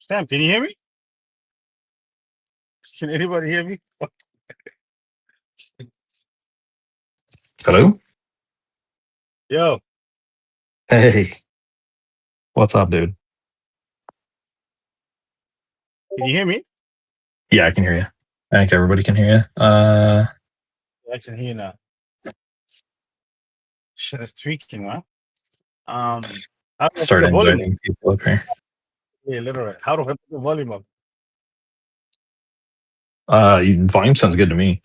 Sam, can you hear me? Can anybody hear me? Hello? Yo, Hey. What's up, dude? can you hear me? Yeah, I can hear you. I think everybody can hear you. I can hear you now. Shit is tweaking, man. How do I put Start the volume up? inviting people up here. Yeah, literally. How do I put the volume up? Volume sounds good to me.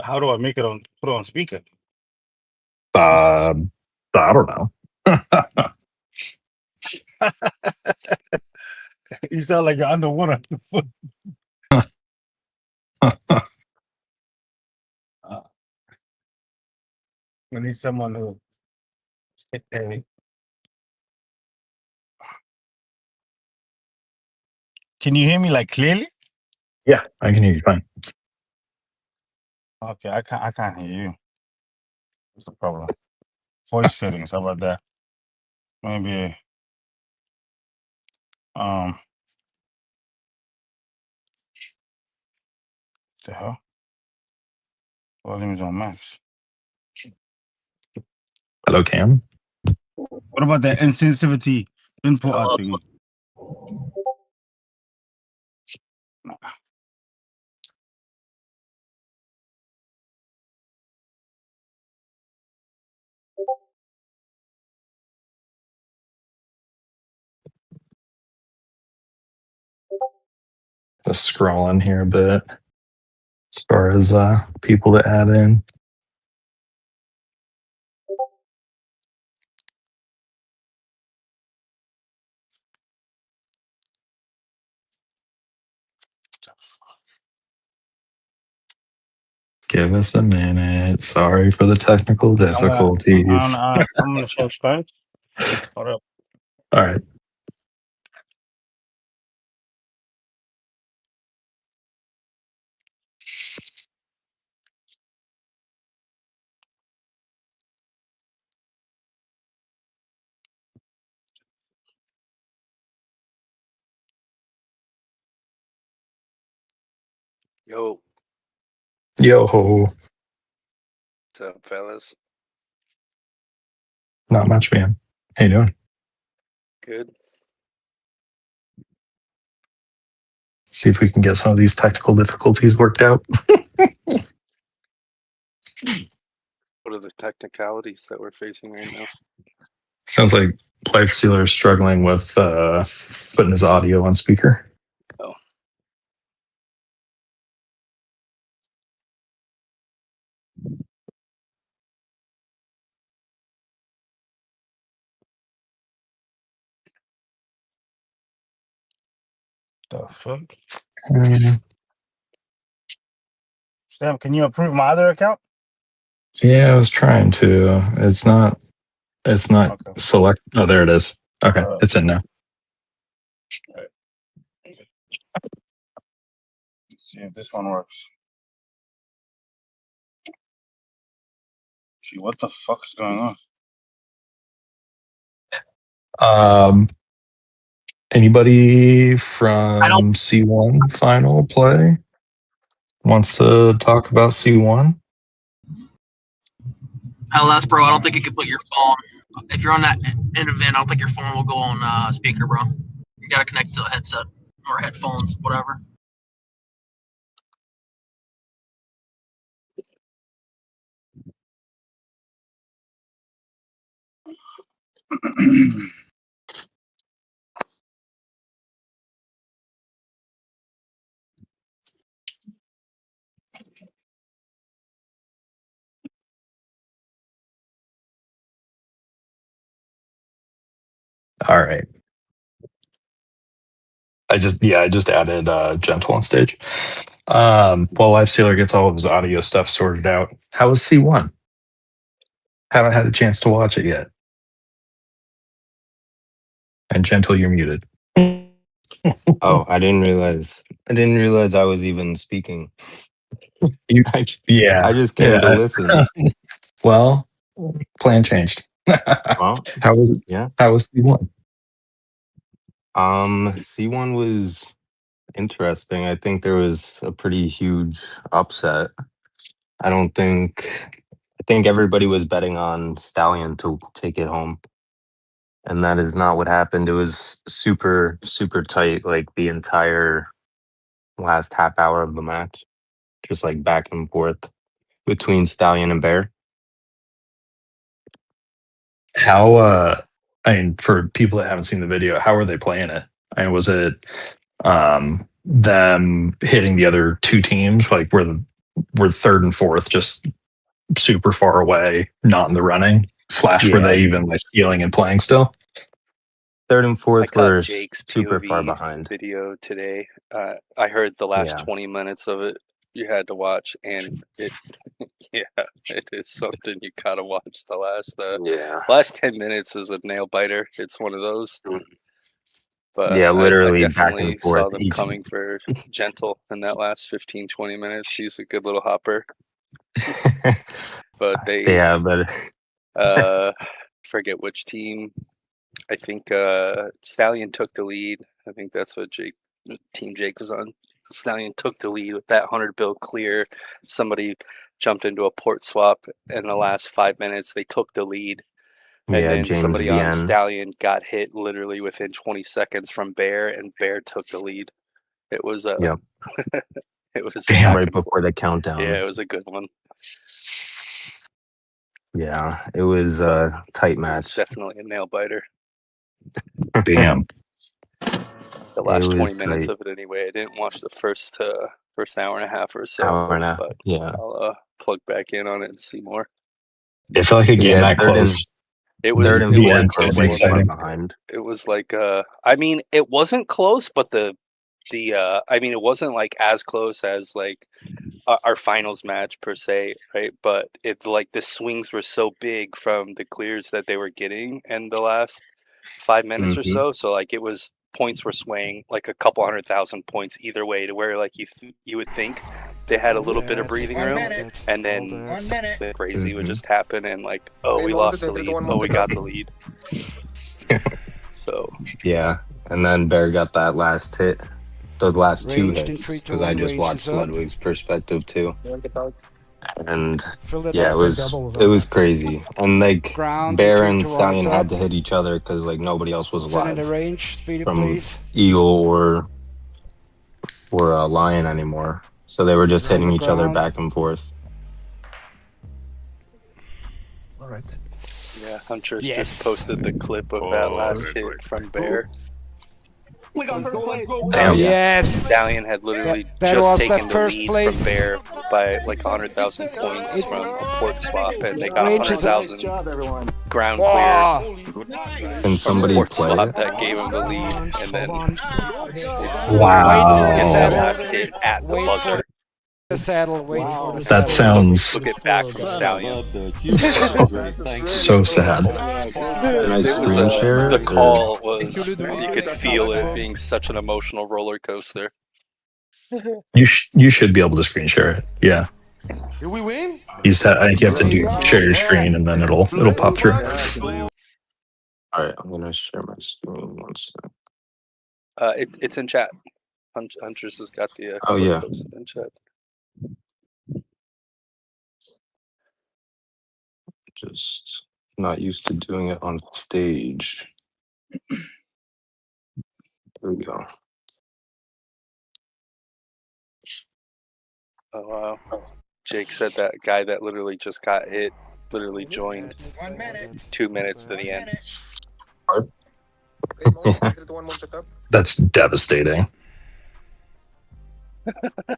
How do I make it on? Put it on speaker. I don't know. You sound like you're underwater. We need someone who. Can you hear me like clearly? Yeah, I can hear you fine. Okay, I can't hear you. What's the problem? Voice settings. How about that? Maybe. The hell? Volume is on max. Hello, Cam. What about that insensitivity input out thingy? Just scrolling here a bit as far as people to add in. Give us a minute. Sorry for the technical difficulties. I'm gonna show screen. Hold up. All right. Yo, Yo, what's up, fellas? not much, man. How you doing? Good. See if we can get some of these technical difficulties worked out. What are the technicalities that we're facing right now? Sounds like Life Stealer is struggling with putting his audio on speaker. Oh. The fuck? Sam, can you approve my other account? Yeah, I was trying to. It's not Okay. select. Oh, there it is. Okay, it's in now. Right. Let's see if this one works. Gee, what the fuck is going on? Anybody from C1 final play wants to talk about C1? LS, bro, I don't think you can put your phone. If you're on that end event, I don't think your phone will go on speaker, bro. You gotta connect to a headset or headphones, whatever. All right. I just added Gentle on stage. While Lifestealer gets all of his audio stuff sorted out, how was C1? Haven't had a chance to watch it yet. And Gentle, you're muted. Oh, I didn't realize I was even speaking. I just came to listen. Well, plan changed. Well, How was it? yeah. How was C1? C1 was interesting. I think there was a pretty huge upset. I think everybody was betting on Stallion to take it home. And that is not what happened. It was super, super tight, like the entire last half hour of the match. Just like back and forth between Stallion and Bear. How I mean, for people that haven't seen the video, how were they playing it? I mean, was it them hitting the other two teams, like were third and fourth just super far away, not in the running? / were they even like healing and playing still? Third and I fourth caught were Jake's super far POV behind. video today. I heard the last Yeah. 20 minutes of it. You had to watch, and it, yeah, it is something you gotta watch. The last 10 minutes is a nail biter. It's one of those. But Yeah, I literally back definitely and forth. saw them coming for Gentle in that last 15, 20 minutes. He's a good little hopper. But they Yeah, but forget which team. I think Stallion took the lead. I think that's what Team Jake was on. Stallion took the lead with that 100 bill clear. Somebody jumped into a port swap in the last 5 minutes. They took the lead. And yeah, then James somebody on VN. Stallion got hit literally within 20 seconds from Bear, and Bear took the lead. It was Yep. it was Damn. Right before the countdown. Yeah, it was a good one. Yeah, it was a tight It was match. definitely a nail biter. Damn. The last was 20 minutes tight. of it anyway. I didn't watch the first hour and a half or so. Hour and a half. But Yeah. I'll plug back in on it and see more. I feel like a game that close. It was Third and the fourth end's were gonna be way far exciting. behind. It was like I mean, it wasn't close, but I mean, it wasn't like as close as like our finals match per se, right? But it's like the swings were so big from the clears that they were getting in the last 5 minutes or Mhm. so. So like points were swaying like a couple 100,000 points either way, to where like you would think they had a little bit of breathing room, and then something crazy would just happen, and like, oh, we lost the lead, oh, we got the lead. So Yeah, and then Bear got that last hit, the last two Ranged in hits, 3, 2, because I 1, just range watched is up. Ludwig's perspective too. And Fill that yeah, up. it was crazy. And like Ground, Bear 3, and 2, 1 Stallion is had up. to hit each other because like nobody else was Send in the alive range, speed it, from please. Eagle or Lion anymore. So they were just It's on hitting the each other ground. back and forth. All right. yeah, Huntress Yes. just posted the clip of that last hit from Bear. Damn. Yes. Stallion had literally That just was the taken the first lead place. from Bear by like 100,000 points from a port swap, and they got Range is 100,000 ground clear Wow. Can from a somebody port play swap it? that gave him the lead, and then Wait for the get that saddle. last hit at the Wait buzzer. for the saddle. Wait for the That saddle. sounds Took it back from Stallion. so sad. Can I It was screen share the it? call was, you could feel it being such an emotional roller coaster. You should be able to screen share it. Yeah. Did we win? I think you have to share your screen and then it'll pop through. All right, I'm gonna share my screen. One sec. It's in chat. Huntress has got the Oh, yeah. posted in chat. Just not used to doing it on stage. There we go. Oh wow. Jake said that guy that literally just got hit literally joined 2 minutes to the end. That's devastating.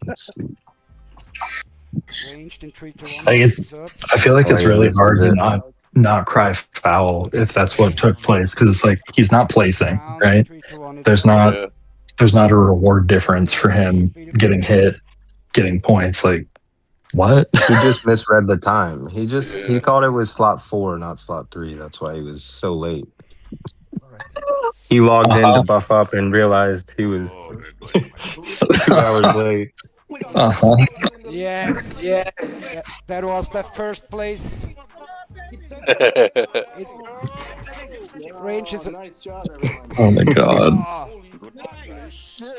Let's see. Ranged in 3, 2, 1 I feel like it's Oh, yeah, really this hard is to it. not cry foul if that's what took place, because it's like he's not placing, right? There's not a reward difference for him getting hit, getting points. Like, what? He just misread the time. He thought it was slot 4, not slot 3. That's why he was so late. He logged in to buff up and realized he was 2 hours late. Yes. Yeah. That was the first place. Range is. Oh my god. Oh.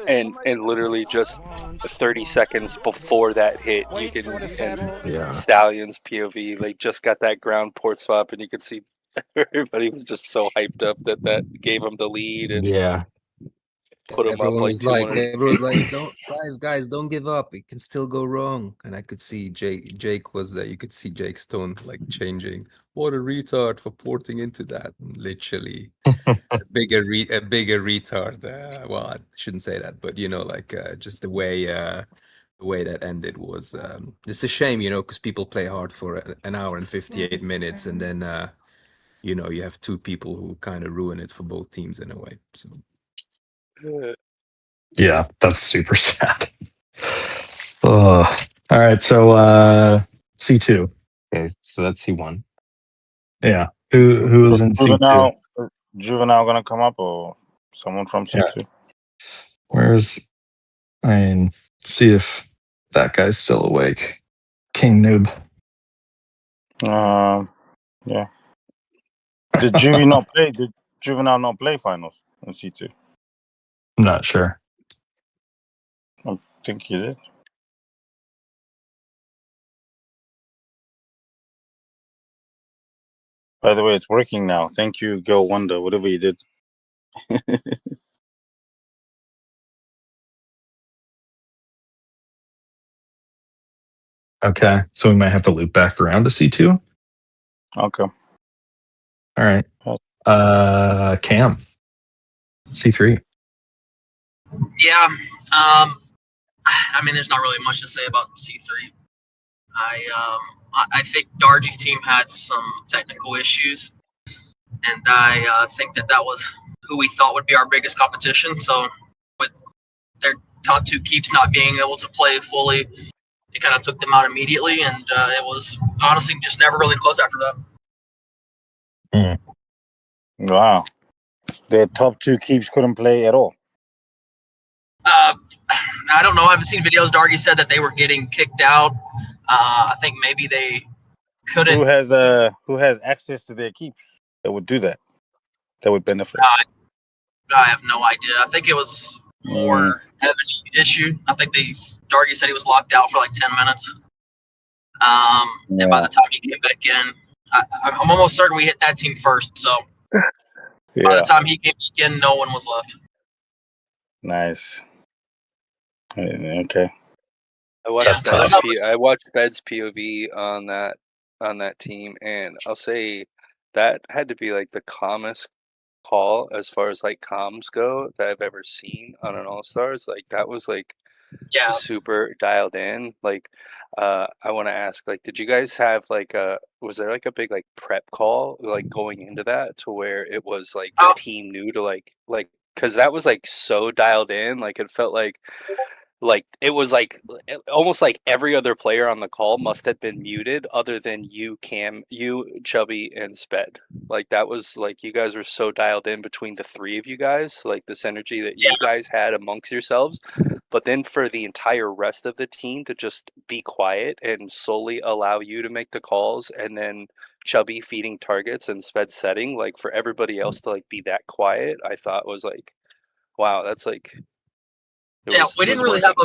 and literally just 30 seconds before that hit, you Wait can for the and saddle. Yeah. Stallion's POV like just got that ground port swap, and you could see everybody was just so hyped up that gave him the lead and Yeah. put him up like 200. everyone was like, don't guys, don't give up. It can still go wrong. And I could see Jake was you could see Jake's tone like changing. What a retard for porting into that. Literally a bigger retard. Well, I shouldn't say that, but like just the way that ended was it's a shame, because people play hard for an hour and 58 minutes, and then you have two people who kind of ruin it for both teams in a way. So Yeah, that's super sad. All right, so C2. Okay, so that's C1. Yeah. Who's in C2? Juvenile gonna come up or someone from C2? See if that guy's still awake. King Noob. Yeah. Did Juvenile not play finals in C2? I'm not sure. I think he did. By the way, it's working now. Thank you, Go Wonder, whatever you did. Okay, so we might have to loop back around to C2. Okay. All right. Cam. C3. Yeah. I mean, there's not really much to say about C3. I think Dargy's team had some technical issues, and I think that was who we thought would be our biggest competition. So with their top two keeps not being able to play fully, it kind of took them out immediately, and it was honestly just never really close after that. Wow. Their top two keeps couldn't play at all. I don't know. I haven't seen videos. Dargy said that they were getting kicked out. I think maybe they couldn't. Who has access to their keeps that would do that? That would benefit. I have no idea. I think it was more Evan issue. I think Dargy said he was locked out for like 10 minutes. And by the time he came back in, I'm almost certain we hit that team first. So by the time he came back in, no one was left. Nice. Okay. I watched Bed's POV on that team, and I'll say that had to be like the calmest call as far as like comms go that I've ever seen on an All Stars. Like that was like super dialed in. Like I want to ask, like, did you guys have like was there like a big like prep call like going into that to where it was like the team knew to like because that was like so dialed in, like it felt like it was like almost like every other player on the call must have been muted other than you, Cam, you, Chubby, and Sped. Like that was like you guys were so dialed in between the three of you guys, like this energy that you guys had amongst yourselves. But then for the entire rest of the team to just be quiet and solely allow you to make the calls, and then Chubby feeding targets and Sped setting, like for everybody else to like be that quiet, I thought was like, wow, that's like. We didn't really have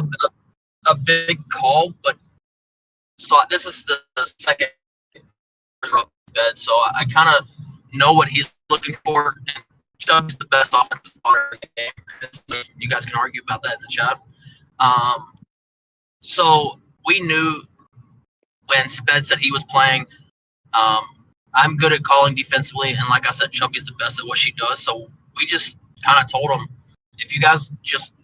a big call, but so this is the second bed, so I kind of know what he's looking for. And Chubb's the best offensive player in the game. You guys can argue about that in the chat. So we knew when Sped said he was playing, I'm good at calling defensively, and like I said, Chubby's the best at what she does. So we just kind of told him, if you guys just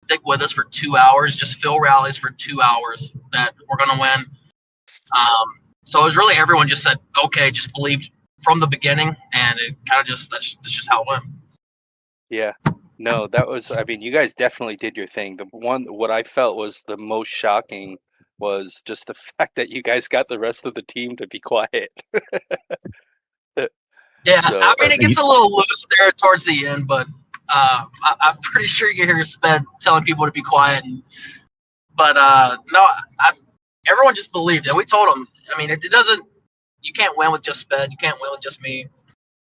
stick with us for 2 hours, just fill rallies for 2 hours, that we're gonna win. So it was really everyone just said, okay, just believed from the beginning, and it kind of that's just how it went. Yeah, no, that was. I mean, you guys definitely did your thing. What I felt was the most shocking was just the fact that you guys got the rest of the team to be quiet. Yeah, so, I mean, it gets a little loose there towards the end, but I'm pretty sure you hear Sped telling people to be quiet. But no, everyone just believed, and we told them. I mean, it doesn't. You can't win with just Sped. You can't win with just me.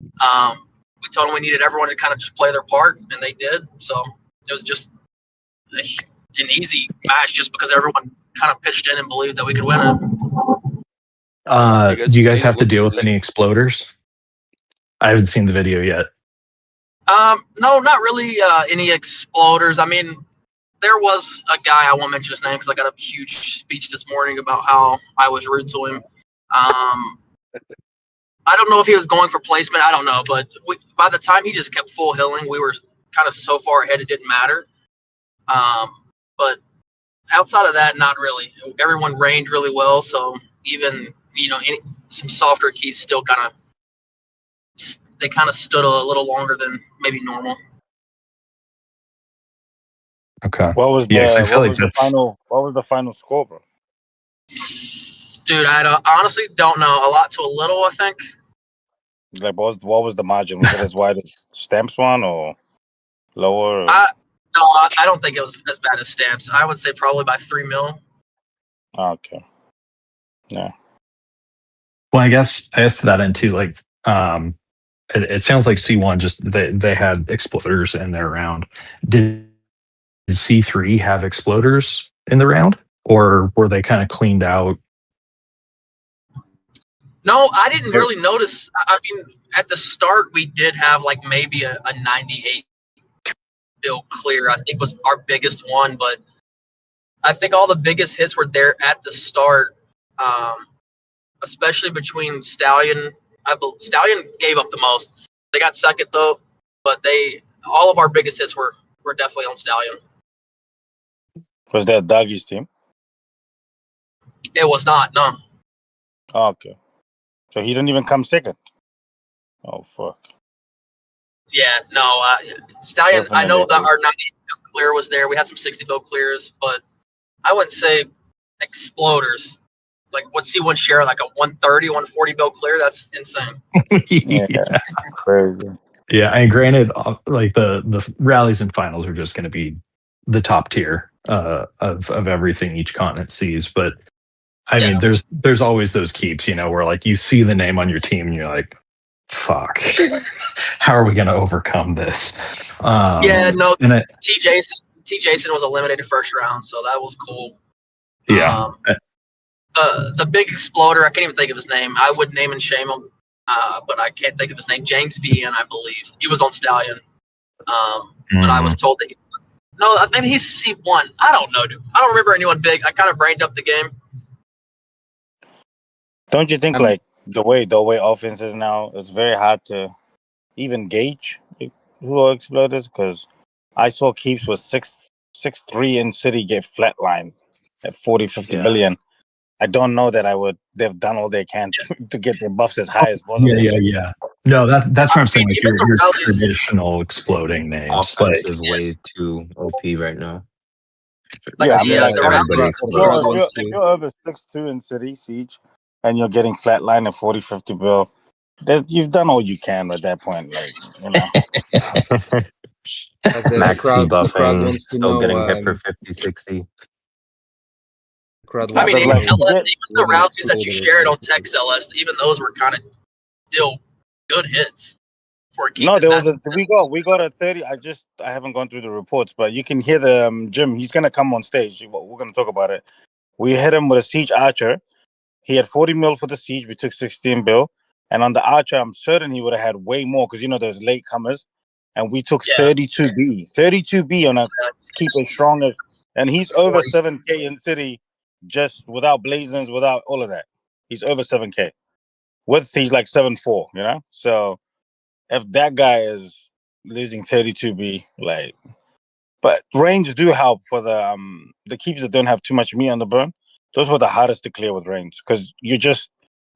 We told them we needed everyone to kind of just play their part, and they did. So it was just an easy match just because everyone kind of pitched in and believed that we could win it. Do you guys have to deal with any exploders? I haven't seen the video yet. No, not really any exploders. I mean, there was a guy, I won't mention his name because I got a huge speech this morning about how I was rude to him. I don't know if he was going for placement. I don't know. But by the time he just kept full hilling, we were kind of so far ahead it didn't matter. But outside of that, not really. Everyone reigned really well. So even, some softer keys still kind of stood a little longer than maybe normal. Okay. What was the final score, bro? Dude, I honestly don't know. A lot to a little, I think. Like, what was the margin? Was it as wide as Stamps one or lower? Or? No, I don't think it was as bad as Stamps. I would say probably by 3 mil. Okay. Yeah. Well, I guess to that end too, like, it sounds like C1 just they had exploders in their round. Did C3 have exploders in the round, or were they kind of cleaned out? No, I didn't really notice. I mean, at the start, we did have like maybe a 98 bill clear. I think was our biggest one, but I think all the biggest hits were there at the start, especially between Stallion. Stallion gave up the most. They got second though, but all of our biggest hits were definitely on Stallion. Was that Doggy's team? It was not, no. Oh, okay. So he didn't even come second. Oh, fuck. Yeah, no. Stallion, Definitely. I know that our 98 bill clear was there. We had some 60 bill clears, but I wouldn't say exploders. Like, what's C1 share? Like a 130, 140 bill clear? That's insane. Yeah. Crazy. Yeah, and granted, like the rallies and finals are just going to be the top tier of everything each continent sees. But I mean, there's always those keeps, where like you see the name on your team and you're like, fuck, how are we going to overcome this? T. Jason was eliminated first round, so that was cool. Yeah. The big exploder, I can't even think of his name. I would name and shame him, but I can't think of his name. James Vian, I believe. He was on Stallion. But I was told that maybe he's C1. I don't know, dude. I don't remember anyone big. I kind of brained up the game. Don't you think, like, the way offense is now, it's very hard to even gauge who are exploders? Because I saw Keeps was 6'3" in City get flatlined at 40, 50 billion. I don't know that they've done all they can to get their buffs as high as possible. Yeah. No, that's what I'm saying. Like your traditional exploding names. Offensive way too OP right now. If you're over 6'2" in City Siege and you're getting flatlined at 40, 50 bill, you've done all you can at that point. Like, Max debuffing, still getting hit for 50, 60. I mean, even the rallies that you shared on Tex LS, even those were kind of still good hits. No, we got a 30. I haven't gone through the reports, but you can hear the Jim. He's gonna come on stage. We're gonna talk about it. We hit him with a Siege Archer. He had 40 mil for the Siege. We took 16 bill, and on the Archer, I'm certain he would have had way more because those late comers, and we took 32B on a keep as strong as, and he's over 7K in City. Just without blazons, without all of that, he's over 7K. He's like 7.4, So if that guy is losing 32B, like, but range do help for the keeps that don't have too much meat on the bone. Those were the hardest to clear with range because you're just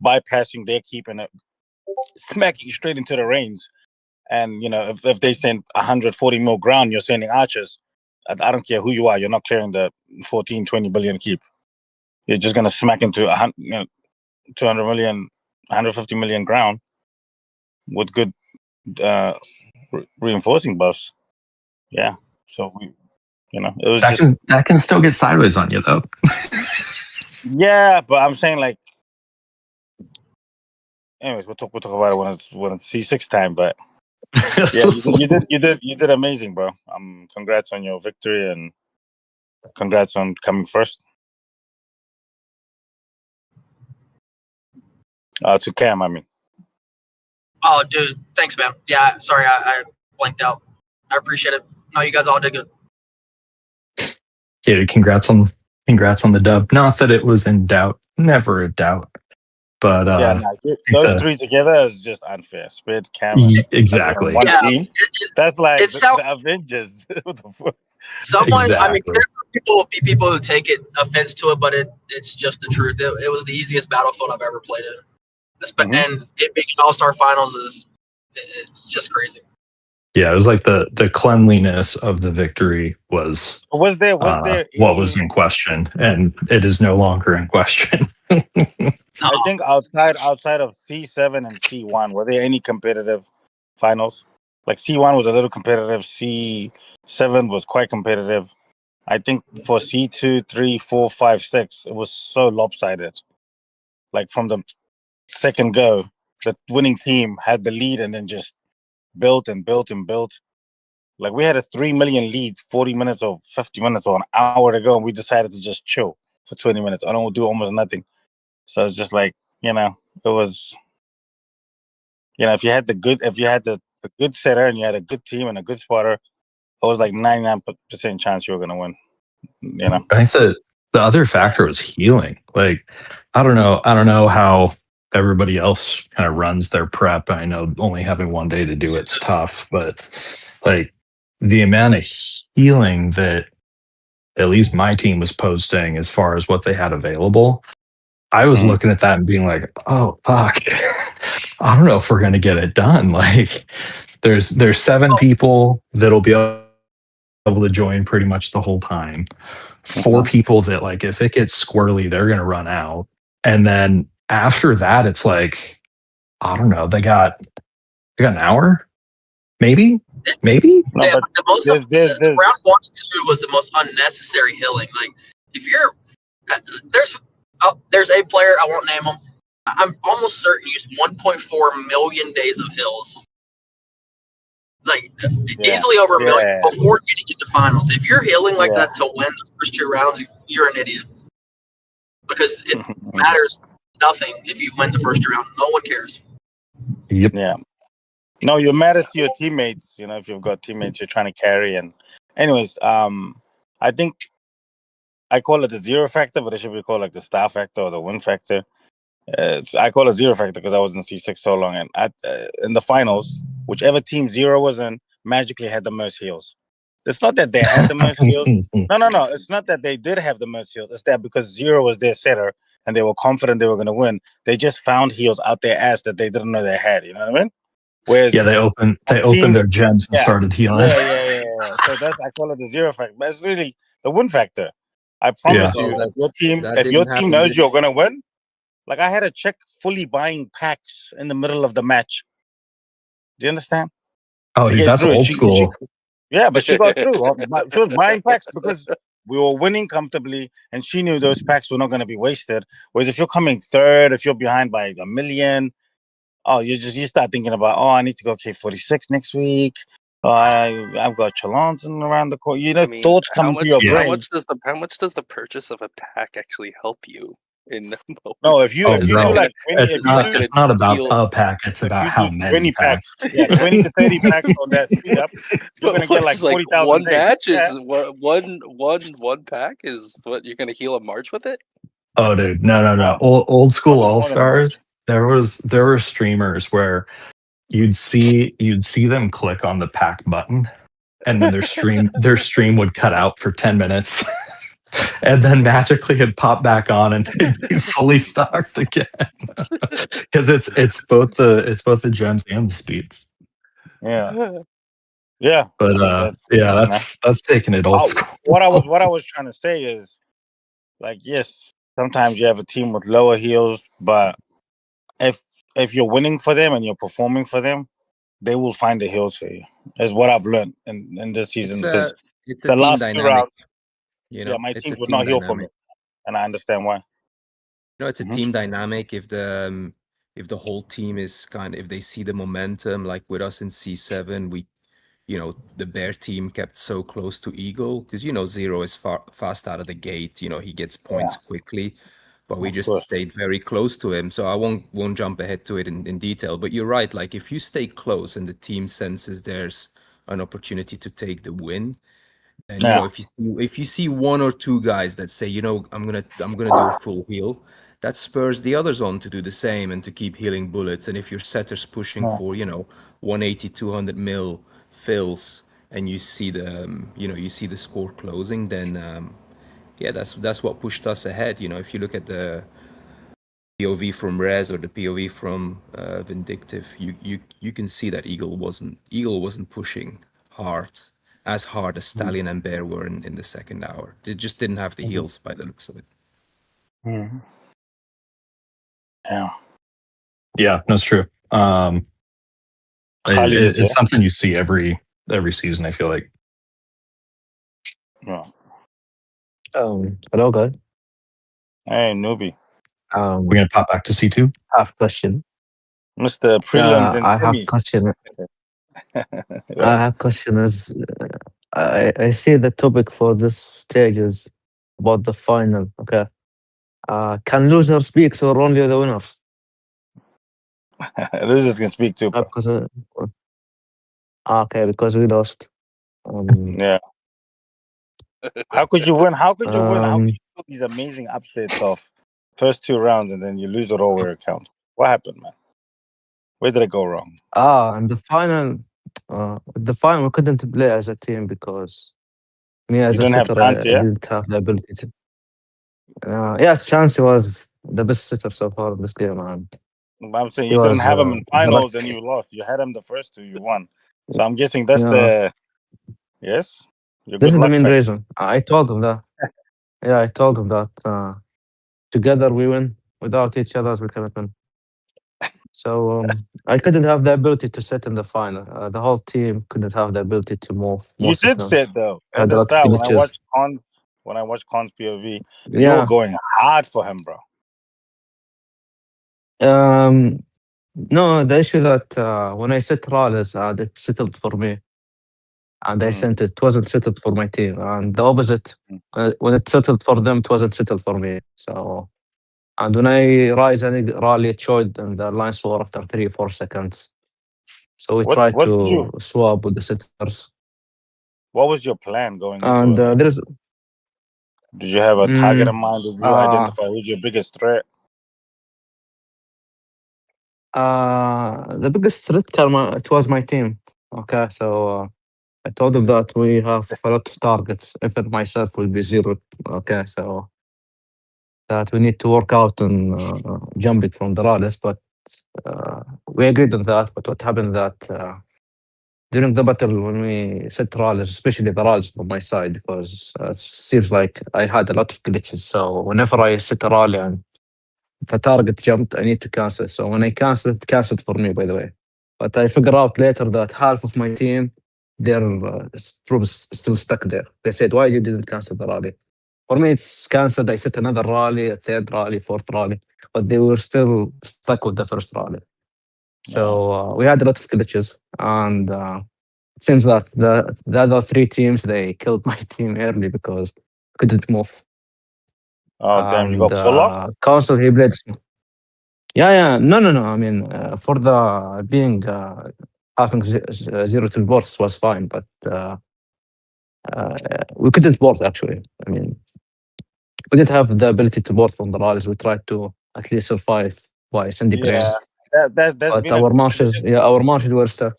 bypassing their keep and smacking you straight into the range. And if they send 140 mil ground, you're sending archers. I don't care who you are, you're not clearing the 14, 20 billion keep. You're just gonna smack into 200 million, 150 million ground with good reinforcing buffs. Yeah, so it was that can still get sideways on you though. Yeah, but I'm saying, like, anyways, we'll talk about it when it's C6 time. But yeah, you did amazing, bro. Congrats on your victory, and congrats on coming first. To Cam, I mean. Oh, dude, thanks, man. Yeah, sorry, I blanked out. I appreciate it. No, you guys all did good. Yeah, congrats on the dub. Not that it was in doubt, never a doubt. But those three together is just unfair. Spid, Cam, exactly. One team. That's like the Avengers. What the fuck? Someone, exactly. I mean, there will be people who take it offense to it, but it's just the truth. It was the easiest Battlefield I've ever played in. And it being an All-Star Finals it's just crazy. Yeah, it was like the cleanliness of the victory was there what was in question, and it is no longer in question. I think outside of C7 and C1, were there any competitive finals? Like C1 was a little competitive, C7 was quite competitive. I think for C2, 3, 4, 5, 6, it was so lopsided. Like from the second go, the winning team had the lead and then just built and built and built. Like we had a 3 million lead 40 minutes or 50 minutes or an hour to go, and we decided to just chill for 20 minutes. I don't do almost nothing. So it's just like, it was, if you had the good setter and you had a good team and a good spotter, it was like 99% chance you were going to win. I think the other factor was healing. Like, I don't know how everybody else kind of runs their prep. I know only having one day to do it's tough, but like the amount of healing that at least my team was posting as far as what they had available, I was looking at that and being like, oh fuck, I don't know if we're gonna get it done. Like there's 7 people that'll be able to join pretty much the whole time. 4 people that, like, if it gets squirrely, they're gonna run out. And then after that, it's like, I don't know, they got an hour, maybe. No, but the round 1 and 2 was the most unnecessary healing. Like, if you're there's a player, I won't name him. I'm almost certain he used 1.4 million days of hills. Like easily over a million before getting into finals. If you're healing like that to win the first 2 rounds, you're an idiot. Because it matters nothing if you win the first 2 rounds. No one cares. Yep. Yeah. No, you matter to your teammates. If you've got teammates you're trying to carry. And anyways, I think I call it the 0 factor, but it should be called like the star factor or the win factor. I call it 0 factor because I was in C6 so long, and in the finals, whichever team 0 was in magically had the most heals. It's not that they had the most heals. No. It's not that they did have the most heals. It's that because 0 was their setter and they were confident they were going to win, they just found heals out their ass that they didn't know they had. You know what I mean? Whereas they opened their gems and started healing. Yeah. So I call it the 0 factor, but it's really the win factor. I promise you, if your team knows you're going to win. Like, I had a chick fully buying packs in the middle of the match. Do you understand? Oh, dude, that's old school. But she got through. She was buying packs because we were winning comfortably, and she knew those packs were not going to be wasted. Whereas if you're coming third, if you're behind by 1 million, you start thinking about, I need to go K46 next week. I've got Chalons around the corner. Thoughts come into your brain. How much does the purchase of a pack actually help you? No, if you do like 20, it's not about a pack, it's about how many packs. 20 to 30 packs on that speed up, you're gonna get like 40,000. One match is one pack is what you're gonna heal a March with it. Oh, dude, no. Old school All Stars. There were streamers where you'd see them click on the pack button, and then their stream would cut out for 10 minutes. And then magically it'd pop back on and they'd be fully stocked again. Because it's both the gems and the speeds. Yeah. But that's taking it old school. What I was trying to say is, like, yes, sometimes you have a team with lower heals, but if you're winning for them and you're performing for them, they will find the heals for you. Is what I've learned in this season. Because it's a team dynamic. My team would not heal for me, and I understand why. It's a team dynamic. If the whole team is if they see the momentum, like with us in C7, the Bear team kept so close to Eagle because Zero is fast out of the gate. He gets points quickly, but we just stayed very close to him. So I won't jump ahead to it in detail. But you're right. Like if you stay close and the team senses there's an opportunity to take the win, and if you see one or two guys that say, I'm gonna do a full heal, that spurs the others on to do the same and to keep healing bullets. And if your setter's pushing for 180, 200 mil fills, and you see the score closing, then that's what pushed us ahead. If you look at the POV from Rez or the POV from Vindictive, you can see that Eagle wasn't pushing as hard as Stallion and Bear were in the second hour. They just didn't have the heals by the looks of it. Yeah, that's true. It's something you see every season, I feel like. Hello, guys. Hey, newbie. We're gonna pop back to C2. I have a question. Mr. Prelims and I have semis. question. I have question is, I see the topic for this stage is about the final. Okay. Can losers speak or only the winners? Losers can speak too, bro. Okay, because we lost. Yeah. How could you win? How could you win? How could you do these amazing upsets of first two rounds and then you lose it all where it counts? What happened, man? Where did it go wrong? And the final we couldn't play as a team because me as You a didn't have sitter, chance, I yeah? didn't have the ability to. Yes, Chance was the best sitter so far in this game, and I'm saying he you didn't was have him in the finals luck. and you lost. You had him the first two, you won. So I'm guessing that's Yeah. yes? Your This good is the luck main factor. reason. I told him that. Yeah, I told him that together we win. Without each other, we cannot win. So I couldn't have the ability to sit in the final. The whole team couldn't have the ability to move. You Most of did them sit though. At had a the lot of start glitches. when I watched Con's POV, you Yeah. were going hard for him, bro. No, the issue that when I set Rales, it settled for me, and I sent it wasn't settled for my team, and the opposite. When it settled for them, it wasn't settled for me. So, and when I rise and rally, it showed in the alliance war after 3 or 4 seconds. So we tried What to swap with the setters. What was your plan going And into it? there's Did you have a target in mind? Did you identify who's your biggest threat? the biggest threat it was my team. Okay, so I told them that we have a lot of targets. Even myself will be zero. Okay, so that we need to work out on jumping from the rallies, but we agreed on that. But what happened that during the battle when we set rallies, especially the rallies from my side, because it seems like I had a lot of glitches. So whenever I set a rally and the target jumped, I need to cancel. So when I canceled, it canceled for me, by the way. But I figured out later that half of my team, their troops still stuck there. They said, "Why you didn't cancel the rally?" For me, it's cancelled. I set another rally, a third rally, fourth rally, but they were still stuck with the first rally. So we had a lot of glitches, and it seems that the other 3 teams they killed my team early because couldn't move. Oh damn! You got pull off. Council he played. Yeah. No. I mean, for the being having 0 boards was fine, but we couldn't board actually. I mean, we didn't have the ability to board from the rallies. We tried to at least survive by sending grains. That's But been our marches were stuck.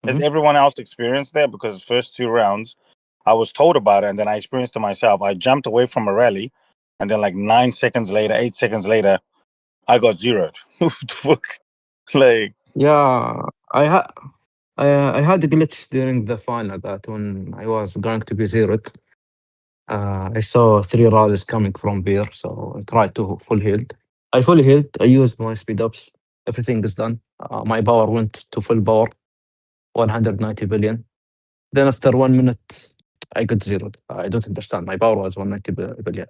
Has everyone else experienced that? Because the first 2 rounds, I was told about it, and then I experienced it myself. I jumped away from a rally, and then like 9 seconds later, 8 seconds later, I got zeroed. What the fuck? Like, yeah, I had a glitch during the final that when I was going to be zeroed, I saw 3 rallies coming from beer, so I tried to full healed. I fully healed. I used my speed ups. Everything is done. My power went to full power, 190 billion. Then after 1 minute, I got zeroed. I don't understand. My power was 190 billion.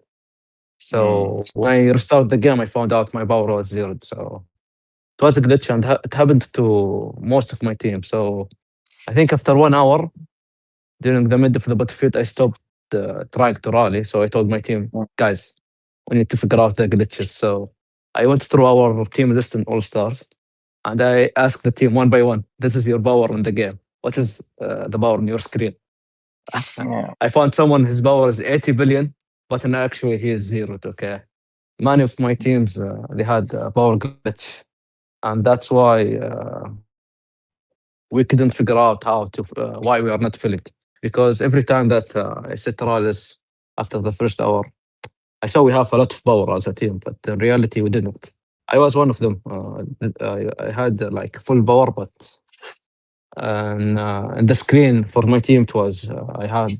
So when I restarted the game, I found out my power was zeroed. So it was a glitch, and it happened to most of my team. So I think after 1 hour, during the mid of the battlefield, I stopped trying to rally. So I told my team, guys, we need to figure out the glitches. So I went through our team list in All Stars, and I asked the team one by one, this is your power in the game. What is the power on your screen? Yeah. I found someone, his power is 80 billion, but actually he is 0. Okay. Many of my teams, they had a power glitch. And that's why we couldn't figure out why we are not filling. Because every time that I set rallies after the first hour, I saw we have a lot of power as a team, but in reality, we didn't. I was one of them. I had like full power, but and the screen for my team, it was I had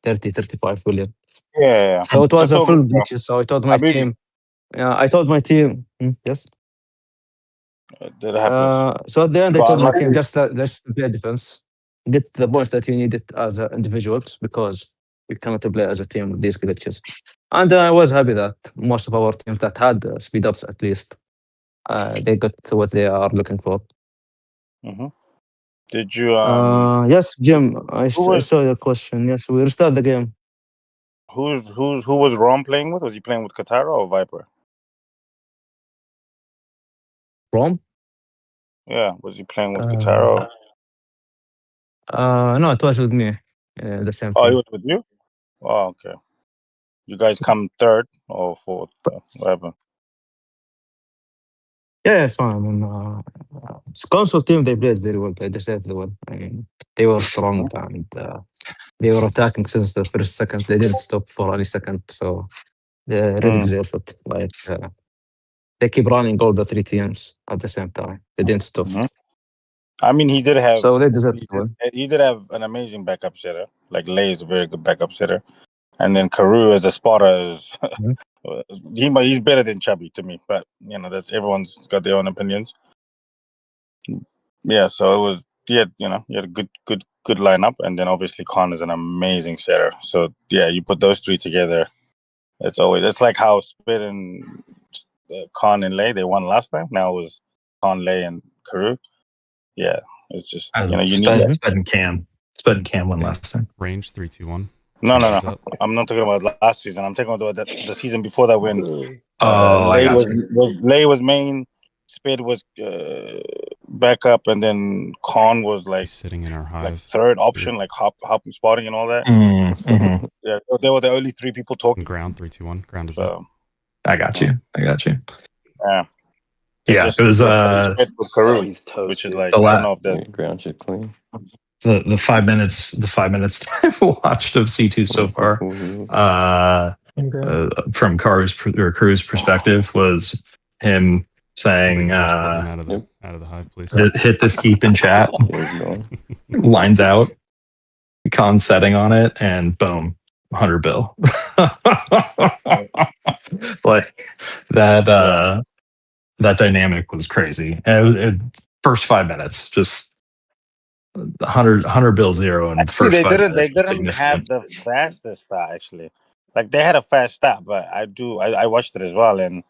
30, 35 billion. Yeah. So it was That's a all full good, bro. glitch. So I told my Habibi. team, I told my team, yes. That happens. So at the end, I Well, told my I'm team, happy. let's play defense, get the points that you needed as individuals, because we cannot play as a team with these glitches. And I was happy that most of our teams that had speed ups, at least, they got what they are looking for. Mm-hmm. Did you Yes, Jim, I who was saw your question. Yes, we restart the game. who was Rom playing with? Was he playing with Katara or Viper? From? Yeah, was he playing with Katara? No, it was with me. The same Oh, he team. was with you? Oh, okay. You guys come third or fourth? Whatever. Yeah, it's fine. I mean, console team, they played very well. They deserved the win. I mean, they were strong and they were attacking since the first second. They didn't stop for any second, so they really deserve it. Like they keep running all the 3 teams at the same time. They didn't stop. Mm-hmm. I mean, he did have. So they deserved the win. He did have an amazing backup sitter. Like Lei is a very good backup sitter, and then Karu as a spotter is he's better than Chubby to me. But that's everyone's got their own opinions. Yeah, so it was. He had a good lineup, and then obviously Khan is an amazing setter. So yeah, you put those 3 together, it's like how Spit and Khan and Lei, they won last time. Now it was Khan, Lei, and Karu. Yeah, it's just you need Sped and Cam. Sped and Cam won last time. Range 3, 2, 1. No. I'm not talking about last season. I'm talking about the season before that when Lei was main, Spid was backup, and then Khan was like sitting in our hive, like third option, like hopping, spotting, and all that. Mm-hmm. Yeah, they were the only 3 people talking. Ground 3, 2, 1. Ground is so, I got you. Yeah. Yeah, it was with Karu, He's toasted. which is like I don't know if that ground shit clean. The 5 minutes I've watched of C2 so far, from Crew's perspective, was him saying, out of the hive, please. Hit this keep in chat. Lines out, con setting on it, and boom, 100 bill. Like that. That dynamic was crazy. And it first 5 minutes, just 100 bill 0 and actually, first 5 minutes. They didn't have the fastest start actually. Like they had a fast start, but I watched it as well, and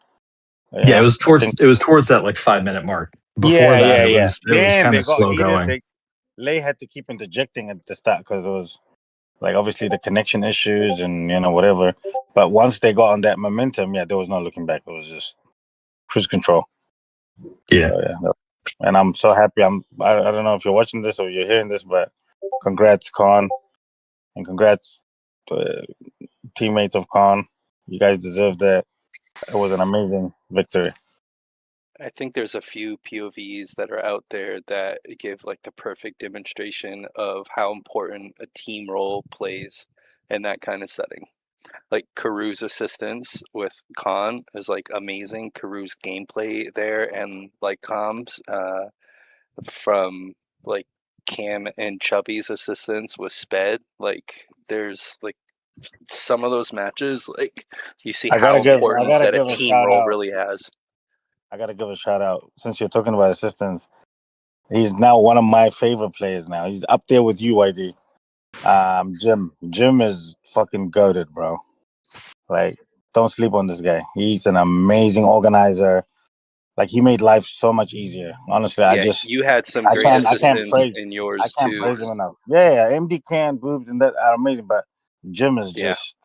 it was towards that like 5 minute mark. Before that, it was kind of slow going. Lei had to keep interjecting at the start because it was like obviously the connection issues and whatever. But once they got on that momentum, there was no looking back. It was just cruise control. Yeah. So, and I'm so happy. I don't know if you're watching this or you're hearing this, but congrats, Khan, and congrats to teammates of Khan. You guys deserve that. It was an amazing victory. I think there's a few POVs that are out there that give like the perfect demonstration of how important a team role plays in that kind of setting. Like Karu's assistance with Khan is like amazing. Karu's gameplay there and like comms from like Cam and Chubby's assistance with Sped. Like there's like some of those matches, like you see how important that a team role really has. I gotta give a shout out since you're talking about assistance. He's now one of my favorite players. Now he's up there with you, YD. Jim. Jim is fucking goated, bro. Like, don't sleep on this guy. He's an amazing organizer. Like he made life so much easier. Honestly, you had some I great can't assistants praise in I yours can't too. praise him enough. Yeah, MD can boobs and that are amazing, but Jim is just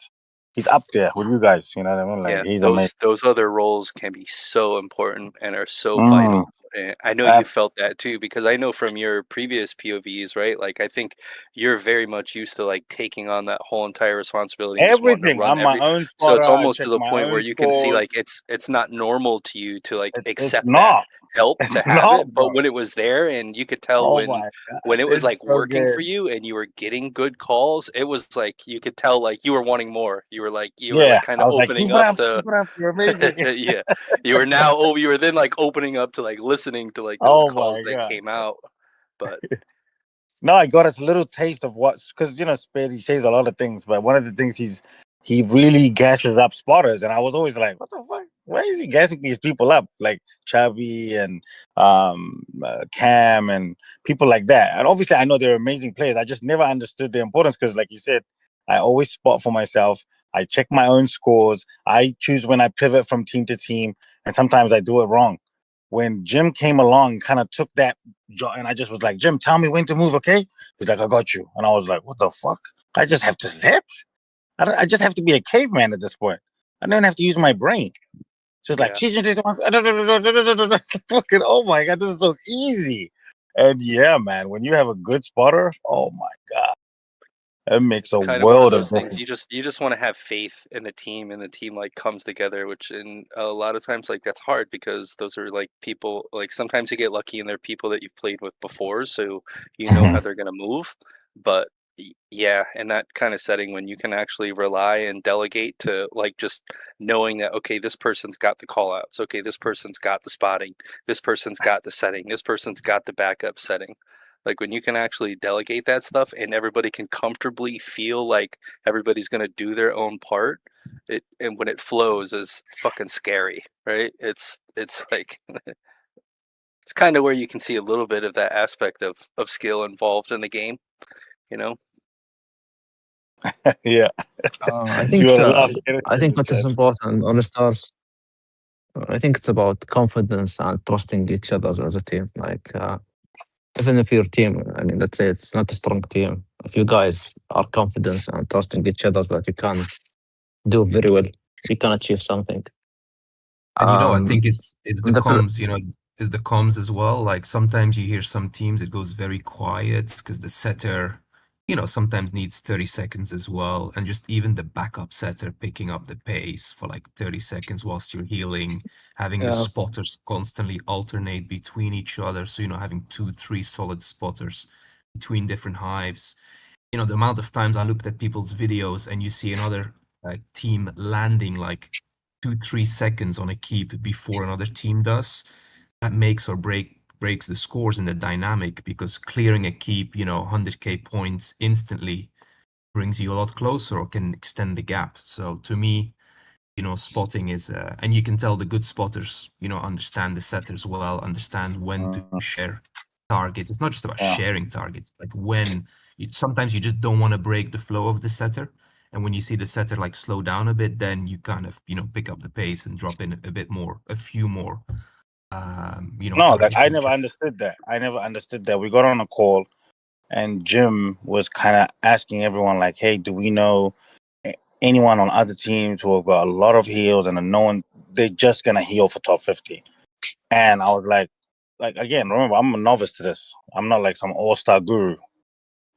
he's up there with you guys. You know what I mean? Like he's amazing. Those other roles can be so important and are so vital. And I know you felt that too, because I know from your previous POVs, right? Like I think you're very much used to like taking on that whole entire responsibility and just wanting to Everything. run I'm my own so spotter. it's I almost check to the my point where own you can see scores. like it's not normal to you to like It's accept that not. help It's to have not, it. But bro. when it was there and you could tell Oh my God. when it was like It's so working for good. you and you were getting good calls, it was like you could tell like you were wanting more. You were like kind I of was like, opening keep it up up, to keep it up. You're amazing. yeah. You were then like opening up to like listening to like those Oh calls my that God. came out. But No, I got us a little taste of what's because Spade, he says a lot of things, but one of the things he really gasses up spotters, and I was always like, what the fuck? Why is he gassing these people up like Chubby and Cam and people like that? And obviously, I know they're amazing players. I just never understood the importance because, like you said, I always spot for myself. I check my own scores. I choose when I pivot from team to team, and sometimes I do it wrong. When Jim came along, kind of took that and I just was like, Jim, tell me when to move, okay? He's like, I got you. And I was like, what the fuck? I just have to sit? I just have to be a caveman at this point. I don't have to use my brain. Just like, fucking, oh my God, this is so easy. And yeah, man, when you have a good spotter, oh my God. It makes a kind of one of world of those things difference. you just want to have faith in the team, and the team like comes together, which in a lot of times like that's hard because those are like people like sometimes you get lucky and they're people that you've played with before, so you know how they're gonna move. But yeah, in that kind of setting when you can actually rely and delegate to like just knowing that okay, this person's got the call outs, okay, this person's got the spotting, this person's got the setting, this person's got the backup setting. Like when you can actually delegate that stuff and everybody can comfortably feel like everybody's gonna do their own part, and when it flows is fucking scary, right? It's like it's kind of where you can see a little bit of that aspect of skill involved in the game, you know? Yeah. I You think will love it. I think what is important on the stars. I think it's about confidence and trusting each other as a team. Like even if your team, I mean, let's say it's not a strong team, if you guys are confident and trusting each other that you can do very well, you can achieve something. And I think it's the the fir- comms, is the comms as well. Like sometimes you hear some teams, it goes very quiet because the setter, sometimes needs 30 seconds as well. And just even the backup setter picking up the pace for like 30 seconds whilst you're healing, having the yeah, spotters constantly alternate between each other. So, having 2, 3 solid spotters between different hives. The amount of times I looked at people's videos and you see another team landing like 2, 3 seconds on a keep before another team does, that makes or breaks the scores in the dynamic because clearing a keep, 100k points instantly brings you a lot closer or can extend the gap. So to me, spotting is, and you can tell the good spotters, understand the setters well, understand when to share targets. It's not just about sharing targets, like when sometimes you just don't want to break the flow of the setter. And when you see the setter like slow down a bit, then you kind of, pick up the pace and drop in a bit more, a few more, No, like targets. I never understood that. I never understood that. We got on a call and Jim was kind of asking everyone, like, hey, do we know anyone on other teams who have got a lot of heals and no one, they're just going to heal for top 50? And I was like, again, remember, I'm a novice to this. I'm not like some all-star guru.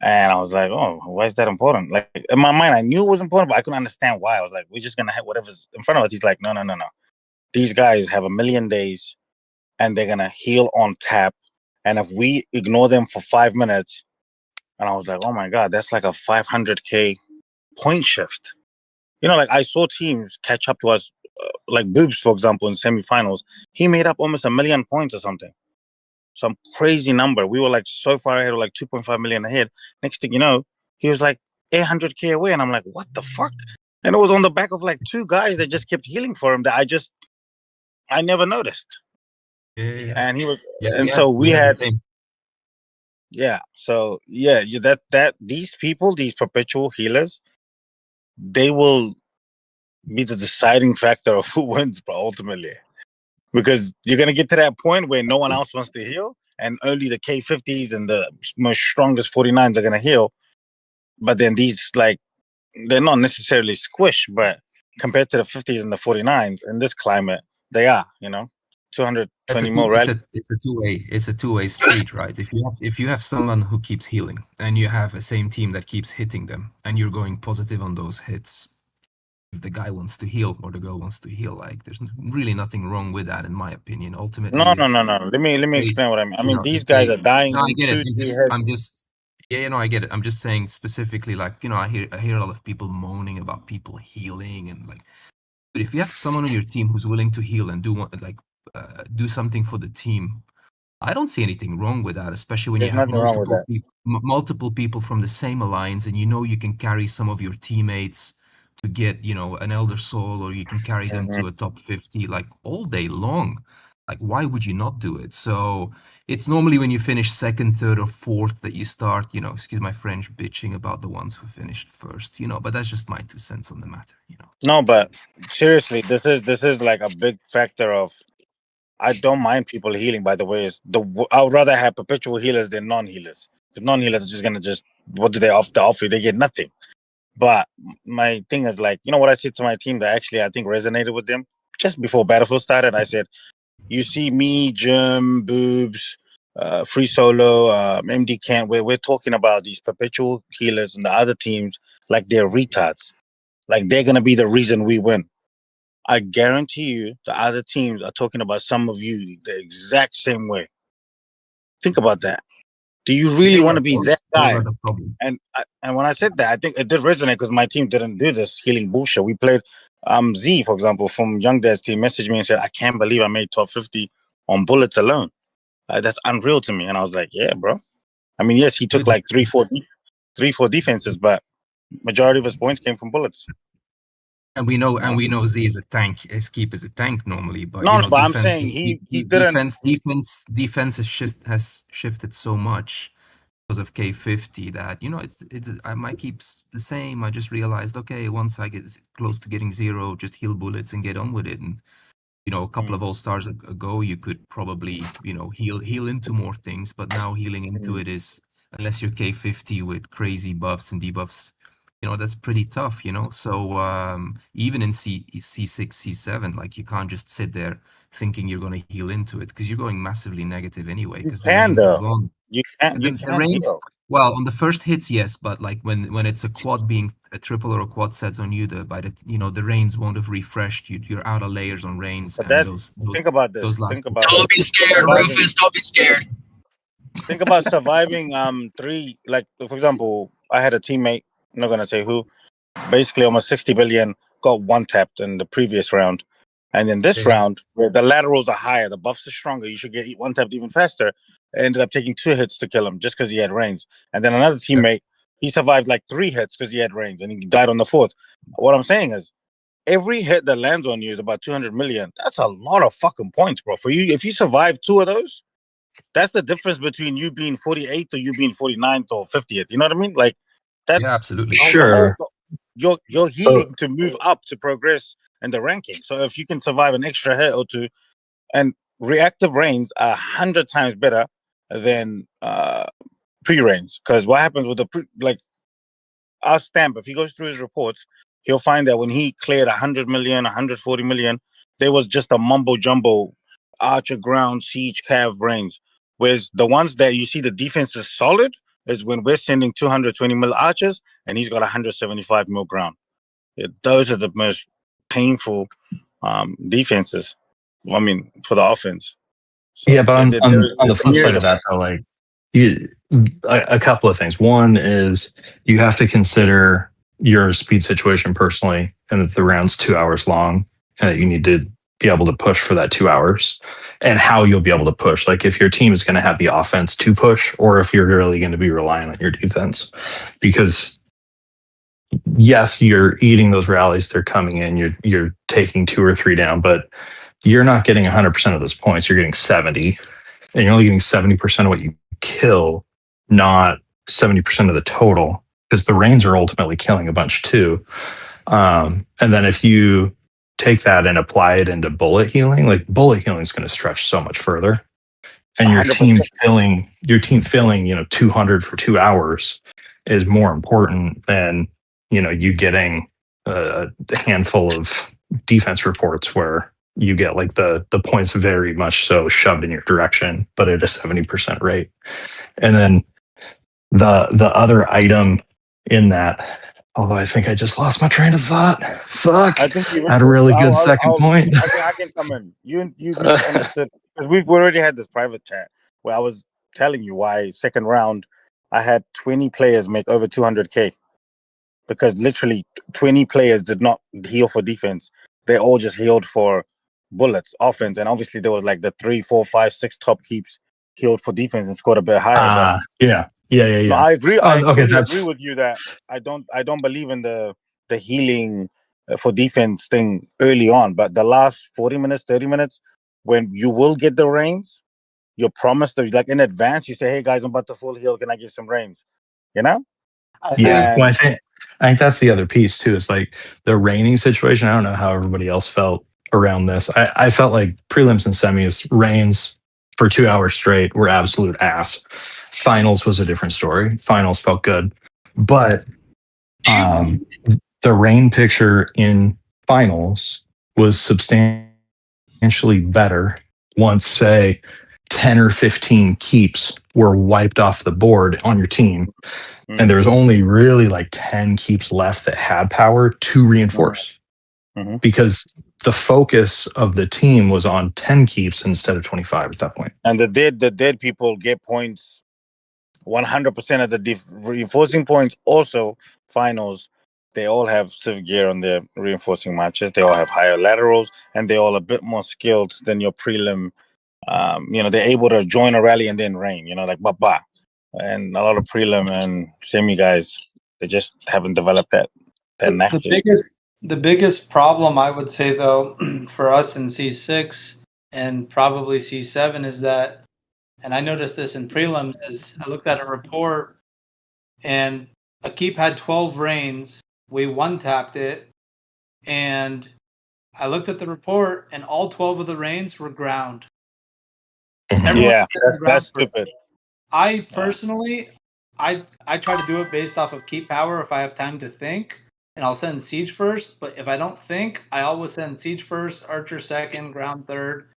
And I was like, oh, why is that important? Like, in my mind, I knew it was important, but I couldn't understand why. I was like, we're just going to have whatever's in front of us. He's like, no. These guys have 1,000,000 days and they're going to heal on tap. And if we ignore them for 5 minutes, and I was like, oh my God, that's like a 500K point shift. Like I saw teams catch up to us, like Boobs, for example, in semifinals. He made up almost 1,000,000 points or something. Some crazy number. We were like so far ahead, like 2.5 million ahead. Next thing you know, he was like 800K away. And I'm like, what the fuck? And it was on the back of like 2 guys that just kept healing for him that I never noticed. Yeah. And he was, Yeah, and so we had the same. Yeah. So yeah, that these people, these perpetual healers, they will be the deciding factor of who wins, but ultimately. because you're gonna get to that point where no one else wants to heal, and only the K50s and the most strongest 49s are gonna heal. But then these like they're not necessarily squished, but compared to the 50s and the 49s in this climate, they are. 220 more rally. It's a two-way street, right? If you have someone who keeps healing and you have a same team that keeps hitting them and you're going positive on those hits, if the guy wants to heal or the girl wants to heal, like there's really nothing wrong with that in my opinion. Ultimately, No. Let me explain what I mean. I mean these guys are dying no, I in get it. 2-3 hits. I get it. I'm just saying specifically, like, I hear a lot of people moaning about people healing and like, but if you have someone on your team who's willing to heal and do something for the team, I don't see anything wrong with that, especially when There's you have nothing wrong with that. multiple people from the same alliance, and you can carry some of your teammates to get an Elder Soul, or you can carry them to a top 50 like all day long. Like, why would you not do it? So it's normally when you finish second, third, or fourth that you start, excuse my French, bitching about the ones who finished first. But that's just my 2 cents on the matter. No, but seriously, this is like a big factor of. I don't mind people healing. By the way, I would rather have perpetual healers than non-healers. Because non-healers are just gonna what do they offer? They get nothing. But my thing is like, what I said to my team that actually I think resonated with them just before Battlefield started. I said, you see me, Jim, Boobs, Free Solo, MD Kent, where we're talking about these perpetual healers and the other teams like they're retards. Like they're gonna be the reason we win. I guarantee you the other teams are talking about some of you the exact same way. Think about that. Do you really want to be that guy? Those are the problem. And when I said that, I think it did resonate because my team didn't do this healing bullshit. We played Z, for example, from Young Dad's team, messaged me and said, I can't believe I made top 50 on bullets alone. That's unreal to me. And I was like, yeah, bro. I mean, yes, he took like 3-4 defenses, but majority of his points came from bullets. And we know Z is a tank. His keep is a tank normally, but but I'm saying he didn't. Defense has shifted so much because of K50 that my keep's the same. I just realized, okay, once I get close to getting 0, just heal bullets and get on with it. And a couple of All-Stars ago, you could probably heal into more things, but now healing into it is, unless you're K50 with crazy buffs and debuffs, that's pretty tough, So even in C6, C7, like you can't just sit there thinking you're going to heal into it because you're going massively negative anyway because the range is long. You can't heal. Well, on the first hits, yes, but like when it's a quad being a triple or a quad sets on you, the reigns won't have refreshed. You're out of layers on reigns. Think about this. Don't be scared, Rufus. Don't be scared. Think about surviving 3. Like for example, I had a teammate. I'm not gonna say who. Basically, almost 60 billion got one tapped in the previous round, and in this round, where the laterals are higher, the buffs are stronger. You should get one tapped even faster. I ended up taking 2 hits to kill him just because he had reigns. And then another teammate, he survived like 3 hits because he had reigns, and he died on the 4th. What I'm saying is, every hit that lands on you is about 200 million. That's a lot of fucking points, bro. For you, if you survive 2 of those, that's the difference between you being 48th or you being 49th or 50th. You know what I mean? Like that's absolutely sure. You're healing to move up to progress in the ranking. So if you can survive an extra hit or 2, and reactive reigns are 100 times better than pre-reigns, because what happens with our Stamp, if he goes through his reports, he'll find that when he cleared 100 million, 140 million, there was just a mumbo jumbo Archer, ground, siege, cav, reigns. Whereas the ones that you see the defense is solid is when we're sending 220 mil archers and he's got 175 mil ground. Those are the most painful defenses. I mean, for the offense. So yeah, but on the flip side of that, though, like a couple of things. One is you have to consider your speed situation personally, and that the round's 2 hours long, and that you need to be able to push for that 2 hours, and how you'll be able to push. Like if your team is going to have the offense to push, or if you're really going to be relying on your defense, because yes, you're eating those rallies. They're coming in. You're taking 2 or 3 down, but you're not getting 100% of those points. You're getting 70, and you're only getting 70% of what you kill, not 70% of the total, because the reigns are ultimately killing a bunch too. And then if you take that and apply it into bullet healing, like bullet healing is going to stretch so much further. And your 100%. team filling, 200 for 2 hours is more important than, you getting a handful of defense reports where you get like the points very much so shoved in your direction, but at a 70% rate. And then the other item in that, although I think I just lost my train of thought. Fuck. I think you had a really good second point. I can come in. You misunderstood because we've already had this private chat where I was telling you why second round I had 20 players make over 200k because literally 20 players did not heal for defense. They all just healed for bullets, offense, and obviously there was like the 3, 4, 5, 6 top keeps healed for defense and scored a bit higher. Yeah. No, I agree. I okay, agree with you that I don't believe in the healing for defense thing early on, but the last 40 minutes, 30 minutes, when you will get the reins, you're promised that like in advance, you say, "Hey guys, I'm about to full heal. Can I get some reins?" You know? Yeah. Well, I think that's the other piece too. Is like the reigning situation. I don't know how everybody else felt around this. I felt like prelims and semis reigns for 2 hours straight were absolute ass. Finals was a different story. Finals felt good, but the rain picture in finals was substantially better once, say, 10 or 15 keeps were wiped off the board on your team. And there was only really like 10 keeps left that had power to reinforce because the focus of the team was on 10 keeps instead of 25 at that point. And the dead people get points 100% of the reinforcing points. Also, finals, they all have civ gear on their reinforcing matches. They all have higher laterals, and they're all a bit more skilled than your prelim. They're able to join a rally and then rain. Like Baba, and a lot of prelim and semi guys, they just haven't developed that knack. The biggest problem I would say though for us in C6 and probably C7 is that, and I noticed this in prelim, is I looked at a report and a keep had 12 reigns. We one-tapped it, and I looked at the report, and all 12 of the reigns were ground. Yeah, that's stupid. I personally, I try to do it based off of keep power if I have time to think, and I'll send siege first. But if I don't think, I always send siege first, archer second, ground third,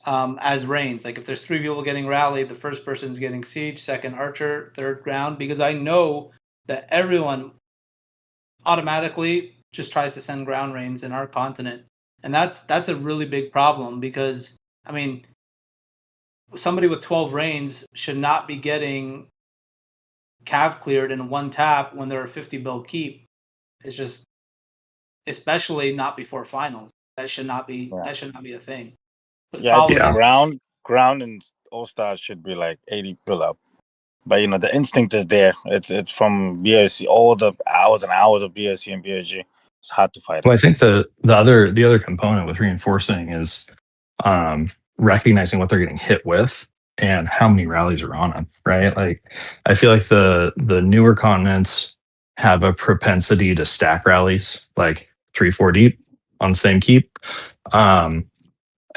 as reigns. Like if there's 3 people getting rallied, the first person's getting siege, second archer, third ground, because I know that everyone automatically just tries to send ground reigns in our continent, and that's a really big problem because I mean, somebody with 12 reigns should not be getting cav cleared in one tap when they're a 50 build keep. It's just, especially not before finals. That should not be a thing. But I think ground and all stars should be like 80 build up. But the instinct is there. It's from BSC, all the hours and hours of BSC and BSG. It's hard to fight. Well, I think the other component with reinforcing is recognizing what they're getting hit with and how many rallies are on them, right? Like I feel like the newer continents have a propensity to stack rallies like 3-4 deep on the same keep.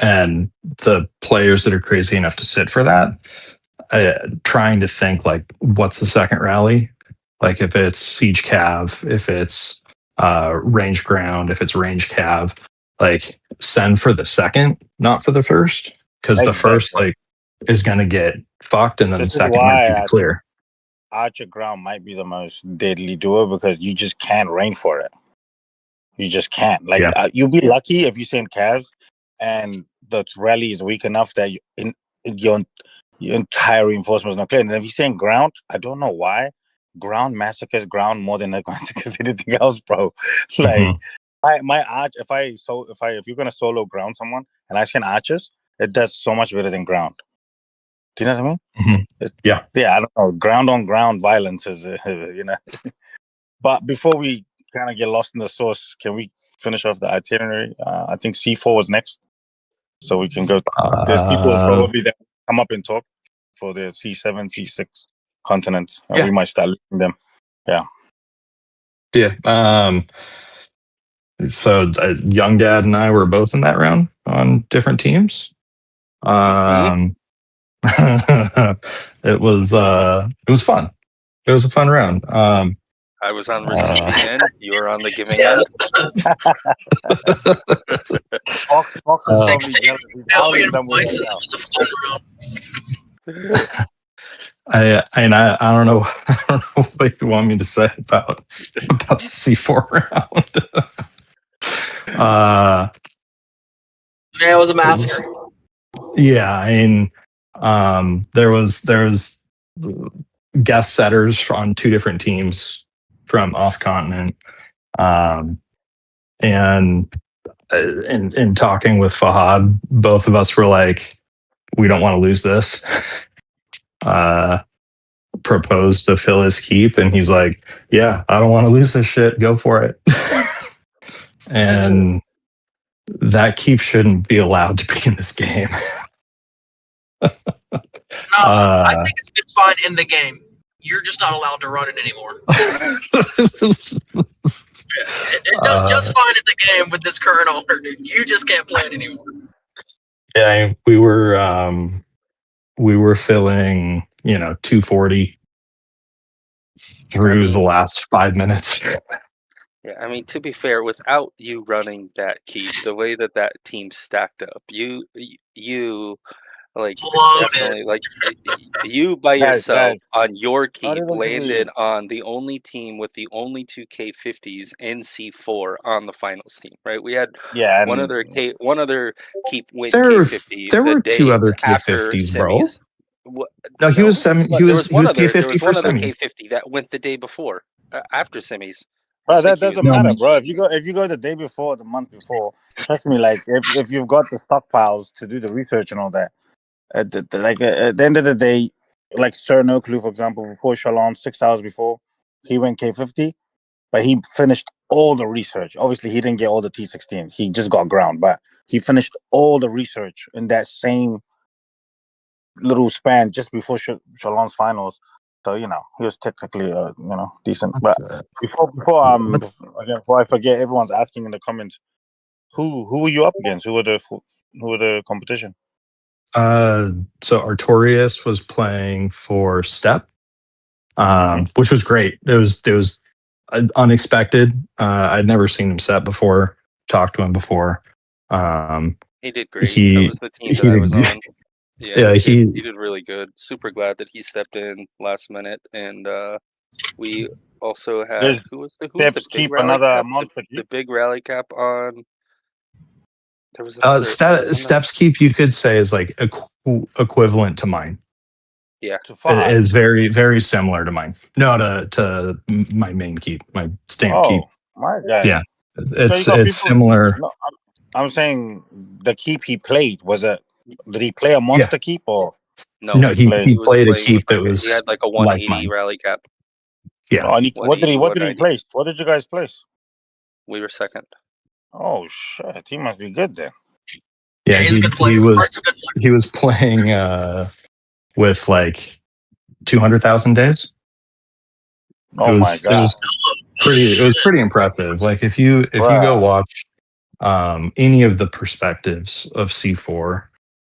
And the players that are crazy enough to sit for that, trying to think like, what's the second rally? Like if it's siege cav, if it's range ground, if it's range cav, like send for the second, not for the first, because the first like is gonna get fucked, and then the second might be clear. Archer ground might be the most deadly duo because you just can't rain for it. You just can't. Like you'll be lucky if you send calves and the rally is weak enough that your entire reinforcement is not clear. And if you're saying ground, I don't know why ground massacres ground more than it massacres anything else, bro. Like my arch, if you're gonna solo ground someone and I send archers, it does so much better than ground. Do you know what I mean? Yeah. I don't know. Ground on ground violence is, But before we kind of get lost in the sauce, can we finish off the itinerary? I think C4 was next, so we can go. There's people probably that come up and talk for the C7, C6 continents, and we might start looking them. Yeah. Yeah. So Young Dad and I were both in that round on different teams. It was fun. It was a fun round. I was on the receiving end. You were on the giving end. Fox is probably 16 jealous. He's million howling somewhere points. right That now. was a fun round. I don't know. I don't know what you want me to say about the C4 round. Yeah, it was a massacre. Yeah, I mean, there was guest setters on two different teams from off continent, and in talking with Fahad, both of us were like, we don't want to lose this. Proposed to fill his keep, and he's like, yeah, I don't want to lose this shit. Go for it. And that keep shouldn't be allowed to be in this game. No, I think it's been fun in the game. You're just not allowed to run it anymore. It does just fine in the game with this current owner, dude. You just can't play it anymore. Yeah, we were filling, 240 through the last 5 minutes. Yeah, I mean, to be fair, without you running that keep, the way that team stacked up, you like definitely like you by yourself on your keep landed on the only team with the only two K50s in C4 on the finals team, right? We had one other keep win K50 there the were day two other after K50s, bro. semis. No, he was K50 there was for one other semis. K50 that went the day before after semis. Bro, that doesn't matter, bro. If you go the day before, the month before, trust me. Like if you've got the stockpiles to do the research and all that, at the end of the day, like Sir No Clue, for example, before Shalom, 6 hours before, he went K50, but he finished all the research. Obviously, he didn't get all the T16. He just got ground, but he finished all the research in that same little span just before Shalom's finals. So he was technically decent. But before I forget, everyone's asking in the comments, who were you up against? Who were the competition? So Artorias was playing for Step, which was great. It was unexpected. I'd never seen him set before, talked to him before. He did great. That was the team that I was on. Yeah, he did really good. Super glad that he stepped in last minute, and we also had who was the big rally cap? The big rally cap on. There was Steps keep, you could say, is like equivalent to mine. Yeah, it is very, very similar to mine. No, to my main keep, my stamp keep. My guy. Yeah, it's similar. No, I'm saying the keep he played did he play a monster keep or no? He played a keep that was he had like a 180 rally cap. Yeah. What did he place? What did you guys place? We were second. Oh shit! He must be good then. Yeah, he's a good player. He was playing with like 200,000 days. Oh my god! It was pretty impressive. Like if you go watch any of the perspectives of C4,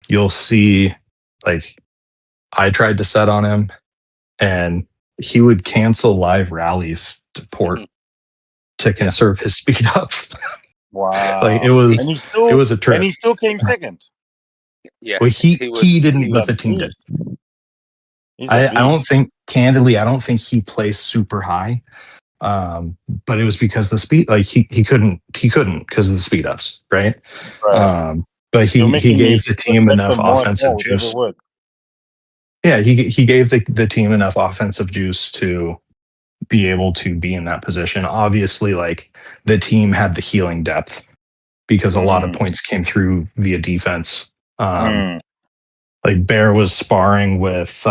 you'll see, like, I tried to set on him and he would cancel live rallies to port to conserve his speed ups. Wow! Like it was a trip, and he still came second. Yeah, well, he didn't, but the team did. I don't think, candidly, I don't think he placed super high. But it was because the speed, like he couldn't because of the speed ups, right? But he gave the team enough offensive juice. Yeah, he gave the team enough offensive juice to be able to be in that position. Obviously, like the team had the healing depth because a lot of points came through via defense. Like Bear was sparring with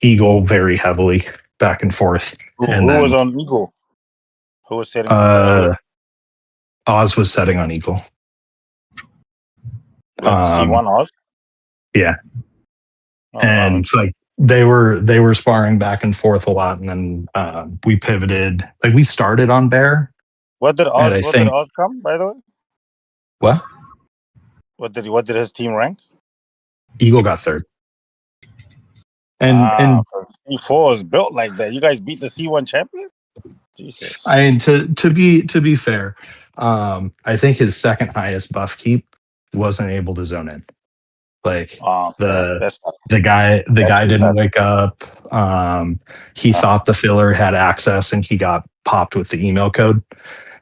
Eagle very heavily back and forth. Who was on Eagle? Who was setting? Oz was setting on Eagle. C1 Oz. Yeah, and it's like they were sparring back and forth a lot, and then we pivoted. Like we started on Bear, What did And I Oz? What did think Oz come? By the way, what what did his team rank? Eagle got third, and C4 is built like that. You guys beat the C1 champion. Jesus. I mean to be fair, I think his second highest buff keep wasn't able to zone in. Like the guy didn't wake up. He thought the filler had access and he got popped with the email code.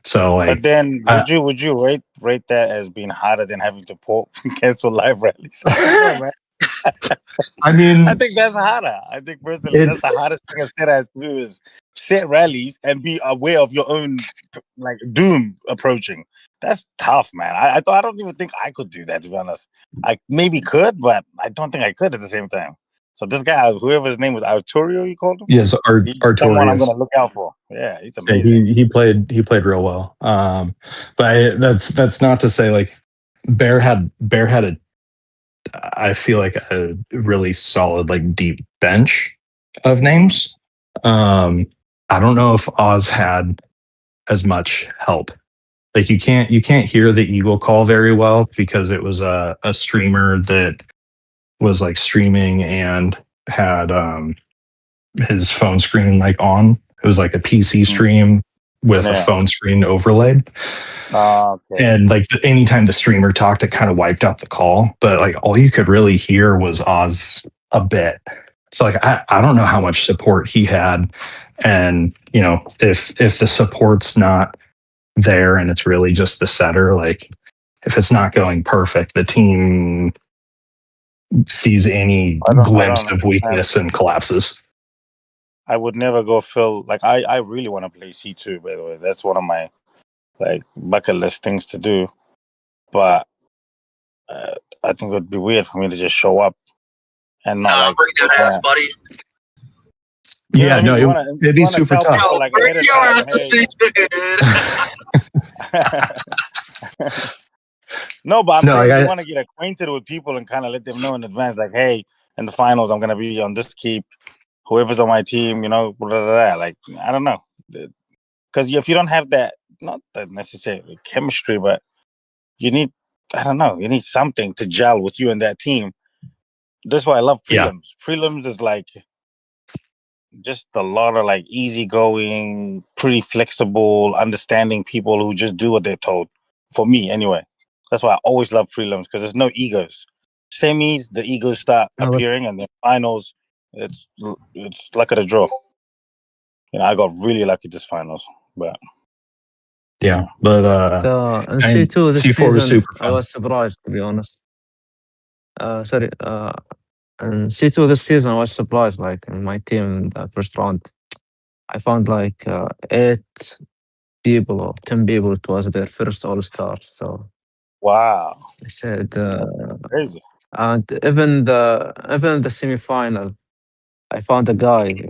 So like, but then would you rate that as being harder than having to cancel live rallies? I don't know, man. I mean, I think that's harder. I think personally that's the hardest thing a set has to do is set rallies and be aware of your own like doom approaching. That's tough, man. I don't even think I could do that, to be honest. I maybe could, but I don't think I could at the same time. So this guy, whoever his name was, Arturio, you called him? Yes, He's someone I'm Artorias. going to look out for. Yeah, he's Yeah, amazing. he played real well. But that's not to say like Bear had a, I feel like a really solid like deep bench of names. I don't know if Oz had as much help. Like you can't hear the Eagle call very well because it was a streamer that was like streaming and had his phone screen like on. It was like a PC stream with a phone screen overlaid. Okay. And like anytime the streamer talked, it kind of wiped out the call. But like all you could really hear was Oz a bit. So like I don't know how much support he had. And you know, if the support's not there and it's really just the setter, like if it's not going perfect, the team sees any glimpse of weakness and collapses. I would never go Phil. Like I really want to play C2, by the way. That's one of my like bucket list things to do. But I think it would be weird for me to just show up and not like bring that ass, buddy. Yeah, no, it'd be super tough. Yo, like, bring your ass to dude. No, but I'm saying you want to get acquainted with people and kind of let them know in advance, like, hey, in the finals, I'm gonna be on this keep. Whoever's on my team, you know, blah, blah, blah. Like I don't know, because if you don't have that, not that necessarily chemistry, but you need, I don't know, you need something to gel with you and that team. That's why I love prelims. Prelims is like just a lot of like easygoing, pretty flexible, understanding people who just do what they're told. For me, anyway. That's why I always love prelims because there's no egos. Semis, the egos start appearing, and then finals, it's luck of the draw. You know, I got really lucky this finals, but so in C2 this C4 was season, super fun. I was surprised to be honest. In C2 this season, I was surprised. Like in my team, in the first round, I found like 8 people or 10 people. It was their first All Star. So wow, I said, crazy. and even the semi-final, I found a guy.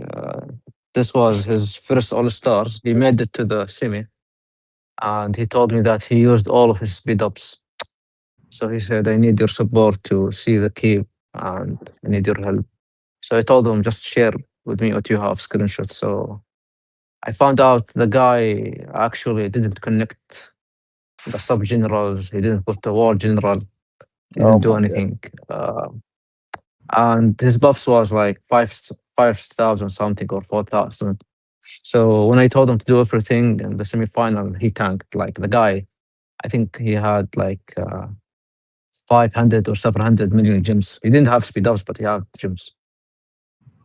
This was his first All Stars. He made it to the semi, and he told me that he used all of his speed ups. So he said, "I need your support to see the keep, and I need your help." So I told him, "Just share with me what you have, screenshots." So I found out the guy actually didn't connect the sub generals. He didn't put the war general. He didn't do anything. And his buffs was like 5,000 something or 4,000. So when I told him to do everything in the semi-final, he tanked. Like the guy, I think he had like 500 or 700 million gems. He didn't have speed ups, but he had gems.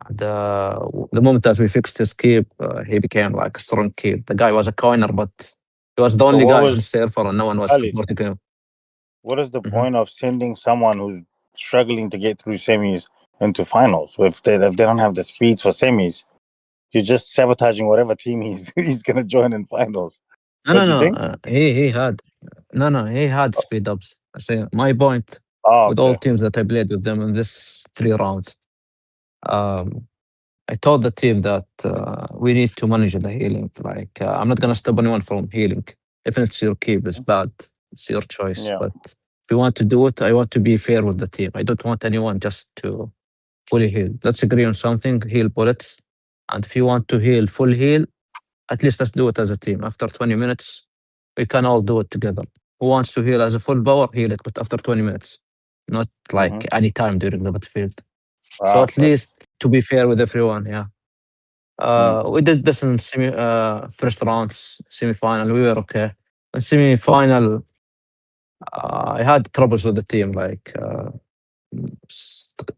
And the moment that we fixed his keep, he became like a strong keep. The guy was a coiner, but he was the only guy in the server, and no one was supporting him. What is the point of sending someone who's struggling to get through semis into finals if they don't have the speeds for semis? You're just sabotaging whatever team he's gonna join in finals. No. He had speed ups. I say my point with all teams that I played with them in this 3 rounds. I told the team that we need to manage the healing. Like I'm not gonna stop anyone from healing. If it's your keep, it's bad. It's your choice. Yeah. But if you want to do it, I want to be fair with the team. I don't want anyone just to fully heal. Let's agree on something. Heal bullets, and if you want to heal full heal, at least let's do it as a team. After 20 minutes, We can all do it together. Who wants to heal as a full power, heal it, but after 20 minutes, not like any time during the battlefield. So at least to be fair with everyone, yeah. We did this in first rounds, semi-final. We were okay. In semi-final, I had troubles with the team. Like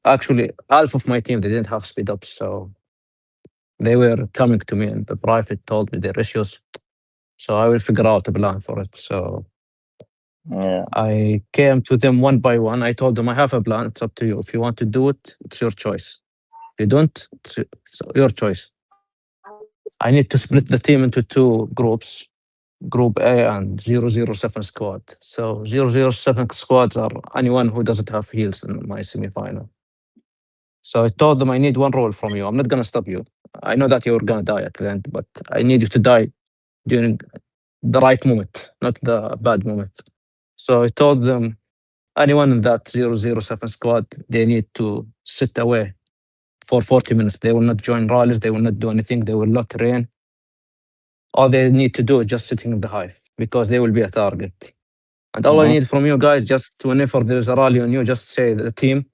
actually, half of my team they didn't have speed ups, so they were coming to me and the private told me their issues. So I will figure out a plan for it. So I came to them one by one. I told them I have a plan. It's up to you. If you want to do it, it's your choice. If you don't, it's your choice. I need to split the team into two groups, Group A and 007 squad. So 007 squads are anyone who doesn't have heals in my semi-final. So I told them I need one role from you. I'm not gonna stop you. I know that you're gonna die at the end, but I need you to die during the right moment, not the bad moment. So I told them anyone in that 007 squad, they need to sit away for 40 minutes. They will not join rallies. They will not do anything. They will not train. All they need to do is just sitting in the hive because they will be a target. And all I need from you guys, just whenever there is a rally on you, just say the team,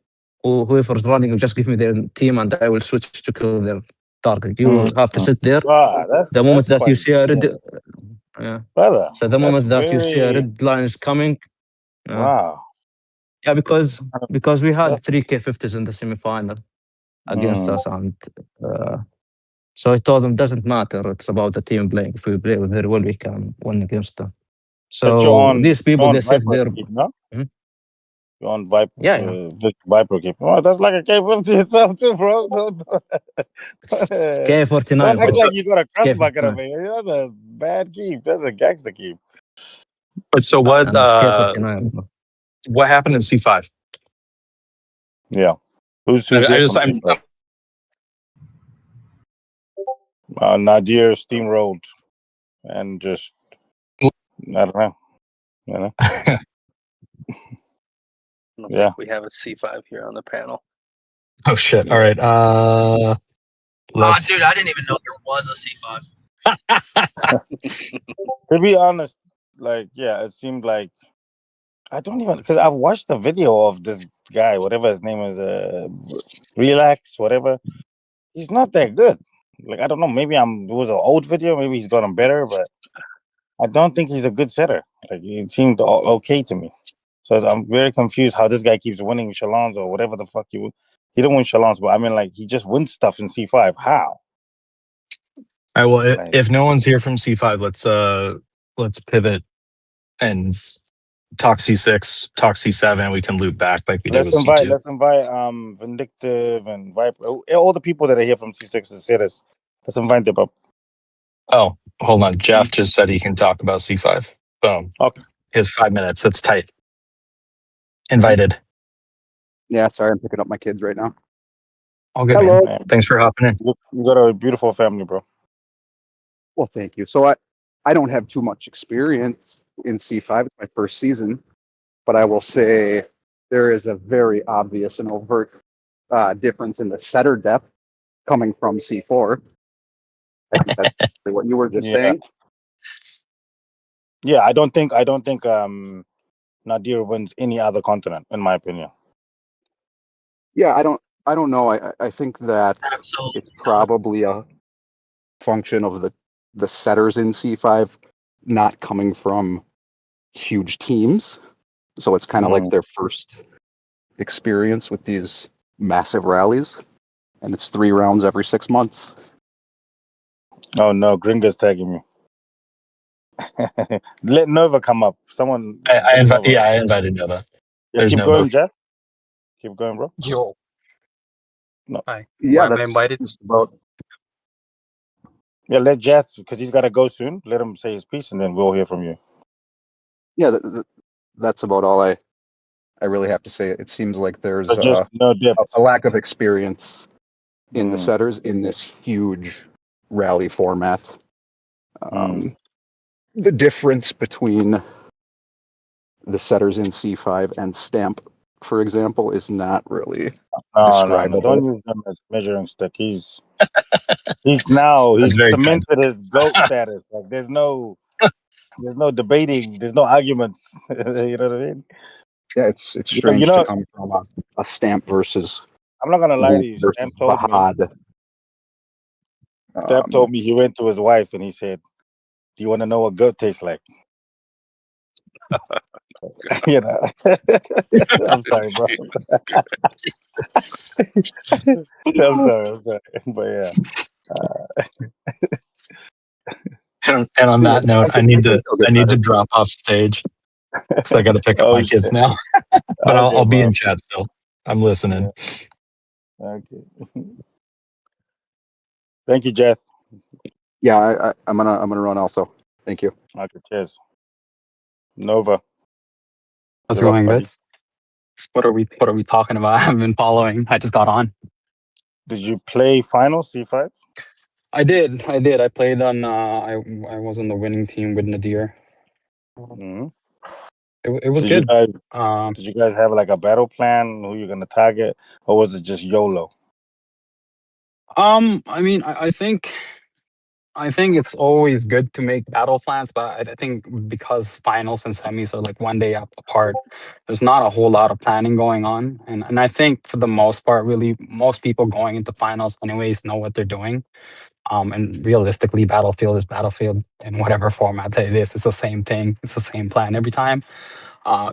whoever's running, just give me their team and I will switch to kill their target. You have to sit there. The moment that you see a red, brother. So the moment that you see a red line is coming, wow. Yeah, because we had 3 K50s in the semi-final against us, and so I told them doesn't matter. It's about the team playing. If we play very well, we can win against them. So these people, they sit there. You're on Viper, Yeah. Viper keep. Oh, that's like a K50 itself too, bro. K49. Don't act like you got a crunch K49. bucket of it. That's a bad keep. That's a gangster keep. But so what? K49. What happened in C5? Yeah, who's here from C5? Nadir steamrolled and just I don't know. You know. I don't think we have a C5 here on the panel. Oh shit! All right. Dude, I didn't even know there was a C5. To be honest, like, yeah, it seemed like I don't even because I've watched the video of this guy, whatever his name is, Relax, whatever. He's not that good. Like, I don't know. Maybe it was an old video. Maybe he's gotten better, but I don't think he's a good setter. Like, it seemed okay to me. So I'm very confused how this guy keeps winning Shalons or whatever the fuck he didn't win Shalons, but I mean, like, he just wins stuff in C5. How? All right. Well, if no one's here from C5, let's pivot and talk C6, talk C7. We can loop back like we did with C2. Let's invite Vindictive and Viper, all the people that are here from C6 to say this. Let's invite them up. Oh, hold on. Jeff just said he can talk about C5. Boom. Okay. He has 5 minutes. That's tight. Invited. Yeah, sorry, I'm picking up my kids right now. All good, Hello. man. Thanks for hopping in. You got a beautiful family, bro. Well, thank you. So I don't have too much experience in C5. It's my first season, but I will say there is a very obvious and overt difference in the setter depth coming from C4. I think that's what you were just saying. Yeah, I don't think Nadir wins any other continent, in my opinion. Yeah, I don't know. I think that it's probably a function of the setters in C5 not coming from huge teams. So it's kind of like their first experience with these massive rallies. And it's 3 rounds every 6 months. Oh no, Gringa's tagging me. Let Nova come up. Someone I invited Nova. Yeah, keep going, Jeff. Keep going, bro. Yo. No. Hi. Yeah, Why am I invited? Yeah, let Jeff, because he's got to go soon. Let him say his piece, and then we'll hear from you. Yeah, that's about all I really have to say. It seems like there's just no a lack of experience in the setters in this huge rally format. The difference between the setters in C5 and Stamp, for example, is not really describable. No. Don't use them as measuring stick. He's cemented his GOAT status. Like, there's no There's no debating. There's no arguments. You know what I mean? Yeah, it's strange to come from a Stamp versus. I'm not gonna lie to you. versus Stamp told me. Bahad. Stamp told me he went to his wife and he said, "Do you want to know what goat tastes like?" You know. I'm sorry, bro. I'm sorry, but yeah. And on that note, I need to drop off stage because I got to pick up my kids now. But Okay, I'll be bro. in chat still. I'm listening. Yeah. Okay. Thank you, Jeth. Yeah, I'm gonna run also. Thank you. Okay, cheers. Nova. How's it You're up, going, buddy. guys? What are we talking about? I haven't been following. I just got on. Did you play final C5? I did. I played on I was on the winning team with Nadir. Mm-hmm. It was good. Did you guys have like a battle plan, who you're gonna target, or was it just YOLO? I mean, I think it's always good to make battle plans, but I think because finals and semis are like one day apart, there's not a whole lot of planning going on. And I think for the most part, really, most people going into finals anyways know what they're doing. And realistically, Battlefield is Battlefield in whatever format that it is. It's the same thing. It's the same plan every time.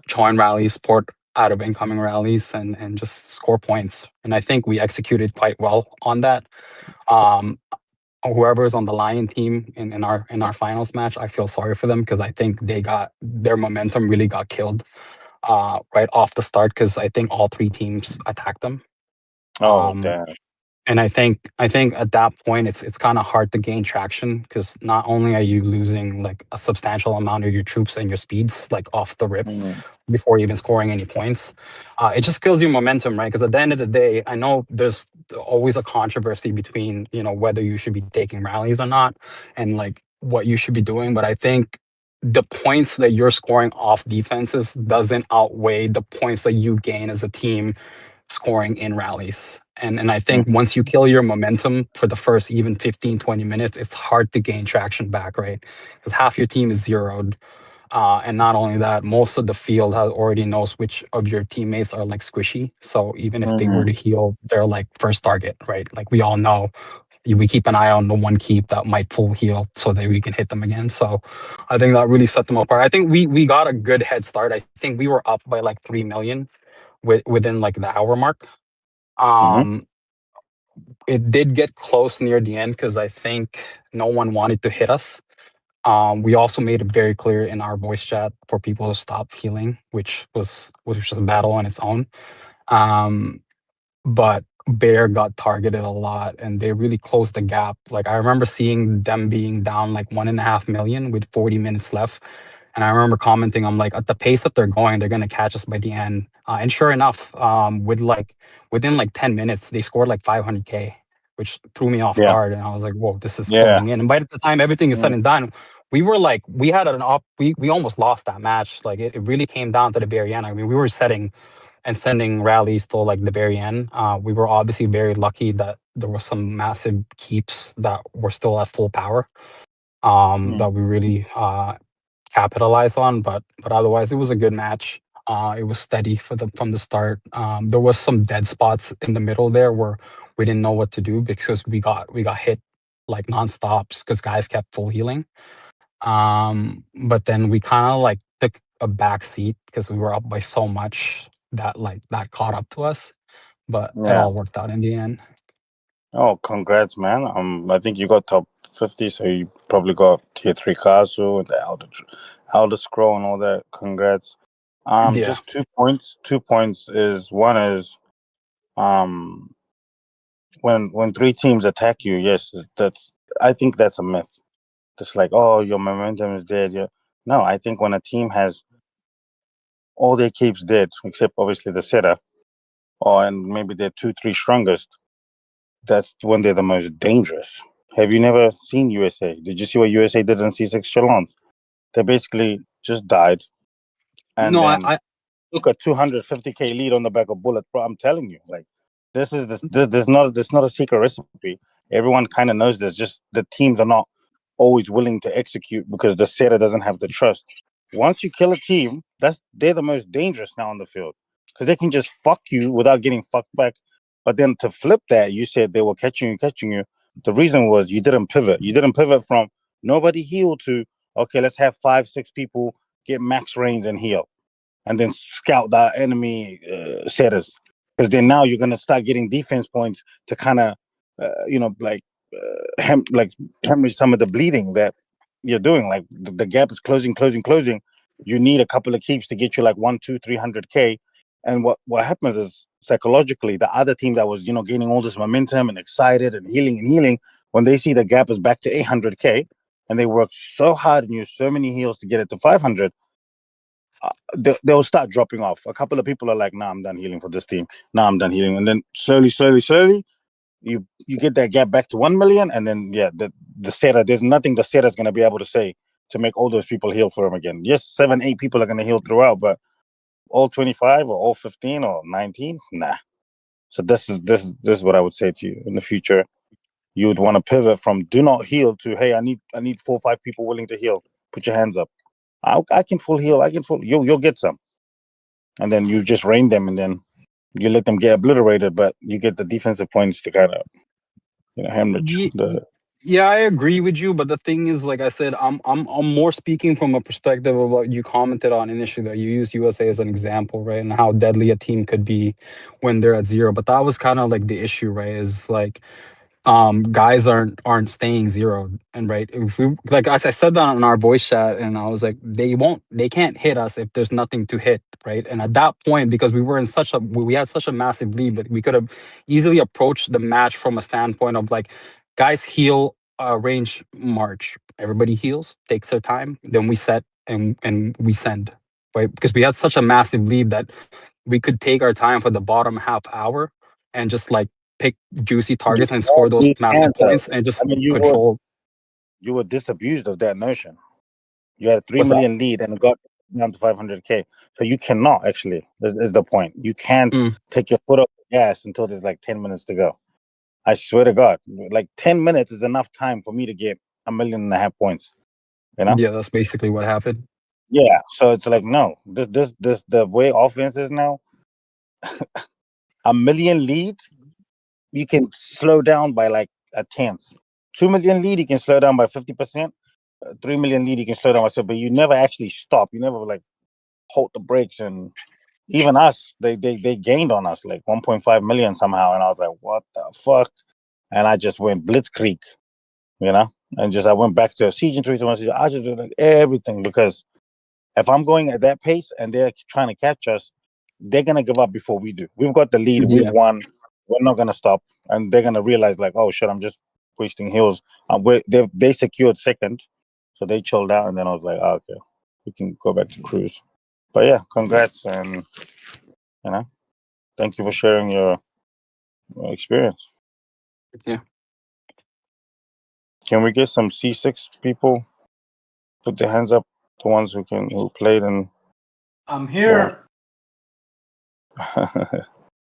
Join rallies, port out of incoming rallies, and just score points. And I think we executed quite well on that. Whoever is on the Lion team in our finals match, I feel sorry for them because I think their momentum really got killed right off the start because I think all three teams attacked them. Oh damn. And I think at that point it's kind of hard to gain traction because not only are you losing like a substantial amount of your troops and your speeds like off the rip before even scoring any points, it just kills your momentum, right? Because at the end of the day, I know there's always a controversy between whether you should be taking rallies or not, and like what you should be doing. But I think the points that you're scoring off defenses doesn't outweigh the points that you gain as a team scoring in rallies. And I think once you kill your momentum for the first even 15, 20 minutes, it's hard to gain traction back, right? Because half your team is zeroed. And not only that, most of the field already knows which of your teammates are like squishy. So even if they were to heal, they're like first target, right? Like we all know we keep an eye on the one keep that might full heal so that we can hit them again. So I think that really set them apart. I think we got a good head start. I think we were up by like 3 million within like the hour mark. It did get close near the end because I think no one wanted to hit us. We also made it very clear in our voice chat for people to stop healing, which was a battle on its own. But Bear got targeted a lot and they really closed the gap. Like I remember seeing them being down like 1.5 million with 40 minutes left. And I remember commenting, I'm like, at the pace that they're going, they're gonna catch us by the end. And sure enough, within like 10 minutes, they scored like 500K, which threw me off guard. And I was like, whoa, this is closing in. And by the time everything is said and done, we were like, we almost lost that match. Like it really came down to the very end. I mean, we were sending rallies till like the very end. We were obviously very lucky that there were some massive keeps that were still at full power that we really capitalized on. But otherwise, it was a good match. It was steady from the start. There was some dead spots in the middle there where we didn't know what to do because we got hit like nonstop because guys kept full healing. But then we kind of like took a back seat because we were up by so much that caught up to us. But it all worked out in the end. Oh, congrats, man. I think you got top 50, so you probably got tier 3 Kazu and the Elder Scroll and all that. Congrats. Just 2 points. 2 points is one is when three teams attack you, yes, I think that's a myth. Just like, oh, your momentum is dead. Yeah. No, I think when a team has all their keeps dead, except obviously the setter, and maybe their 2-3 strongest, that's when they're the most dangerous. Have you never seen USA? Did you see what USA did in C6 Chalons? They basically just died and I took a 250K lead on the back of Bullet. Bro, I'm telling you, like there's not a secret recipe. Everyone kind of knows this. Just the teams are not always willing to execute because the setter doesn't have the trust. Once you kill a team, they're the most dangerous now on the field because they can just fuck you without getting fucked back. But then to flip that, you said they were catching you. The reason was you didn't pivot. You didn't pivot from nobody heal to, okay, let's have 5-6 people get max range and heal, and then scout the enemy setters. Because then now you're gonna start getting defense points to kind of, hemorrhage some of the bleeding that you're doing. Like the gap is closing. You need a couple of keeps to get you like 100, 200, 300K. And what happens is psychologically, the other team that was gaining all this momentum and excited and healing, when they see the gap is back to 800K, and they work so hard and use so many heals to get it to 500. They'll start dropping off. A couple of people are like, nah, I'm done healing for this team. Nah, I'm done healing. And then slowly, you get that gap back to 1 million. And then, the setter, there's nothing the setter's going to be able to say to make all those people heal for him again. Yes, 7, 8 people are going to heal throughout, but all 25 or all 15 or 19, nah. So this is what I would say to you in the future. You would want to pivot from do not heal to, hey, I need 4 or 5 people willing to heal. Put your hands up. I can full heal. You'll get some, and then you just rain them, and then you let them get obliterated. But you get the defensive points to kind of, hemorrhage the. Yeah, I agree with you, but the thing is, like I said, I'm more speaking from a perspective of what you commented on initially. That you used USA as an example, right, and how deadly a team could be when they're at 0. But that was kind of like the issue, right? Is like guys aren't staying 0, and right, if we, like I said that in our voice chat, and I was like, they can't hit us if there's nothing to hit, right? And at that point, because we had such a massive lead, but we could have easily approached the match from a standpoint of like, guys heal, range march, everybody heals, takes their time, then we set and we send, right? Because we had such a massive lead that we could take our time for the bottom half hour and just like pick juicy targets and score those massive points and just control. You were disabused of that notion. You had a 3 million lead and it got down to 500K. So you cannot actually, is the point. You can't take your foot off the gas until there's like 10 minutes to go. I swear to God, like 10 minutes is enough time for me to get 1.5 million points. Yeah, that's basically what happened. Yeah, so it's like, no, this the way offense is now. 1 million lead, you can slow down by like a tenth. 2 million lead, you can slow down by 50%. 3 million lead, you can slow down by 7%, but you never actually stop. You never like hold the brakes. And even us, they gained on us like 1.5 million somehow, and I was like, what the fuck? And I just went blitzkrieg, and I went back to siege and 3-1. I just did like everything, because if I'm going at that pace and they're trying to catch us, they're gonna give up before we do. We've got the lead. Yeah. We've won. We're not gonna stop, and they're gonna realize like, oh shit, I'm just wasting heals. They secured second, so they chilled out, and then I was like, oh, okay, we can go back to cruise. But yeah, congrats, and thank you for sharing your experience. Yeah. Can we get some C6 people? Put their hands up. The ones who played and. I'm here.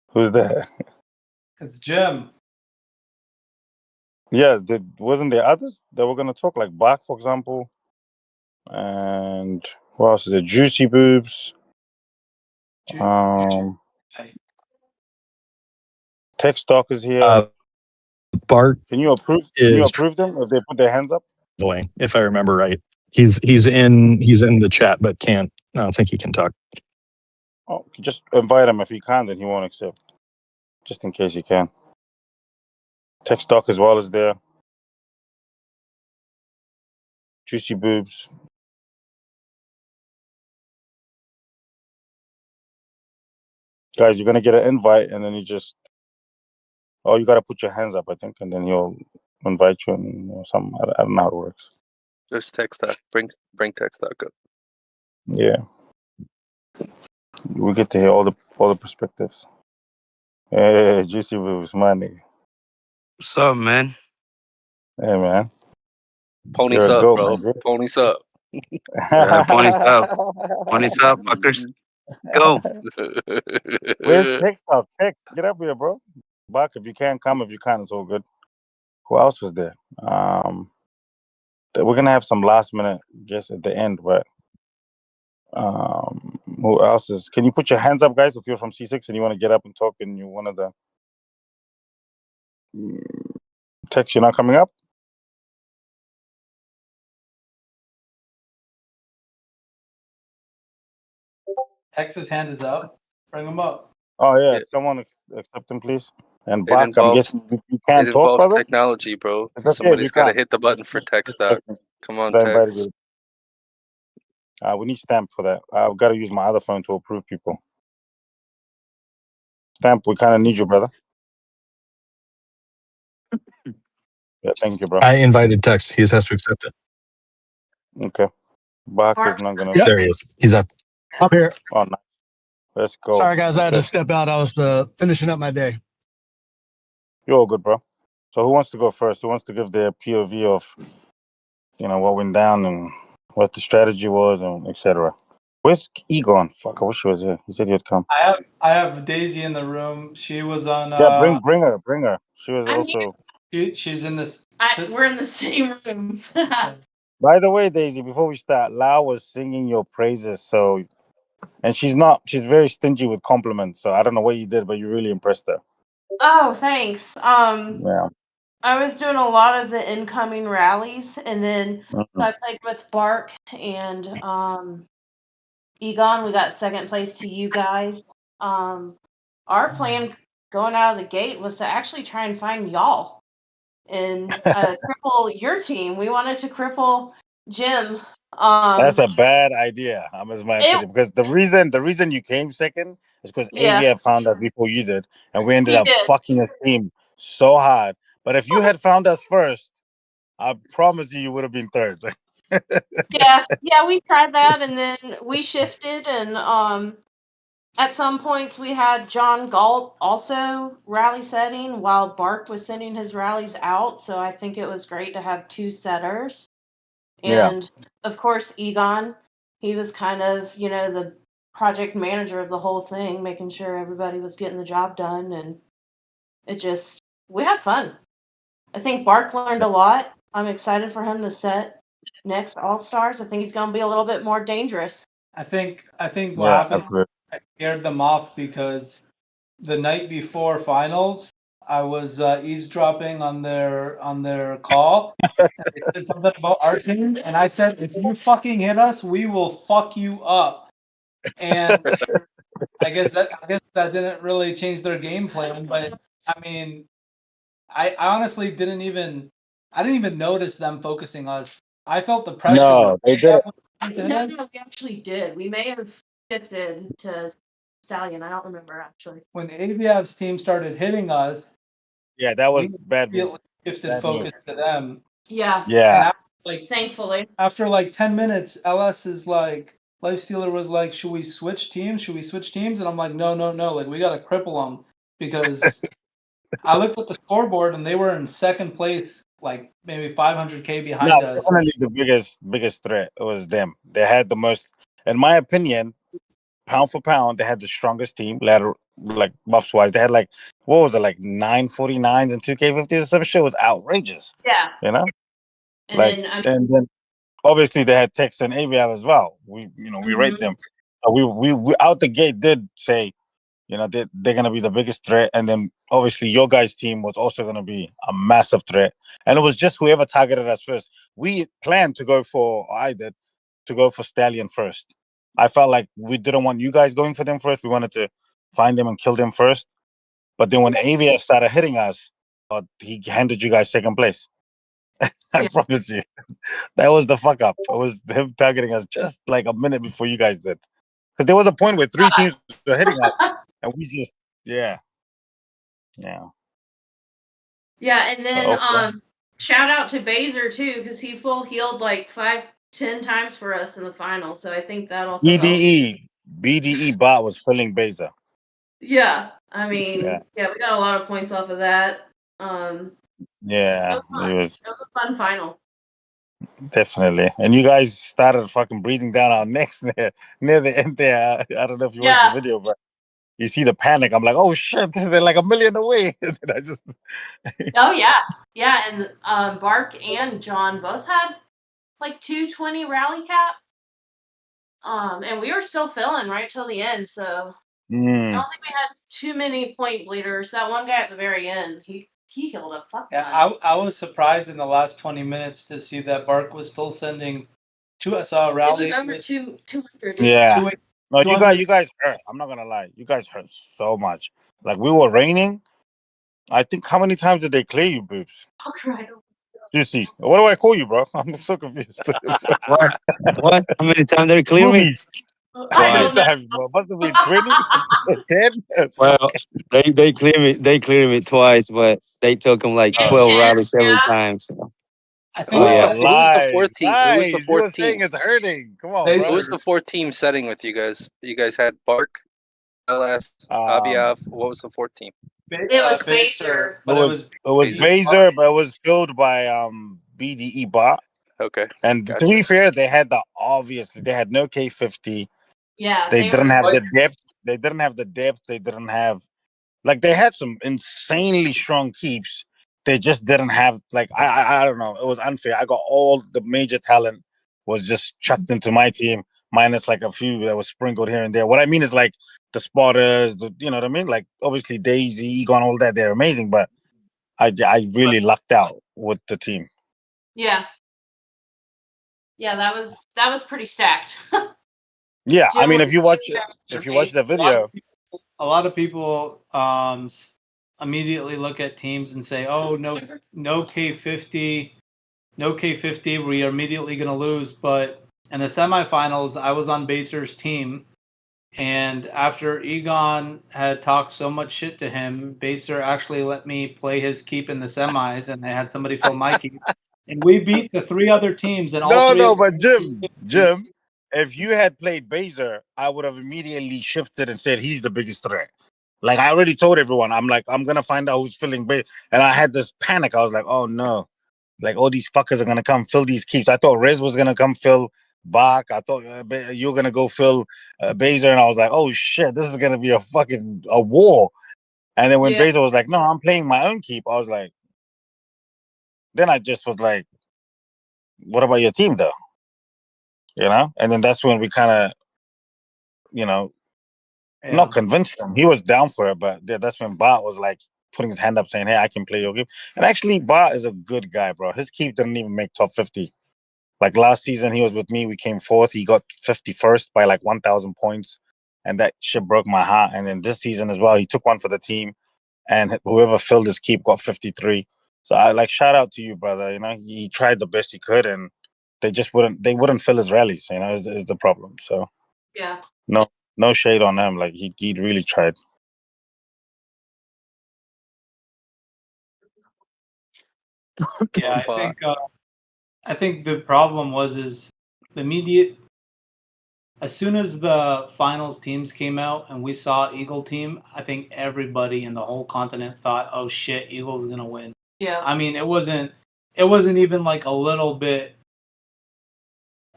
Who's that? It's Jim. Yeah, wasn't there others that were gonna talk, like Bach, for example, and who else is it? Juicy Boobs. Tech Stock is here. Bart, can you approve them if they put their hands up? If I remember right, he's in the chat, but I don't think he can talk. Oh, just invite him. If he can't, then he won't accept. Just in case he can. Tech Stock as well is there. Juicy Boobs. Guys, you're gonna get an invite, and then you gotta put your hands up, I think, and then he'll invite you and something. I don't know how it works. There's Tech Stock. Bring Tech Stock up. Yeah. We get to hear all the perspectives. Hey, Juicy Boobs, my nigga. What's up, man? Hey, man. Ponies up, bro. Ponies up. Ponies up. Ponies up, fuckers. Go. Where's Tech Stock? Tech, get up here, bro. Buck, if you can't come, if you can't, it's all good. Who else was there? we're gonna have some last minute guess at the end, but who else is? Can you put your hands up, guys, if you're from C6 and you want to get up and talk and you're one of the text you're not coming up? Tex's hand is up. Bring him up. Oh yeah, someone accept him, please. And It Bach, I'm involves guessing you can't it talk, involves brother. technology, bro. It's okay if Somebody's you got to can't. hit the button for text out. Come on, Just invite text. you. We need Stamp for that. I've got to use my other phone to approve people. Stamp, we kind of need you, brother. Yeah, thank you, bro. I invited Tex. He just has to accept it. Okay. Bach is not gonna. There he is. He's up. Up here. Oh, nice. Let's go. Sorry, guys. I had Okay. to step out. I was finishing up my day. You're all good, bro. So who wants to go first? Who wants to give their POV of, what went down and what the strategy was and etc. Where's Egon? Fuck, I wish he was here. He said he'd come. I have Daisy in the room. She was on. Yeah, bring her. She was also. She's in this. We're in the same room. By the way, Daisy, before we start, Lau was singing your praises. So, and she's very stingy with compliments. So I don't know what you did, but you really impressed her. Oh, thanks. Yeah. I was doing a lot of the incoming rallies, and then Mhm. I played with Bark and Egon. We got second place to you guys. Our plan going out of the gate was to actually try and find y'all and cripple your team. We wanted to cripple Jim. That's a bad idea. Is my opinion, because the reason you came second is because AVF found us before you did, and we ended up fucking his team so hard. But if you had found us first, I promise you would have been third. yeah, we tried that, and then we shifted, and at some points we had John Galt also rally setting while Bark was sending his rallies out. So I think it was great to have two setters. And of course, Egon, he was kind of, the project manager of the whole thing, making sure everybody was getting the job done. And we had fun. I think Bark learned a lot. I'm excited for him to set next All-Stars. I think he's going to be a little bit more dangerous. I think what happened, I scared them off because the night before finals, I was eavesdropping on their call. And they said something about our team, and I said, if you fucking hit us, we will fuck you up. And I guess that didn't really change their game plan, but I mean, I honestly didn't even notice them focusing us. I felt the pressure. No, they did. No, we actually did. We may have shifted to Stallion. I don't remember actually. When the AVF's team started hitting us, yeah, that was bad. Shifted focus to them. Yeah. Yeah. Thankfully. After 10 minutes, LS is like, Lifestealer was like, should we switch teams? And I'm like, no. We got to cripple them, because I looked at the scoreboard and they were in second place, maybe 500K behind us. Definitely the biggest threat was them. They had the most, in my opinion, pound for pound, they had the strongest team, buffs wise. They had 949s and 2K50s or some shit. Was outrageous. Yeah. And then obviously they had Tex and AVL as well. We rate them. We out the gate did say, they're gonna be the biggest threat, and then obviously your guys' team was also gonna be a massive threat. And it was just whoever targeted us first. We planned to go for Stallion first. I felt like we didn't want you guys going for them first. We wanted to find them and kill them first. But then when AVS started hitting us, he handed you guys second place. I promise you. That was the fuck up. It was him targeting us just a minute before you guys did. Because there was a point where 3 teams were hitting us, and we just, yeah. Yeah, and then shout out to Baser too, because he full healed 5-10 times for us in the final. So I think that also BDE bot was filling Baser. Yeah, I mean, we got a lot of points off of that. Yeah, it was a fun final. Definitely. And you guys started fucking breathing down our necks near the end there. I don't know if you watched the video, but you see the panic. I'm like, oh shit, they're like a million away. And I just Oh yeah, and Bark and John both had like 220 rally cap. And we were still filling right till the end, so I don't think we had too many point bleeders. That one guy at the very end, he killed a fuck. Yeah, I was surprised in the last 20 minutes to see that Bark was still sending I saw a rally. It was over 200. Yeah. No, you guys hurt. I'm not gonna lie. You guys hurt so much. Like we were raining. I think how many times did they clear you, boobs? You see, what do I call you, bro? I'm so confused. What? What? How many times did they clear me? How many Twice. times, bro? Must have been 20, 10. Well, they cleared me. They cleared me twice, but they took them like 12 rallies every time. So. I think who was the fourth team? Who was the You fourth were saying team? it's hurting. Come on, Who bro. was the fourth team setting with you guys? You guys had Bark, LS, Aviav. What was the fourth team? It was Baser. It was Baser, but it was filled by BDE bot. Okay. And to be fair, they had they had no K50. Yeah. They didn't have the depth. They didn't have the depth. They didn't have they had some insanely strong keeps. They just didn't have I don't know. It was unfair. I got all the major talent was just chucked into my team, minus like a few that was sprinkled here and there. What I mean is like the spotters, you know what I mean? Like obviously Daisy, Egon, all that, they're amazing, but I really lucked out with the team. Yeah. Yeah, that was pretty stacked. Yeah, I mean if you watch the video, a lot of people immediately look at teams and say, "Oh, no K50, no K50, we are immediately going to lose." But in the semifinals, I was on Baser's team, and after Egon had talked so much shit to him, Baser actually let me play his keep in the semis, and I had somebody fill my keep, and we beat the three other teams. And but Jim, if you had played Baser, I would have immediately shifted and said he's the biggest threat. Like I already told everyone, I'm gonna find out who's filling Baser, and I had this panic. I was like, oh no, like all these fuckers are gonna come fill these keeps. I thought Rez was gonna come fill Bach. I thought you were gonna go fill Baser, and I was like, oh shit, this is gonna be a war. And then when Baser was like, no, I'm playing my own keep, I was like, then I just was like, what about your team though? You know, and then that's when we kind of, not convinced him. He was down for it, but that's when Bart was like putting his hand up saying, hey, I can play your game. And actually, Bart is a good guy, bro. His keep didn't even make top 50. Like last season, he was with me. We came fourth. He got 51st by like 1,000 points. And that shit broke my heart. And then this season as well, he took one for the team. And whoever filled his keep got 53. So I shout out to you, brother. You know, he tried the best he could, and they wouldn't fill his rallies, you know, is the problem. So yeah. No shade on him. Like he really tried. Yeah, I think the problem is the immediate. As soon as the finals teams came out and we saw Eagle team, I think everybody in the whole continent thought, "Oh shit, Eagle's gonna win." Yeah. I mean, it wasn't even like a little bit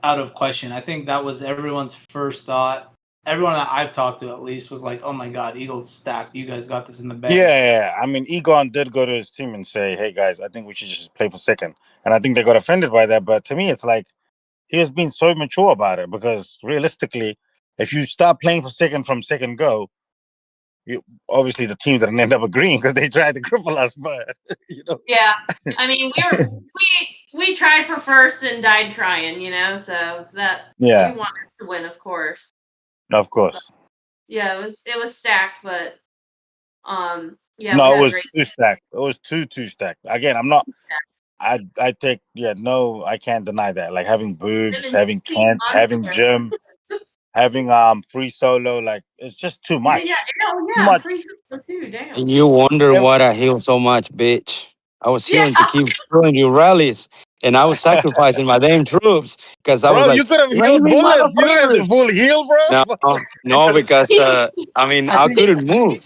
out of question. I think that was everyone's first thought. Everyone that I've talked to, at least, was like, "Oh my god, Eagles stacked. You guys got this in the bag." Yeah. I mean, Egon did go to his team and say, "Hey guys, I think we should just play for second." And I think they got offended by that. But to me, it's like he has been so mature about it, because realistically, if you start playing for second from second go, obviously the team didn't end up agreeing because they tried to cripple us. But Yeah, I mean, we tried for first and died trying, you know. So that we wanted to win, of course. Of course. So, yeah, it was stacked, but yeah. No, it was too stacked. It was too stacked. Again, I'm not. I take I can't deny that. Like having boobs, having Kent, having Jim, having free solo, like it's just too much. Yeah, too much. Free solo too. Damn. And you wonder why I heal so much, bitch. I was healing to keep throwing you rallies, and I was sacrificing my damn troops because I was like, you could have healed bullets. You didn't have to full heal, bro. No, because I mean I couldn't move.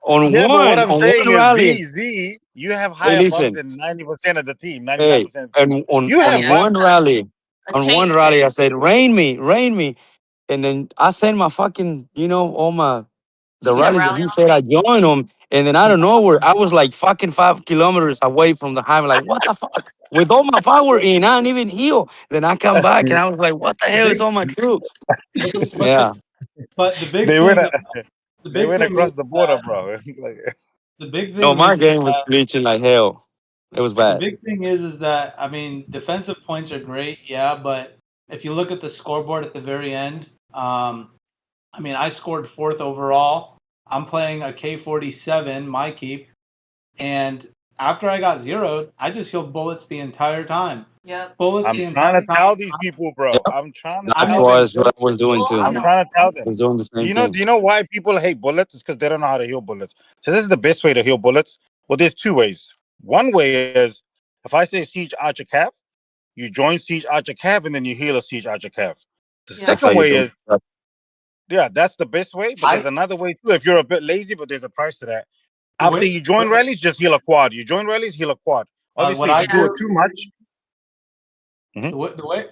On but what I'm saying is, rally, Z, you have higher buff than 90% of the team. 99%. And on one rally, I said, rain me. And then I sent my fucking, all the rallies that you said I joined them, And then out of nowhere, I was like fucking 5 kilometers away from the hive. Like, what the fuck? With all my power in, I didn't even heal. Then I come back and I was like, what the hell is all my troops? Yeah. But the big They thing, went. the They big went thing across is the border, that bro. Like, the big No, thing my is game was that glitching like hell. It was the bad. big thing is that I mean defensive points are great, yeah, but if you look at the scoreboard at the very end, I mean I scored 4th overall. I'm playing a K47, my keep, and after I got zeroed, I just healed bullets the entire time. Yep. Bullets I'm the trying entire to tell time. these people, bro. I'm trying to That's tell I'm them. what I was doing too. I'm trying to tell I them. was doing the Do same you know? thing. Do you know why people hate bullets? It's because they don't know how to heal bullets. So this is the best way to heal bullets. Well, there's 2 ways. One way is if I say Siege Archer Cav, you join Siege Archer Cav and then you heal a Siege Archer Cav. The Yeah. That's how second you way do is it. that's the best way. But there's another way too. If you're a bit lazy, but there's a price to that. The After way you join rallies, just heal a quad. You join rallies, heal a quad. what Obviously, if I you do it do too much,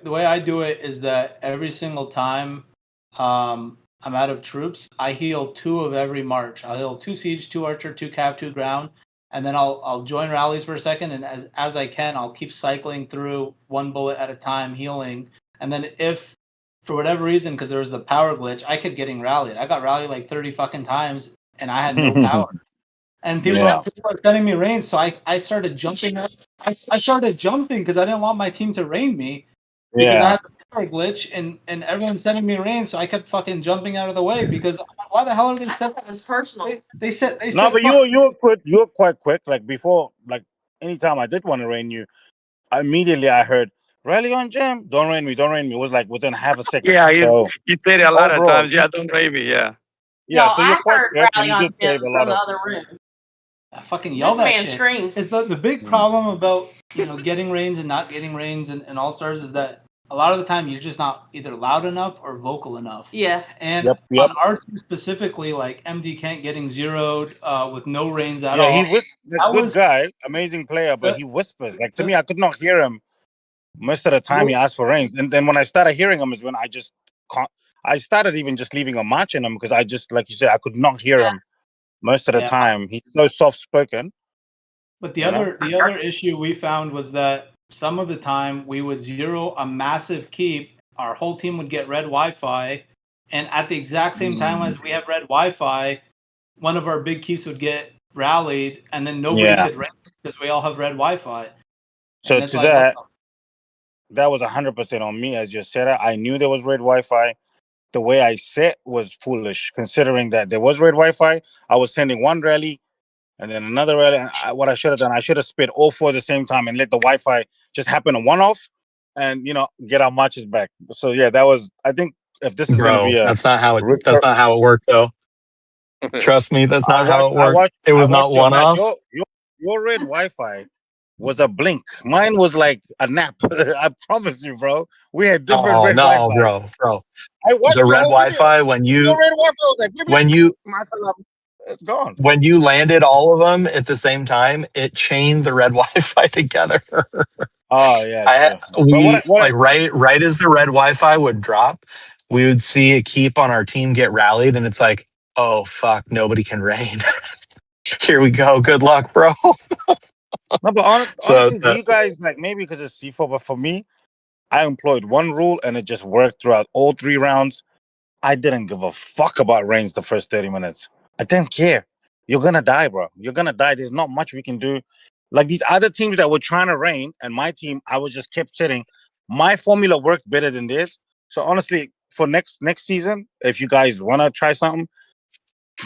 the way I do it is that every single time I'm out of troops, I heal 2 of every march. I'll heal 2 siege, 2 archer, 2 cav, 2 ground, and then I'll join rallies for a second, and as I can, I'll keep cycling through 1 bullet at a time, healing, and then if for whatever reason, because there was the power glitch, I kept getting rallied. I got rallied like 30 fucking times, and I had no power. And people are sending me rains, so I started jumping up. I started jumping because I didn't want my team to rain me because I had the power glitch and everyone's sending me rain, so I kept fucking jumping out of the way because why the hell are they sending? It was personal. They said no, but you were quite quick. Like before, like anytime I did want to rain you, immediately I heard rally on Jim. Don't rain me. Don't rain me. It was like within half a second. Yeah, So you said it a lot of overall, times. Yeah, don't blame me. Yeah. yeah. No, So you're I quite heard quick, and rally you on did Jim save a from lot the of. other room. I fucking yell This that man shit. screams. The big problem about getting rains and not getting rains and All Stars is that a lot of the time you're just not either loud enough or vocal enough. Yeah. And Yep. on our team specifically, like MD Kent getting zeroed with no rains at Yeah, all. he was a That good was guy, amazing player, but he whispers. Like to me, I could not hear him most of the time. He asked for rains, and then when I started hearing him is when I just I started even just leaving a march in him because I just, like you said, I could not hear him most of the time. He's so soft spoken. But the other issue we found was that some of the time we would zero a massive keep, our whole team would get red Wi-Fi, and at the exact same time as we have red Wi-Fi, one of our big keeps would get rallied, and then nobody could raid because we all have red Wi-Fi. So And it's to like, that was 100% on me, as you said. I knew there was red Wi-Fi. The way I set was foolish, considering that there was red Wi-Fi. I was sending one rally and then another rally. What I should have done, I should have spit all 4 at the same time and let the Wi-Fi just happen a one-off, and get our matches back. So yeah, that was. I think if this is gonna Bro, be a that's not how it worked though. Trust me, that's not how it worked. It was not your one match. off. Your red Wi-Fi was a blink. Mine was like a nap. I promise you, bro. We had different Oh red no, Wi-Fi. bro. I watched The your red whole video. Wi-Fi when Your you red Wi-Fi was like when you it's gone. when you landed all of them at the same time, it chained the red Wi-Fi together. Oh yeah, true. We But right as the red Wi-Fi would drop, we would see a keep on our team get rallied, and it's like, oh fuck, nobody can rain. Here we go. Good luck, bro. no, but So honestly, for you guys, like maybe because it's C4, but for me, I employed one rule and it just worked throughout all 3 rounds. I didn't give a fuck about range the first 30 minutes. I didn't care. You're gonna die, bro. You're gonna die. There's not much we can do. Like these other teams that were trying to rain, and my team, I was just kept sitting. My formula worked better than this. So honestly, for next season, if you guys wanna try something,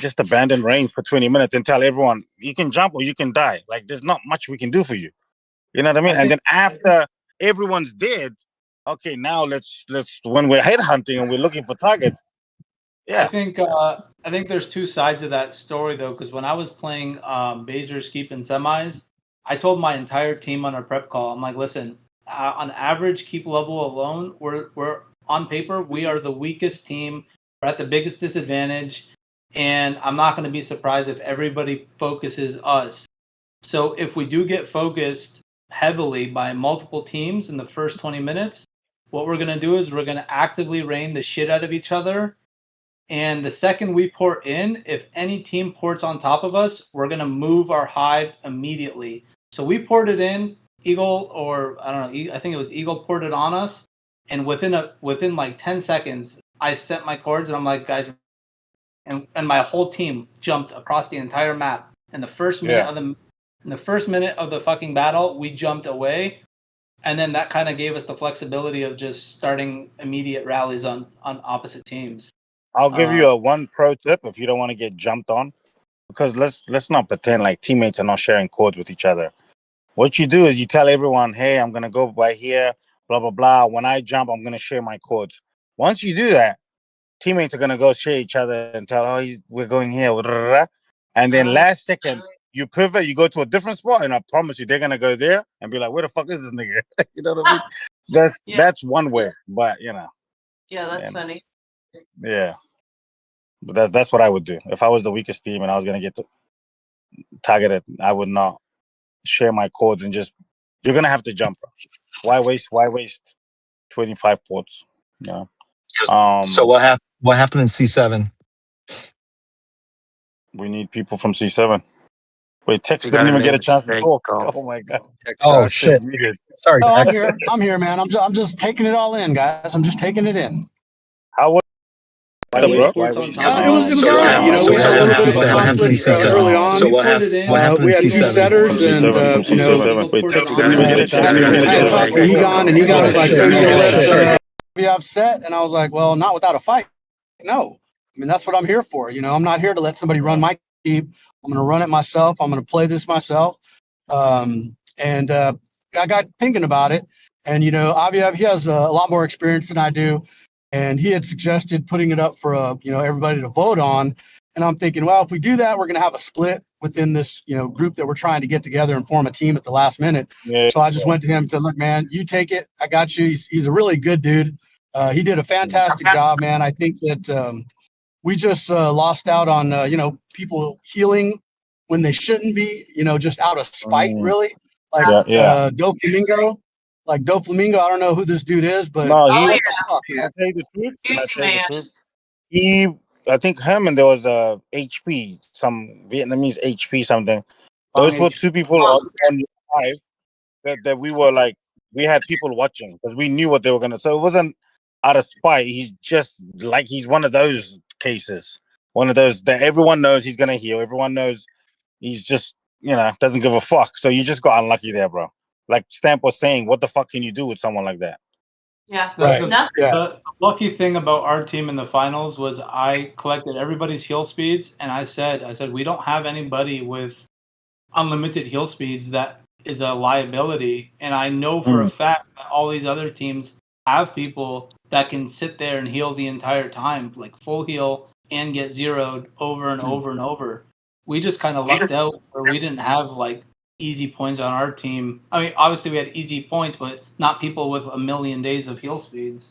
just abandon range for 20 minutes and tell everyone you can jump or you can die. Like there's not much we can do for you. You know what I mean? And then after everyone's dead, okay, now let's when we're head hunting and we're looking for targets. Yeah. I think there's 2 sides of that story though, because when I was playing Bazer's Keep in semis, I told my entire team on our prep call, I'm like, listen, on average keep level alone, we're on paper, we are the weakest team. We're at the biggest disadvantage, and I'm not going to be surprised if everybody focuses us. So if we do get focused heavily by multiple teams in the first 20 minutes, what we're going to do is we're going to actively rain the shit out of each other. And the second we port in, if any team ports on top of us, we're gonna move our hive immediately. So we ported in, Eagle, or I don't know, I think it was Eagle ported on us, and within like 10 seconds, I sent my cords and I'm like, guys, and my whole team jumped across the entire map. In the first minute of the fucking battle, we jumped away, and then that kind of gave us the flexibility of just starting immediate rallies on opposite teams. I'll give you a one pro tip if you don't want to get jumped on, because let's not pretend like teammates are not sharing codes with each other. What you do is you tell everyone, hey, I'm gonna go by here, blah blah blah. When I jump, I'm gonna share my codes. Once you do that, teammates are gonna go share each other and tell, oh, we're going here, and then last second you pivot, you go to a different spot, and I promise you, they're gonna go there and be like, where the fuck is this nigga? You know what I mean? So that's one way, but you know. Yeah, that's funny. Yeah. But that's what I would do. If I was the weakest team and I was gonna get targeted, I would not share my codes and just you're gonna have to jump. Why waste 25 ports? Yeah. So what happened in C7? We need people from C7. Wait, Tex didn't even get a chance to talk. Oh my god. Oh shit. Sorry, Oh, I'm Tex. here. I'm here, man. I'm just taking it all in, guys. I'm just taking it in. How was It was It was all right. You know, we had a little bit of a conflict early on. So what happened? We had two setters, and you know, wait, Tex didn't even get a chance. I had talked to Egon, and Egon was like, "So you gonna let be upset?" And I was like, "Well, not without a fight. No, I mean that's what I'm here for. You know, I'm not here to let somebody run my keep. I'm gonna run it myself. I'm gonna play this myself." And I got thinking about it, and you know, Aviav, he has a lot more experience than I do. And he had suggested putting it up for everybody to vote on. And I'm thinking, well, if we do that, we're going to have a split within this, group that we're trying to get together and form a team at the last minute. Yeah. So I just went to him and said, look, man, you take it. I got you. He's a really good dude. He did a fantastic job, man. I think that we just lost out on, people healing when they shouldn't be, just out of spite, really. Like Doflamingo. Like Doflamingo, I don't know who this dude is, but no, what the fuck, man? Can I tell you the truth? I think him and there was a HP, some Vietnamese HP something. Those were two people on your live that we were like, we had people watching because we knew what they were gonna. So it wasn't out of spite. He's just like he's one of those cases, one of those that everyone knows he's gonna heal. Everyone knows he's just doesn't give a fuck. So you just got unlucky there, bro. Like Stamp was saying, what the fuck can you do with someone like that? Yeah. The lucky thing about our team in the finals was I collected everybody's heal speeds, and I said we don't have anybody with unlimited heal speeds that is a liability. And I know for a fact that all these other teams have people that can sit there and heal the entire time, like full heal and get zeroed over and over and over. We just kind of lucked out where we didn't have like easy points on our team. I mean, obviously we had easy points, but not people with a million days of heal speeds.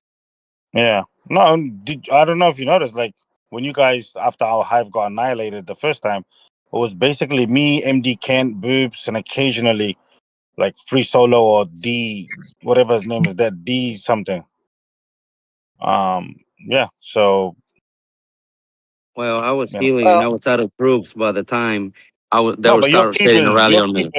Yeah. No, I don't know if you noticed, like when you guys, after our hive got annihilated the first time, it was basically me, MD Kent, Boobs, and occasionally like Free Solo or D, whatever his name is, that D something. Yeah, so. Well, I was healing and I was out of troops by the time they were start setting a rally on me.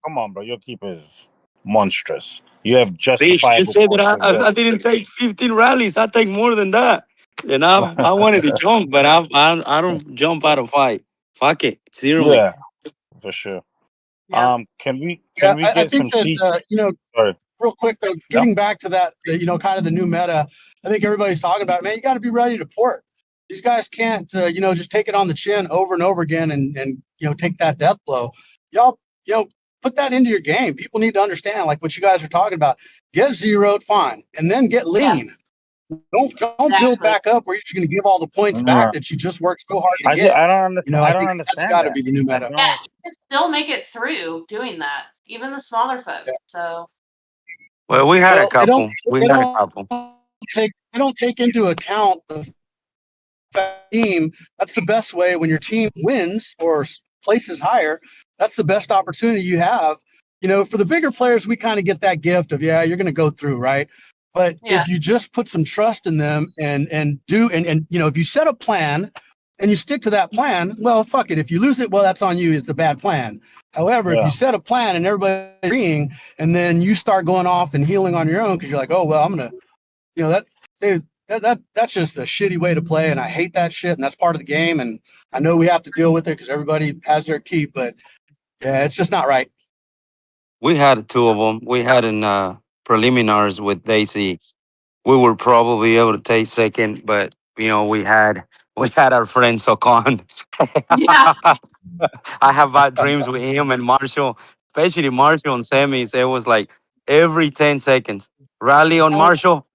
Come on, bro. Your keep is monstrous. You have Bitch, justifiable. you said that I didn't take 15 rallies. I take more than that. And I wanted to jump, but I don't jump out of fight. Fuck it. Zero me. Yeah, for sure. Yeah. Can we get some siege? Real quick though, getting back to that, kind of the new meta, I think everybody's talking about, man, you got to be ready to port. These guys can't, just take it on the chin over and over again and take that death blow. Y'all, put that into your game. People need to understand, like what you guys are talking about. Get zeroed, fine, and then get lean. Don't build back up where you're going to give all the points back that you just worked so hard to get. I don't understand. I don't understand. That's got to be the new meta. Yeah, you can still make it through doing that, even the smaller folks. Yeah. So. Well, we had a couple. They don't take into account the team. That's the best way when your team wins or places higher. That's the best opportunity you have. For the bigger players, we kind of get that gift of, you're going to go through, right? But if you just put some trust in them and if you set a plan and you stick to that plan, well, fuck it. If you lose it, well, that's on you. It's a bad plan. However, if you set a plan and everybody's agreeing, and then you start going off and healing on your own because you're like, oh well, I'm gonna, that's just a shitty way to play, and I hate that shit, and that's part of the game, and I know we have to deal with it because everybody has their keep, but yeah, it's just not right. We had two of them. We had in preliminaries with Daisy. We were probably able to take second, but we had our friend Sokon. Yeah. I have bad dreams with him and Marshall, especially Marshall on semis. It was like every 10 seconds. Rally on Marshall,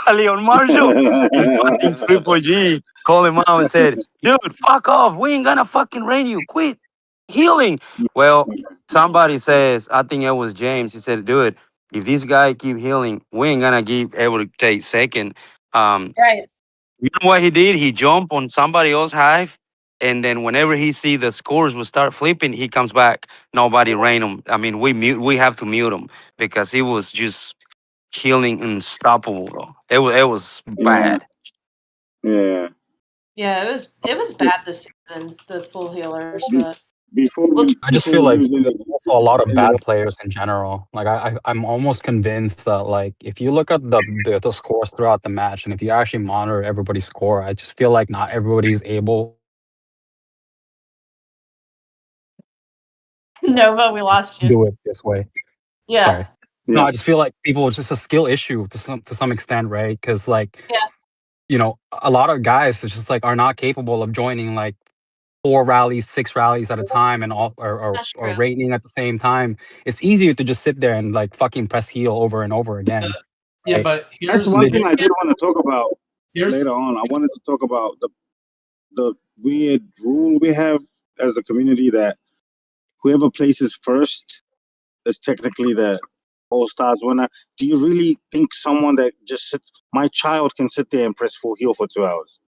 rally on Marshall. And fucking Triple G called him out and said, dude, fuck off. We ain't gonna fucking rain you. Quit healing. Well, somebody says, I think it was James. He said, dude, if this guy keep healing, we ain't gonna be able to take second. Right. You know what he did? He jumped on somebody else's hive, and then whenever he see the scores will start flipping, he comes back. Nobody rain him. I mean, we have to mute him because he was just killing unstoppable. Bro. It was bad. Yeah. Yeah, it was bad this season, the full healers, but I just feel like there's also a lot of bad players in general. Like I'm almost convinced that like if you look at the scores throughout the match, and if you actually monitor everybody's score, I just feel like not everybody's able. Nova, we lost you. Do it this way. Yeah. Sorry. No, I just feel like people, it's just a skill issue to some extent, right? Because like, a lot of guys it's just like are not capable of joining like 4 rallies, 6 rallies at a time, and all or rating at the same time. It's easier to just sit there and like fucking press heal over and over again. Yeah, right? but That's one thing I did want to talk about later on. I wanted to talk about the weird rule we have as a community that whoever places first is technically the All-Stars winner. Do you really think someone that just sits, my child can sit there and press full heal for 2 hours?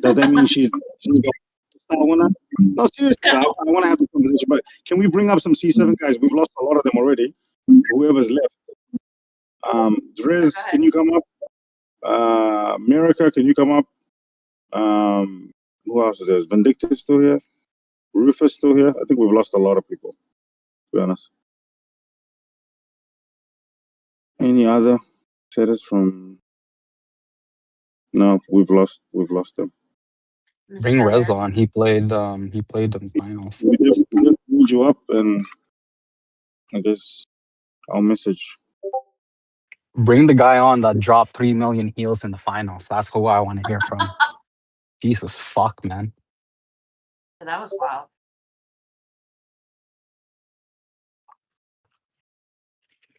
Does that mean she's the All-Star winner? No, seriously, I want to have this conversation, but can we bring up some C7 guys? We've lost a lot of them already. Whoever's left. Driz, can you come up? Miraca, can you come up? Who else is there? Is Vindictive still here? Rufus still here? I think we've lost a lot of people, to be honest. Any other setters from? No, we've lost them. Bring Rez on. He played the finals. We just need you up, and I guess I'll message. Bring the guy on that dropped 3 million heals in the finals. That's who I want to hear from. Jesus fuck, man. That was wild.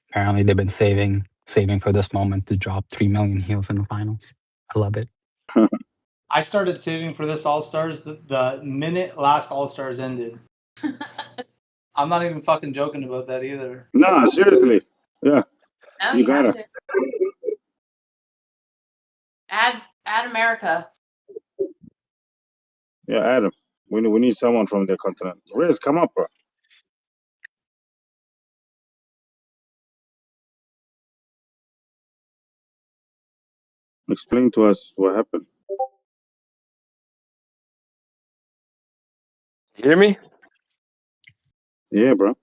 Apparently they've been saving for this moment to drop 3 million heals in the finals. I love it. I started saving for this All-Stars the minute last All-Stars ended. I'm not even fucking joking about that either. No, seriously. Yeah. Oh, you gotta. Add America. Yeah, Adam. We need someone from the continent. Riz, come up, bro. Explain to us what happened. You hear me? Yeah, bro.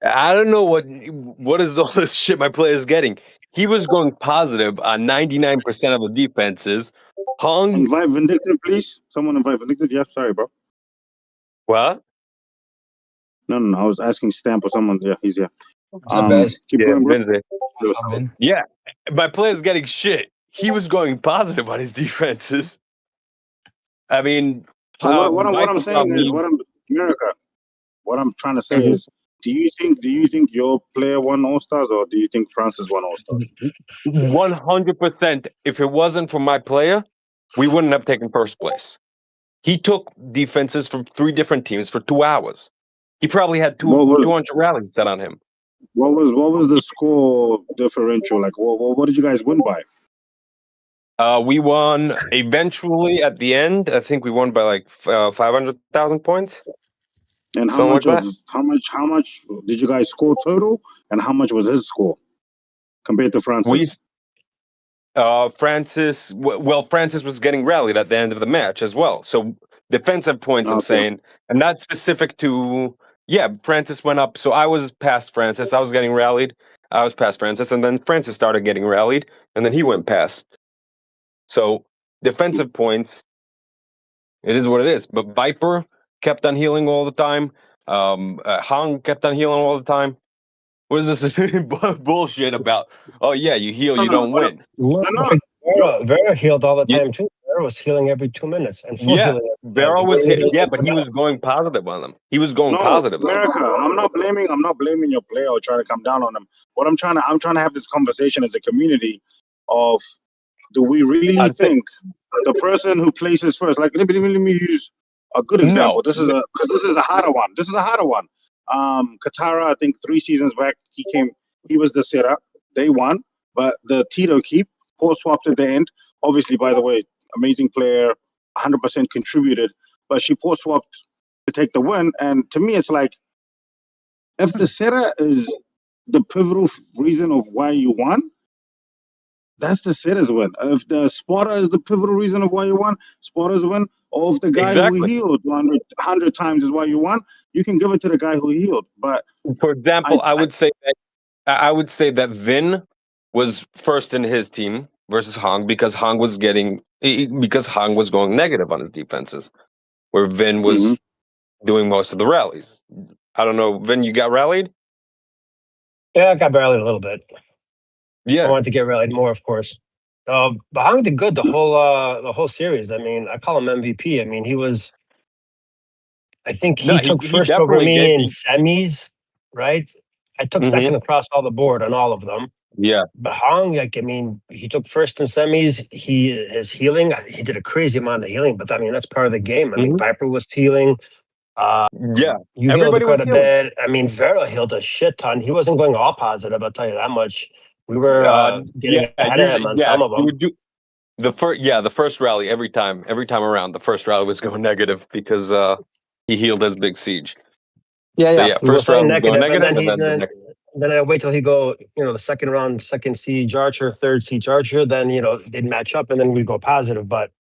I don't know what is all this shit my player is getting. He was going positive on 99% of the defenses. Hung. Invite Vindictive, please. Someone invite Vindictive. Yeah, sorry, bro. What? No. I was asking Stamp or someone. Yeah, he's here. What's up, guys? Keep going, bro. What's up, man? Yeah, my player's getting shit. He was going positive on his defenses. I mean, what I'm saying is, America. What I'm trying to say is, do you think your player won All-Stars, or do you think Francis won All-Stars? 100%. If it wasn't for my player, we wouldn't have taken first place. He took defenses from 3 different teams for 2 hours. He probably had 200 rallies set on him. What was the score differential like? What did you guys win by? We won eventually at the end. I think we won by like 500,000 points. And how much did you guys score total? And how much was his score? compared to Francis? Francis was getting rallied at the end of the match as well. So defensive points, I'm saying, and not specific to. Yeah, Francis went up. So I was past Francis. I was getting rallied. I was past Francis, and then Francis started getting rallied, and then he went past. So defensive points, it is what it is. But Viper kept on healing all the time. Hong kept on healing all the time. What is this bullshit about? Oh yeah, you heal, you don't win. Vera healed all the time too. Vera was healing every 2 minutes and full healing. Vera was but he was going positive on them. He was going positive. America, I'm not blaming your player or trying to come down on him. What I'm trying to have this conversation as a community of, do we really think the person who places first, like let me use a good example. This is a harder one. Katara, I think 3 seasons back, he was the setup. They won, but the Tito keep poor swapped at the end. Obviously, by the way, amazing player, 100% contributed, but she poor swapped to take the win. And to me, it's like, if the setter is the pivotal reason of why you won, that's the setter's win. If the spotter is the pivotal reason of why you won, spotter's win. Or if the guy who healed 100 times is why you won, you can give it to the guy who healed. But for example, I would say that Vin was first in his team versus Hong because Hong was going negative on his defenses, where Vin was doing most of the rallies. I don't know, Vin, you got rallied? Yeah, I got rallied a little bit. Yeah, I wanted to get rallied more, of course. But Hong did good the whole series. I mean, I call him MVP. I mean, he was. I think he took first over me in semis, right? I took second across all the board on all of them. Yeah. But Hong, like, I mean, he took first in semis. His healing, he did a crazy amount of healing, but I mean, that's part of the game. I mean, Viper was healing. You healed everybody quite was a healing. bit. I mean, Vera healed a shit ton. He wasn't going all positive, I'll tell you that much. We were getting ahead of him on some of them. The first rally every time around, the first rally was going negative because he healed his big siege. Yeah. We were first round was negative, going negative, and then I wait till he go, the second round, second siege Archer, third siege Archer. Then they'd match up, and then we'd go positive. But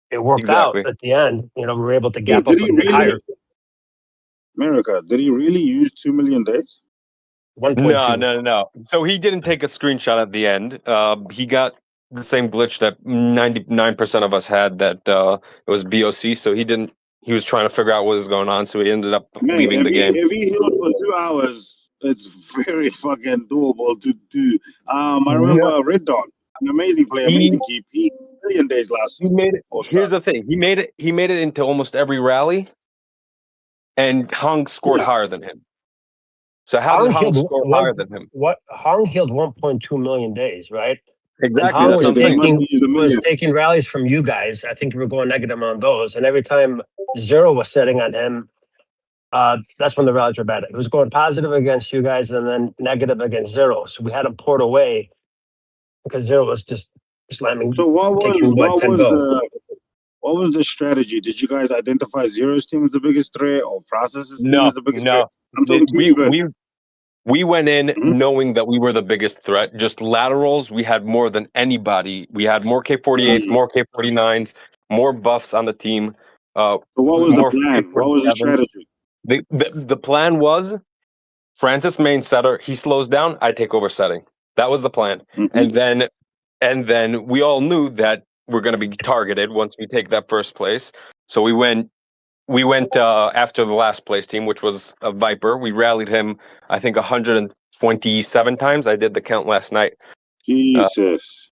it worked out at the end. We were able to gap up a bit higher. America, did he really use 2 million days? 1.2. No. So he didn't take a screenshot at the end. He got the same glitch that 99% of us had, that it was BOC. So he didn't. He was trying to figure out what was going on, so he ended up leaving the game. If he healed for 2 hours, it's very fucking doable to do. I remember Red Dog, an amazing player, amazing keep. He 1 million days last. He made it. Here's the thing: he made it into almost every rally, and Hong scored higher than him. So how did Hong score higher than him? Hong healed 1.2 million days, right? Exactly. And Hong was taking rallies from you guys. I think we were going negative on those. And every time Zero was setting on him, that's when the rallies were bad. It was going positive against you guys and then negative against Zero. So we had him poured away because Zero was just slamming. So what was the strategy? Did you guys identify Zero's team as the biggest threat or Francis's team as the biggest threat? I'm talking to you. We went in knowing that we were the biggest threat. Just laterals, we had more than anybody. We had more K48s, more K49s, more buffs on the team. So what was the plan? What was the strategy? The plan was Francis main setter. He slows down. I take over setting. That was the plan. And then we all knew that we're going to be targeted once we take that first place. So we went after the last place team, which was a Viper. We rallied him, I think, 127 times. I did the count last night. Jesus.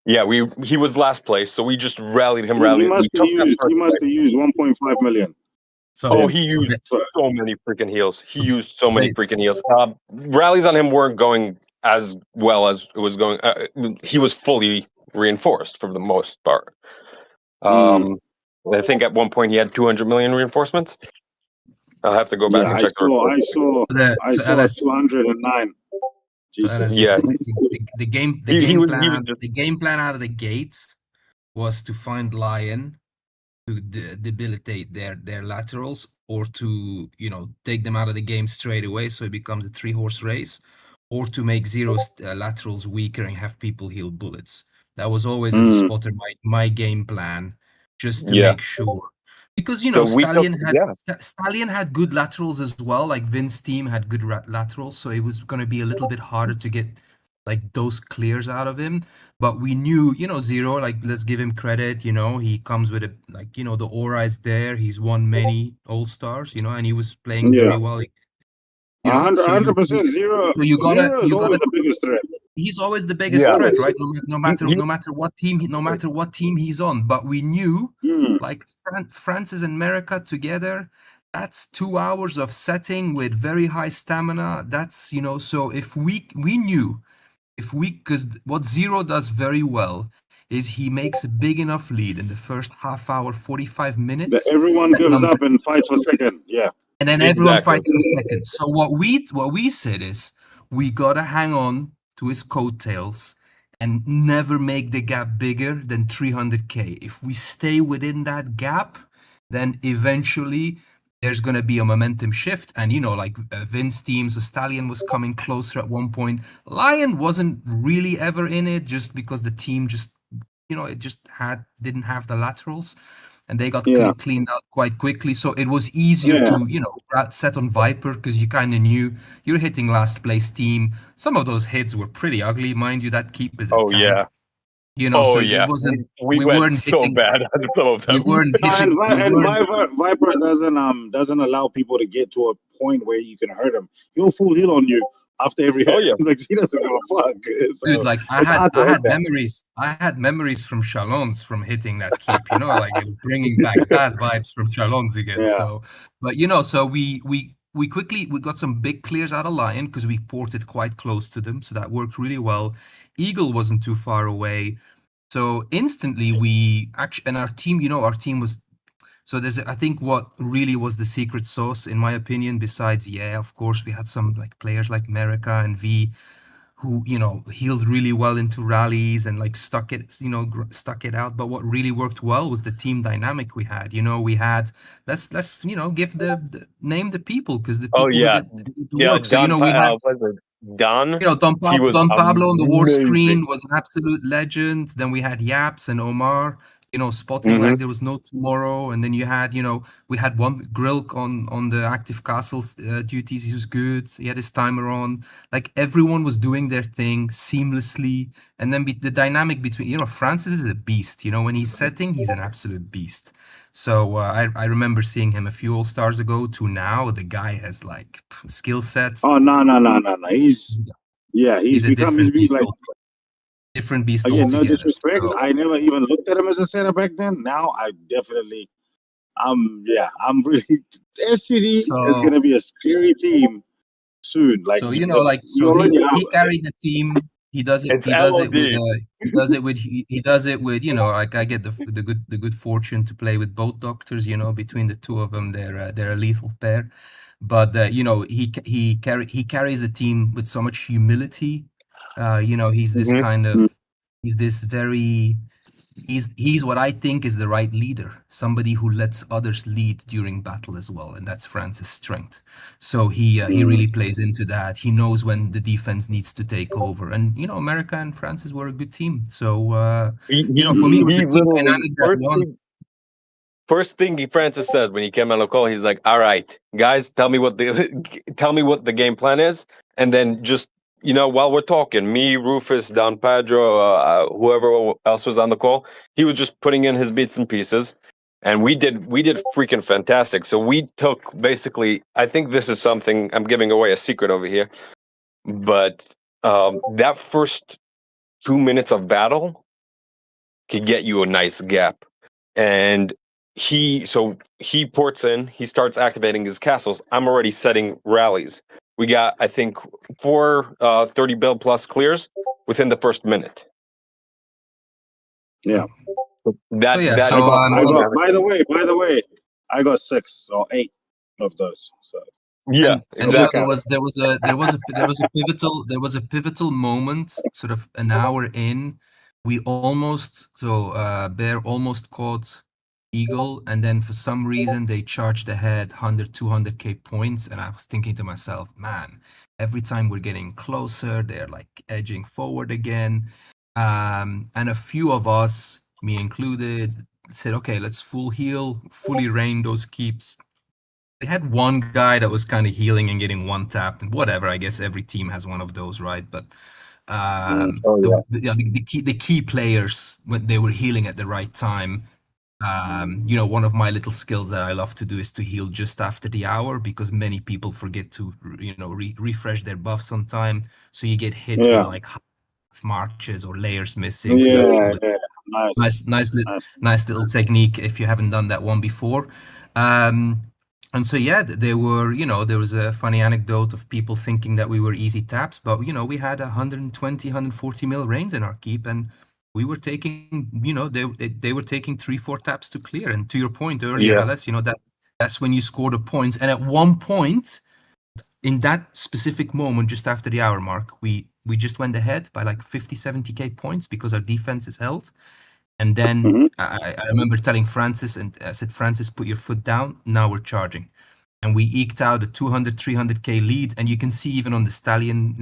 He was last place, so we just rallied him. He must have used 1.5 million. He used so many freaking heals. Rallies on him weren't going as well as it was going. He was fully reinforced for the most part. I think at one point he had 200 million reinforcements. I'll have to go back and check. I saw 209. The game plan out of the gates was to find Lion to debilitate their laterals, or to take them out of the game straight away, so it becomes a 3-horse race, or to make Zero's laterals weaker and have people heal bullets. That was always as a spotter my game plan, just to make sure. Because Stallion had good laterals as well. Like Vince's team had good laterals, so it was going to be a little bit harder to get like those clears out of him. But we knew, Zero, like, let's give him credit. He comes with the aura is there. He's won many All-Stars, and he was playing very well. 100% Zero. So you Zero is always gotta. the biggest threat. He's always the biggest threat, right? No matter what team he's on. But we knew, like France and America together, that's 2 hours of setting with very high stamina. That's so if we knew, because what Zero does very well is he makes a big enough lead in the first half hour, 45 minutes. That everyone gives up and fights for second. Yeah. And then everyone fights for second. So what we said is we gotta hang on to his coattails and never make the gap bigger than 300k. If we stay within that gap, then eventually there's going to be a momentum shift. And, like Vince teams, the Stallion was coming closer at one point. Lion wasn't really ever in it just because the team just, it just didn't have the laterals. And they got cleaned out quite quickly. So it was easier to, set on Viper because you kind of knew you're hitting last place team. Some of those hits were pretty ugly. Mind you, that keep is a tank. So it wasn't. We weren't so hitting, bad on some of them. We weren't hitting. Viper doesn't allow people to get to a point where you can hurt him. He'll full heal on you after every hit. Like he doesn't give a fuck. So dude, like I had memories from Chalons from hitting that keep. Like it was bringing back bad vibes from Chalons again. Yeah. So, but so we quickly got some big clears out of Lion because we ported quite close to them, so that worked really well. Eagle wasn't too far away, so instantly we actually, and our team was. So I think what really was the secret sauce, in my opinion, besides, of course, we had some like players like America and V, who healed really well into rallies and like stuck it out. But what really worked well was the team dynamic we had. We had let's give name the people, because the people who did the work. So we had. Don. Don Pablo on the war screen was an absolute legend. Then we had Yaps and Omar, spotting like there was no tomorrow. And then you had, we had one Grilk on the active castles duties. He was good. He had his timer on. Like everyone was doing their thing seamlessly. And then the dynamic between, Francis is a beast. When he's setting, he's an absolute beast. So I remember seeing him a few All-Stars ago to now. The guy has like skill sets. Oh no! He's become beast like different beast. Again, altogether. no disrespect. So, I never even looked at him as a center back then. Now I definitely, I'm really. STD is going to be a scary team soon. Like he carried the team. He does it. He does it with. Like I get the good fortune to play with both doctors. Between the two of them, they're a lethal pair. But he carries the team with so much humility. He's this kind of. He's this very. He's what I think is the right leader, somebody who lets others lead during battle as well, and that's France's strength. So he really plays into that. He knows when the defense needs to take over, and America and France were a good team. So for me, it was the team dynamic that won. First thing Francis said when he came on the call, he's like, "All right, guys, tell me what the game plan is, and then just." While we're talking, me, Rufus, Don Pedro, whoever else was on the call, he was just putting in his bits and pieces, and we did freaking fantastic. So we took basically, I think this is something I'm giving away a secret over here, but that first 2 minutes of battle could get you a nice gap, and he ports in, he starts activating his castles. I'm already setting rallies. We got, I think, 4 30 bill plus clears within the first minute. Yeah. By the way, I got 6 or 8 of those. So exactly. There was a pivotal moment, sort of an hour in. We almost Bear almost caught Eagle, and then for some reason they charged ahead 100, 200k points, and I was thinking to myself, man, every time we're getting closer, they're like edging forward again. And a few of us, me included, said, okay, let's full heal, fully rain those keeps. They had one guy that was kind of healing and getting one tapped, and whatever. I guess every team has one of those, right? But the key players, when they were healing at the right time, one of my little skills that I love to do is to heal just after the hour, because many people forget to refresh their buffs on time, so you get hit with like marches or layers missing. So that's always nice little technique if you haven't done that one before. And so there were, there was a funny anecdote of people thinking that we were easy taps, but we had 120, 140 mil reigns in our keep, and we were taking, they were taking 3-4 taps to clear. And to your point earlier, Alice, that's when you score the points. And at one point, in that specific moment, just after the hour mark, we just went ahead by like 50, 70k points because our defense is held. And then I remember telling Francis, and I said, Francis, put your foot down. Now we're charging. And we eked out a 200, 300k lead. And you can see even on the Stallion,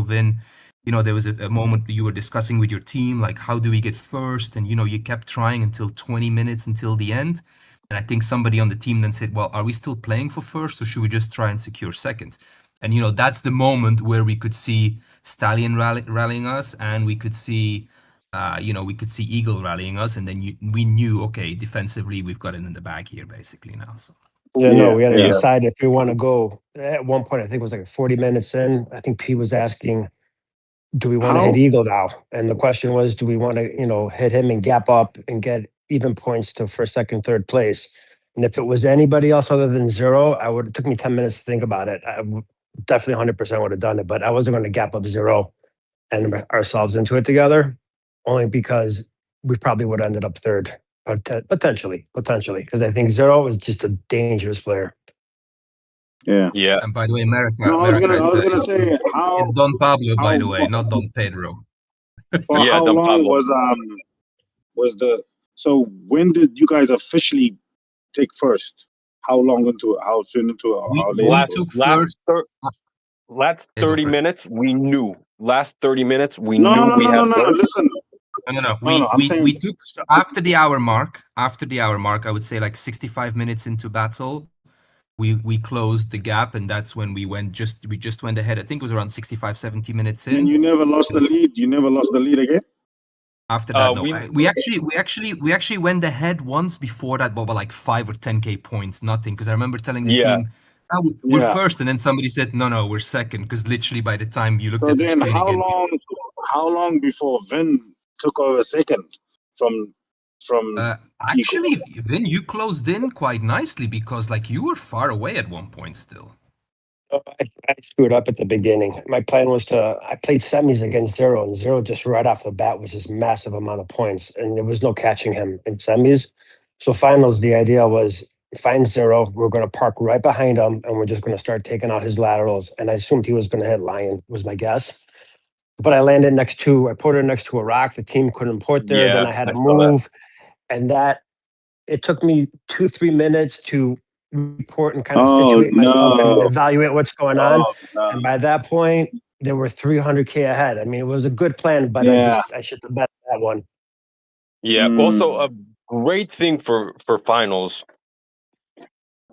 Vin, there was a moment you were discussing with your team, like, how do we get first? And, you kept trying until 20 minutes until the end. And I think somebody on the team then said, well, are we still playing for first, or should we just try and secure second? And, that's the moment where we could see Stallion rallying us, and we could see, we could see Eagle rallying us. And then we knew, okay, defensively, we've got it in the bag here, basically, now. So. We had to decide if we want to go. At one point, I think it was like 40 minutes in, I think P was asking, do we want to hit Eagle now? And the question was, do we want to, hit him and gap up and get even points to first, second, third place? And if it was anybody else other than Zero, it took me 10 minutes to think about it. I definitely 100% would have done it, but I wasn't going to gap up Zero and ourselves into it together, only because we probably would have ended up third, potentially, because I think Zero is just a dangerous player. Yeah. And by the way, America, I was gonna say, it's Don Pablo, by the way, not Don Pedro. Well, how Don long Pablo. was the? So when did you guys officially take first? How long into it? How soon into it? How late? Last 30 minutes, we knew. Last 30 minutes, we knew we had. Listen. No. We took after the hour mark. After the hour mark, I would say like 65 minutes into battle. We closed the gap, and that's when we just went ahead. I think it was around 65, 70 minutes in. And you never lost the lead. You never lost the lead again. After that, no. We actually went ahead once before that, but by like 5 or 10k points, nothing. Because I remember telling the team, we're first, and then somebody said, no, we're second. Because literally by the time you looked at the screen again. How long before Vin took over second from? Actually, Vin, you closed in quite nicely, because like you were far away at one point still. I screwed up at the beginning. My plan was I played semis against Zero, and Zero just right off the bat was this massive amount of points, and there was no catching him in semis. So finals, the idea was find Zero. We're going to park right behind him, and we're just going to start taking out his laterals. And I assumed he was going to hit Lion, was my guess. But I landed I put her next to a rock. The team couldn't port there. Then I had to move. And it took me 2-3 minutes to report and kind of situate myself and evaluate what's going on. And by that point, there were 300k ahead. I mean, it was a good plan, but I should have bet that one. Yeah. Also, a great thing for finals.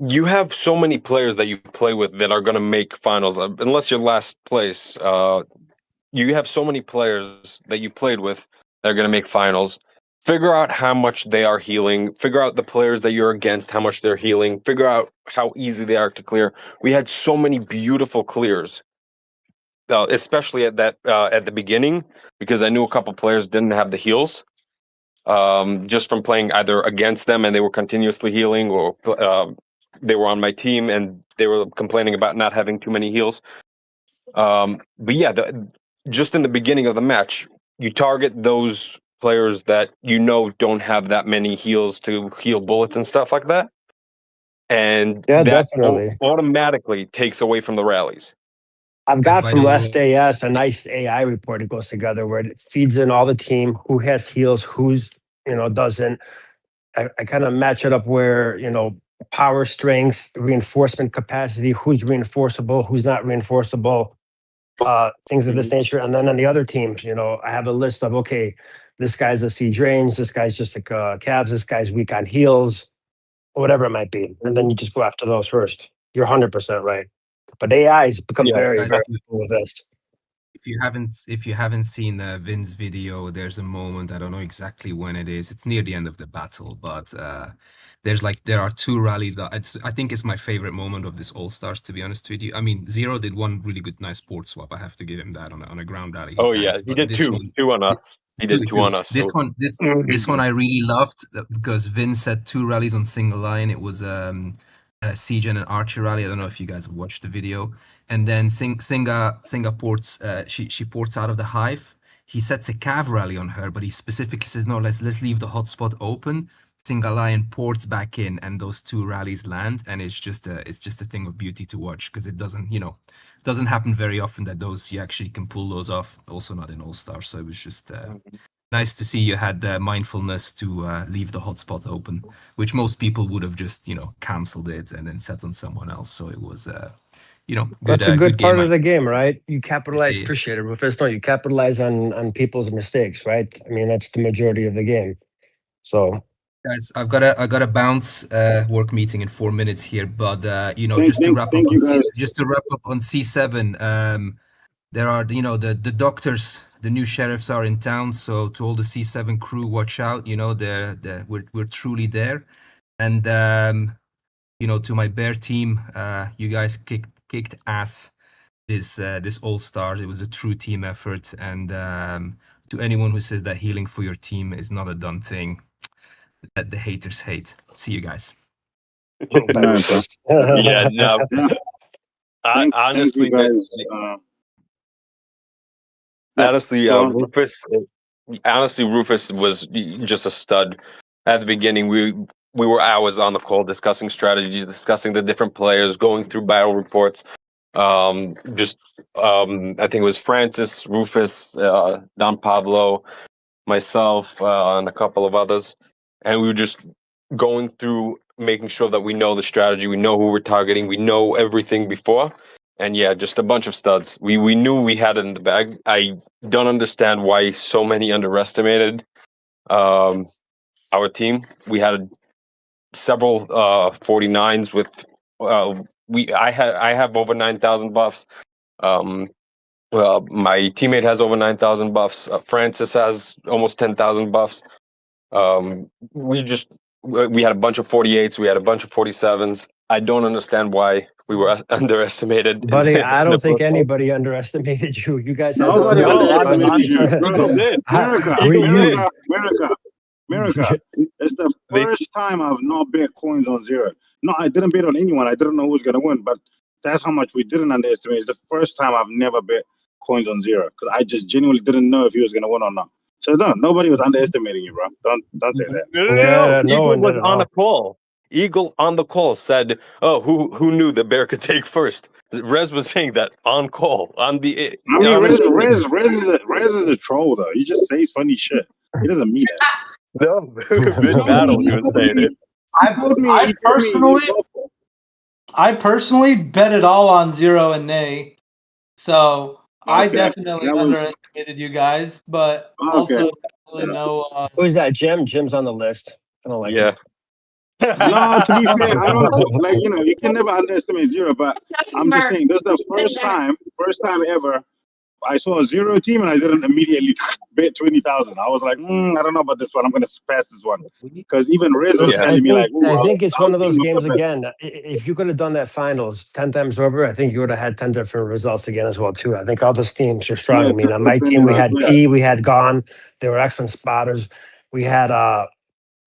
You have so many players that you play with that are going to make finals, unless you're last place. You have so many players that you played with that are going to make finals. Figure out how much they are healing. Figure out the players that you're against, how much they're healing. Figure out how easy they are to clear. We had so many beautiful clears, especially at the beginning, because I knew a couple players didn't have the heals, just from playing either against them and they were continuously healing, or they were on my team and they were complaining about not having too many heals. But yeah, just in the beginning of the match, you target those players that don't have that many heals to heal bullets and stuff like that, and that definitely automatically takes away from the rallies. I've got from Last AS a nice AI report. It goes together where it feeds in all the team, who has heals, who's doesn't, I kind of match it up where, power, strength, reinforcement capacity, who's reinforceable, who's not reinforceable, things of this nature. And then on the other teams, I have a list of, okay, this guy's a siege range, this guy's just like calves, this guy's weak on heals, whatever it might be. And then you just go after those first. You're 100% right. But AI's become very, Guys, very cool with this. if you haven't seen Vin's video, there's a moment, I don't know exactly when it is. It's near the end of the battle, but there are two rallies. I think it's my favorite moment of this All Stars, to be honest with you. I mean, Zero did one really good, nice port swap. I have to give him that on a ground rally. Oh yeah, he did two on us. He did two on us. This one I really loved because Vin said 2 rallies on single line. It was a siege and an archer rally. I don't know if you guys have watched the video. And then Singa ports. She ports out of the hive. He sets a cav rally on her, but he specifically says no. Let's leave the hotspot open. Singa Lion ports back in, and those 2 rallies land, and it's just a thing of beauty to watch because it doesn't happen very often that you actually can pull those off. Also not in All Stars, so it was just nice to see you had the mindfulness to leave the hotspot open, which most people would have just cancelled it and then set on someone else. So it was good. That's a good part game. of the game, right? You capitalize. Appreciate it, Rufus. No, you capitalize on people's mistakes, right? I mean, that's the majority of the game. So. Guys, I gotta bounce. Work meeting in 4 minutes here, but just to wrap up on C7. There are the doctors, the new sheriffs are in town. So to all the C7 crew, watch out. We're truly there, and to my bear team, you guys kicked ass this All Stars. It was a true team effort, and to anyone who says that healing for your team is not a done thing. Let the haters hate. See you guys. Yeah, no. Honestly, Rufus was just a stud. At the beginning, we were hours on the call discussing strategy, discussing the different players, going through battle reports. I think it was Francis, Rufus, Don Pablo, myself, and a couple of others. And we were just going through, making sure that we know the strategy, we know who we're targeting, we know everything before. And yeah, just a bunch of studs. We knew we had it in the bag. I don't understand why so many underestimated our team. We had several 49s with I have over 9,000 buffs. My teammate has over 9,000 buffs. Francis has almost 10,000 buffs. We had a bunch of 48s. We had a bunch of 47s. I don't understand why we were underestimated. Buddy, I don't think anybody underestimated you. You guys had nobody underestimated you. Eagle did. America. It's the first time I've not bet coins on Zero. No, I didn't bet on anyone. I didn't know who was gonna win, but that's how much we didn't underestimate. It's the first time I've never bet coins on Zero because I just genuinely didn't know if he was gonna win or not. So no, nobody was underestimating you, bro. Don't say that. No. Eagle was on a call. Eagle on the call said, "Oh, who knew the bear could take first?" Rez was saying that on call on the. I mean, Rez is a troll though. He just says funny shit. He doesn't mean it. No, good battle. He was saying it. I personally bet it all on Zero and Nay, so I definitely underestimated you guys, but also definitely know. Who is that? Jim's on the list. I don't like him. No, to be fair, I don't you can never underestimate Zero, but I'm just saying this is the first time ever I saw a Zero team and I didn't immediately bet 20,000. I was like, I don't know about this one. I'm gonna pass this one because even Riz was telling me like, I think it's one of those games again. If you could have done that finals 10 times over, I think you would have had 10 different results again as well too. I think all the teams are strong. I mean, on my team we had P, we had Gone. They were excellent spotters. We had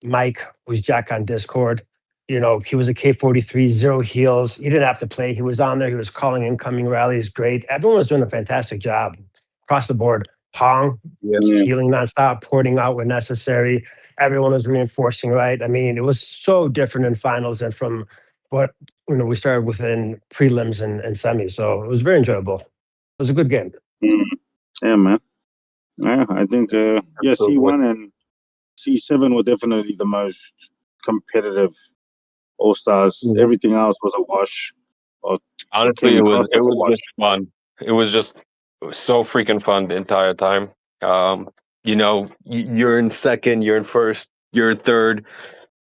Mike, who's Jack on Discord. He was a K43, 0 heals. He didn't have to play. He was on there. He was calling incoming rallies. Great. Everyone was doing a fantastic job across the board. Hong, healing nonstop, porting out when necessary. Everyone was reinforcing right. I mean, it was so different in finals than from what we started within prelims and semis. So it was very enjoyable. It was a good game. Yeah, man. Yeah, I think C1 and C7 were definitely the most competitive All Stars. Everything else was a wash. Honestly, it was just fun. It was just so freaking fun the entire time. You're in second, you're in first, you're in third.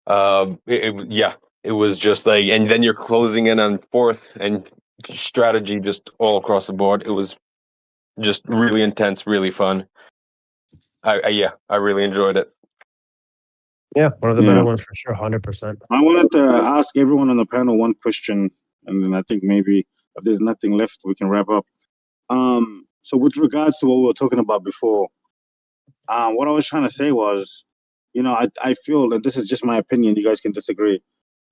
It was just like, and then you're closing in on fourth, and strategy just all across the board. It was just really intense, really fun. I really enjoyed it. Yeah, one of the better ones for sure, 100%. I wanted to ask everyone on the panel one question, and then I think maybe if there's nothing left, we can wrap up. So with regards to what we were talking about before, what I was trying to say was, I feel, and this is just my opinion, you guys can disagree,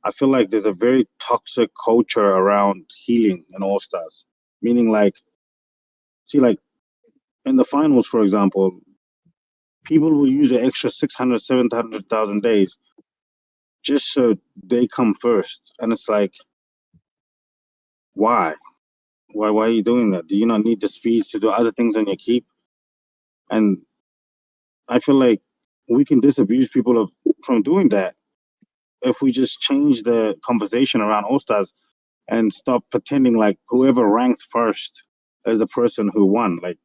I feel like there's a very toxic culture around healing in All Stars. Meaning like in the finals, for example, people will use an extra 600, 700,000 days just so they come first. And it's like, why? Why are you doing that? Do you not need the speeds to do other things on your keep? And I feel like we can disabuse people from doing that if we just change the conversation around All Stars and stop pretending like whoever ranked first is the person who won. Like,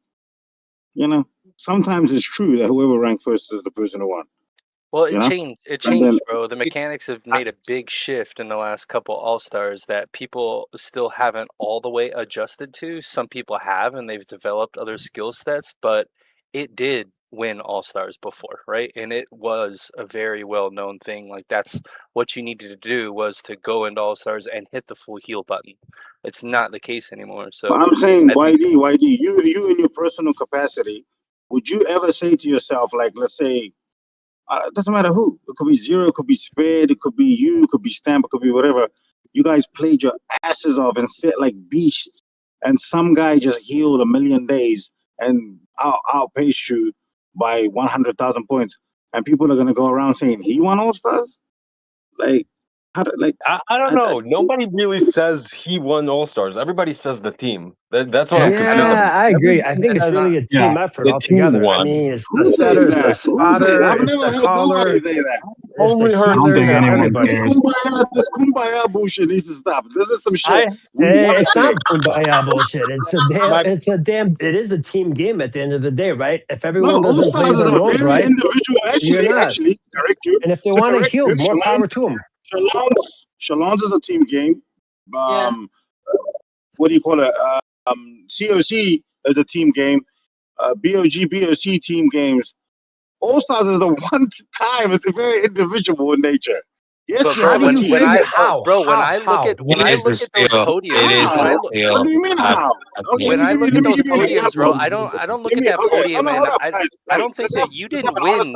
sometimes it's true that whoever ranked first is the person who won. Well, it changed, bro. The mechanics have made a big shift in the last couple All-Stars that people still haven't all the way adjusted to. Some people have, and they've developed other skill sets, but it did win All-Stars before, right? And it was a very well-known thing. Like, that's what you needed to do, was to go into All-Stars and hit the full heal button. It's not the case anymore. So but I'm saying, YD, you in your personal capacity, would you ever say to yourself, like, let's say, it doesn't matter who. It could be Zero, it could be Spade, it could be you, it could be Stamp, it could be whatever. You guys played your asses off and sit like beasts, and some guy just healed 1,000,000 days and outpaced you by 100,000 points, and people are gonna go around saying he won All Stars. Like, I don't know. Nobody really says he won All Stars. Everybody says the team. That's what I'm confused. Yeah, I agree. I think it's really a team effort the altogether. team won. I mean, it's the setters, the spotter, I've it's never the heard caller, nobody say that. it's the healers, everybody. This kumbaya bullshit needs to stop. This is some shit. It's not kumbaya bullshit. It is a team game at the end of the day, right? If everyone doesn't play their roles right, individual. you're not. Actually, correct you. And if they want to heal, more power to them. Shalon's is a team game. What do you call it? COC is a team game. BOC team games. All Stars is the one time. It's a very individual in nature. Yes, but bro, when I look at It those podiums, is what do you mean how? Okay, when I look at those podiums, bro, example. I don't look at that podium, and I don't think that you didn't win.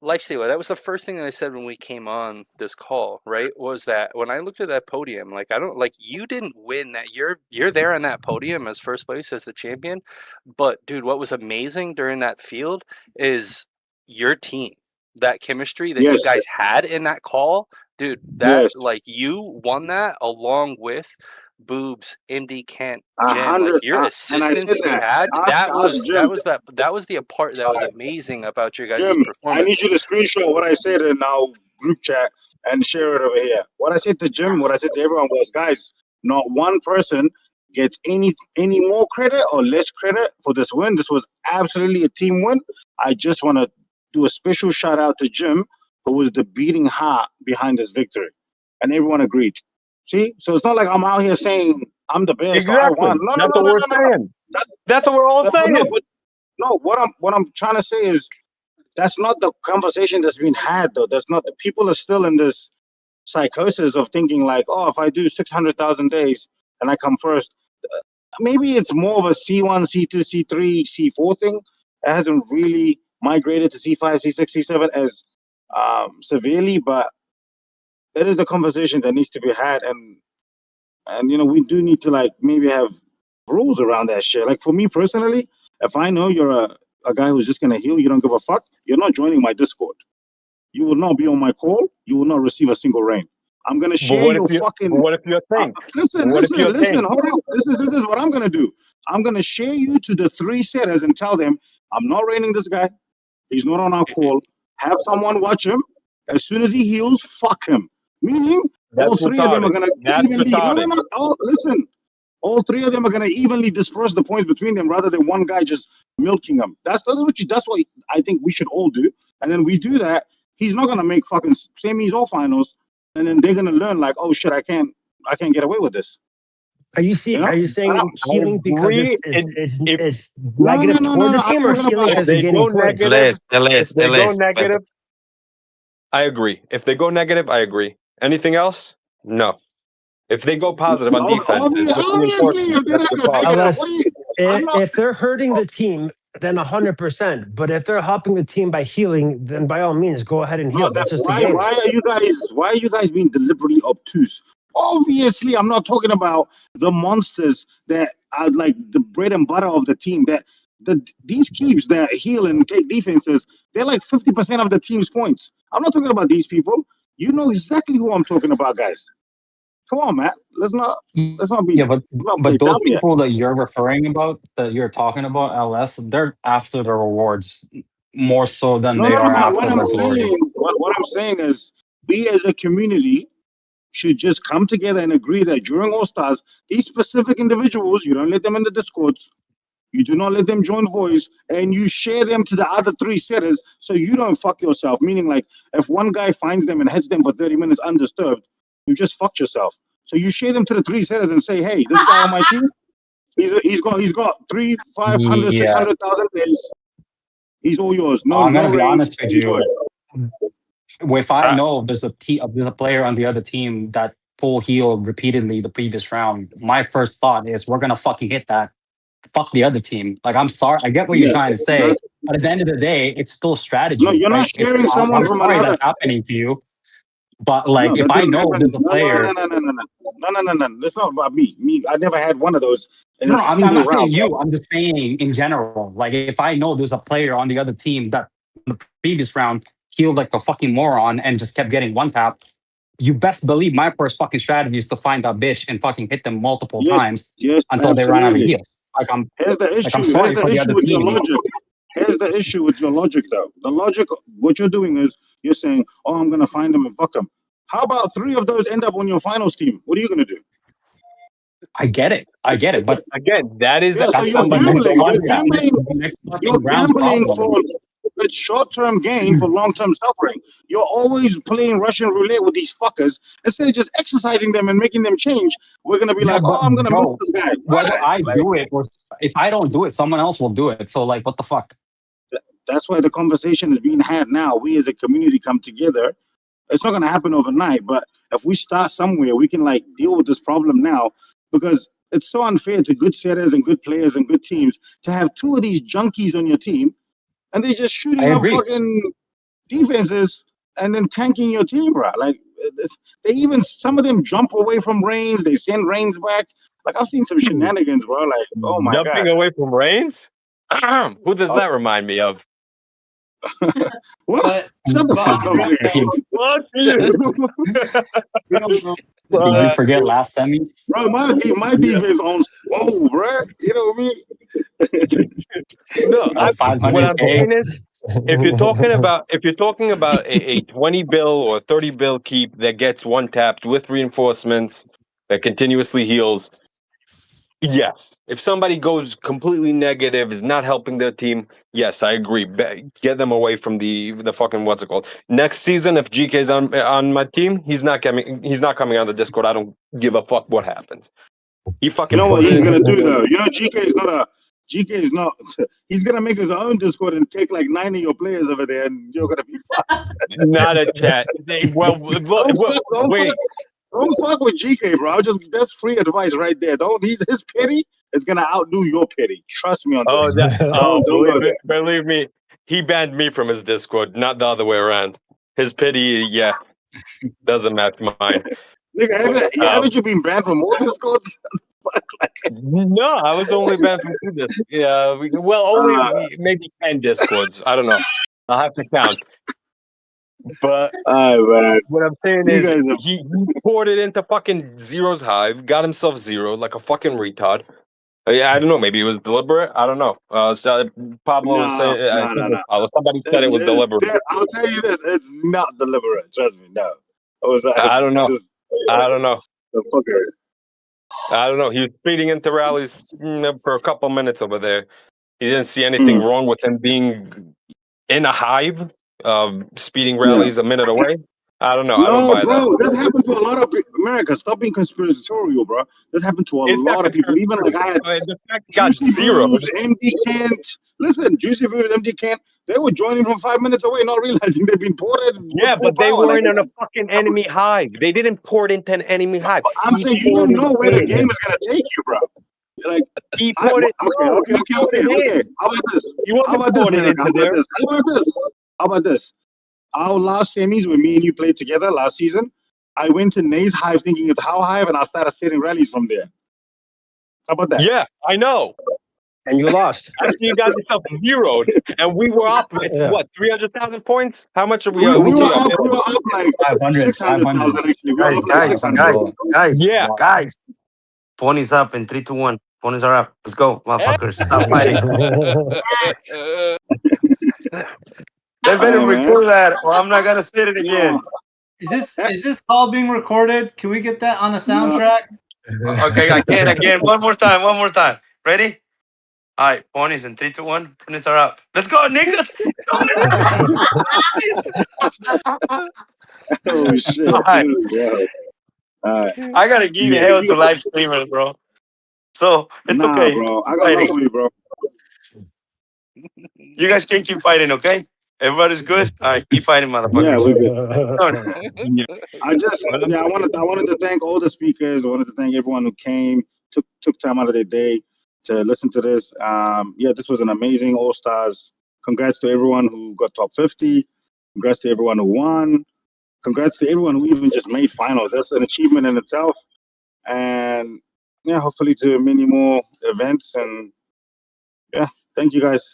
Lifestealer, that was the first thing that I said when we came on this call, right? Was that when I looked at that podium, like you didn't win that. You're there on that podium as first place as the champion. But dude, what was amazing during that field is your team, that chemistry that you guys had in that call, dude. That like you won that along with Boobs, MD Kent, Jen, like your assistants you had. That was the part that was amazing about your guys' performance. I need you to screenshot what I said in our group chat and share it over here. What I said to Jim, what I said to everyone was, guys, not one person gets any more credit or less credit for this win. This was absolutely a team win. I just want to do a special shout out to Jim, who was the beating heart behind this victory, and everyone agreed. See, so it's not like I'm out here saying I'm the best. Exactly. I won. No, that's what we're saying. That's what we're all saying. No, what I'm trying to say is that's not the conversation that's being had, though. That's not. The people are still in this psychosis of thinking like, oh, if I do 600,000 days and I come first, maybe it's more of a C1, C2, C3, C4 thing. It hasn't really migrated to C5, C6, C7 as severely, but it is a conversation that needs to be had, and we do need to like maybe have rules around that shit. Like for me personally, if I know you're a guy who's just gonna heal, you don't give a fuck, you're not joining my Discord. You will not be on my call. You will not receive a single rain. I'm gonna share your fucking. But what if you think? Listen. Hold on. This is what I'm gonna do. I'm gonna share you to the 3 setters and tell them I'm not raining this guy. He's not on our call. Have someone watch him. As soon as he heals, fuck him. Meaning, That's all three of them are retarded. gonna That's evenly. retarded. No. Oh, listen. All three of them are gonna evenly disperse the points between them, rather than one guy just milking them. That's what I think we should all do. And then we do that. He's not gonna make fucking semis or finals, and then they're gonna learn like, oh shit, I can't get away with this. Are you saying healing because it's No, negative toward the I'm team, or talking healing about because you're gaining points? If they go negative, I agree. If they go negative, I agree. Anything else? No. If they go positive on defenses with reinforcements, that's the problem. Unless if they're hurting the team, then 100%. But if they're helping the team by healing, then by all means, go ahead and heal. That's just the game. Why are you guys being deliberately obtuse? Obviously, I'm not talking about the monsters that are like the bread and butter of the team. These keeps that heal and take defenses, they're like 50% of the team's points. I'm not talking about these people. You know exactly who I'm talking about, guys. Come on, man. Let's not be. Yeah, but those dumb yet. people that you're referring about, that you're talking about, LS, they're after the rewards more so than they are after What the glory. what I'm saying is, we as a community should just come together and agree that during All Stars, these specific individuals, you don't let them in the Discords, you do not let them join voice, and you share them to the other three setters so you don't fuck yourself. Meaning, like, if one guy finds them and heads them for 30 minutes undisturbed, you just fucked yourself. So you share them to the three setters and say, hey, this guy on my team, he's got 300, 500, Yeah. 600,000 days. He's all yours. No, I'm gonna be rank, honest with enjoy. you. If I know there's a player on the other team that full healed repeatedly the previous round, my first thought is we're gonna fucking hit that. Fuck the other team. Like, I'm sorry, I get what you're trying to say, but at the end of the day, it's still strategy. No, you're not sharing someone I'm from sorry another. that's happening to you, but like, No, if that I didn't know happen. there's a player. No. That's not about me. I never had one of those in No, a I'm single not round. saying you. I'm just saying in general. Like, if I know there's a player on the other team that in the previous round healed like a fucking moron and just kept getting one tap, you best believe my first fucking strategy is to find that bitch and fucking hit them multiple times until they run out of heals. Here's the issue. I'm sorry for the other with your team. logic. Here's the issue with your logic, though. The logic, what you're doing is you're saying, "Oh, I'm gonna find them and fuck them." How about 3 of those end up on your finals team? What are you gonna do? I get it, but again, that is so you're gambling. You're gambling for it's short-term gain for long-term suffering. You're always playing Russian roulette with these fuckers instead of just exercising them and making them change. We're gonna be like, "Oh, I'm gonna milk this guy." Whether I do it or if I don't do it, someone else will do it. So, like, what the fuck? That's why the conversation is being had now. We as a community come together. It's not going to happen overnight, but if we start somewhere, we can like deal with this problem now, because it's so unfair to good setters and good players and good teams to have 2 of these junkies on your team and they're just shooting up fucking defenses and then tanking your team, bro. Like, they even, some of them jump away from Reigns, they send Reigns back. Like, I've seen some shenanigans, bro. Like, oh my Jumping God. away from Reigns? Who does that remind me of? What? Shut the fuck up. Did you forget last semis? Bro, my defense on swole, bro. You know what I mean? No, what I'm saying is, if you're talking about a 20 bill or 30 bill keep that gets one tapped with reinforcements that continuously heals, yes. If somebody goes completely negative, is not helping their team, yes, I agree. Get them away from the fucking what's it called. Next season, if GK's on my team, he's not coming on the Discord. I don't give a fuck what happens. He fucking. You know what he's gonna do though? You know, GK is not. He's gonna make his own Discord and take like 9 of your players over there, and you're gonna be fucked. Not a chat. Wait. Don't fuck with GK, bro. That's free advice right there. His pity is gonna outdo your pity. Trust me on this. Believe me, he banned me from his Discord, not the other way around. His pity, doesn't match mine. Nigga, haven't you been banned from more Discords? No, I was only banned from 2 Discords. Yeah, only maybe 10 Discords. I don't know. I'll have to count. But what I'm saying is, he poured it into fucking Zero's Hive, got himself 0 like a fucking retard, Yeah, I don't know. Maybe it was deliberate. I don't know. So Pablo was saying. I think it was Pablo. Somebody said it was deliberate. I'll tell you this: it's not deliberate. Trust me. No, it was. I don't know. Just, I don't know. The fucker. I don't know. He was speeding into rallies for a couple minutes over there. He didn't see anything wrong with him being in a hive, speeding rallies a minute away. I don't know. I don't buy bro, that. this happened to a lot of people. America, stop being conspiratorial, bro. This happened to a lot of people. Even like I had the fact got Juicy zero. Voods, MD Kent. Listen, Juicy Voods, MD Kent. They were joining from 5 minutes away, not realizing they've been ported. Yeah, with full but they power. weren't in a fucking enemy hive. They didn't port into an enemy hive. I'm saying you don't know where the game is gonna take you, bro. Like he ported. Okay. How about this? How about this, America? How about this? Our last semis when me and you played together last season, I went to Nays Hive thinking it's how hive, and I started setting rallies from there. How about that? Yeah, I know. And you lost. After you got yourself zeroed, and we were up with what 300,000 points? How much are we? We were up like 600,000 actually. Guys. Pony's up in 3, 2, 1. Ponies are up. Let's go, motherfuckers. Stop fighting. They better record that, or I'm not gonna say it again. Is this call being recorded? Can we get that on a soundtrack? Okay, again. One more time. Ready? All right, ponies in 3, 2, 1. Ponies are up. Let's go, niggas. Oh shit! All right. I gotta give hell to live streamers, bro. So it's okay. Bro, I got love for you, bro. You guys can keep fighting, okay? Everybody's good. All right, keep fighting, motherfuckers. Yeah, we're good. I wanted to thank all the speakers. I wanted to thank everyone who came, took time out of their day to listen to this. This was an amazing All Stars. Congrats to everyone who got top 50. Congrats to everyone who won. Congrats to everyone who even just made finals. That's an achievement in itself. And yeah, hopefully to many more events. And yeah, thank you guys.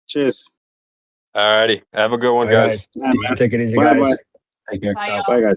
Cheers. Alrighty, have a good one, guys. Take it easy, Bye, guys. bye. Take care. Bye, Bye, guys.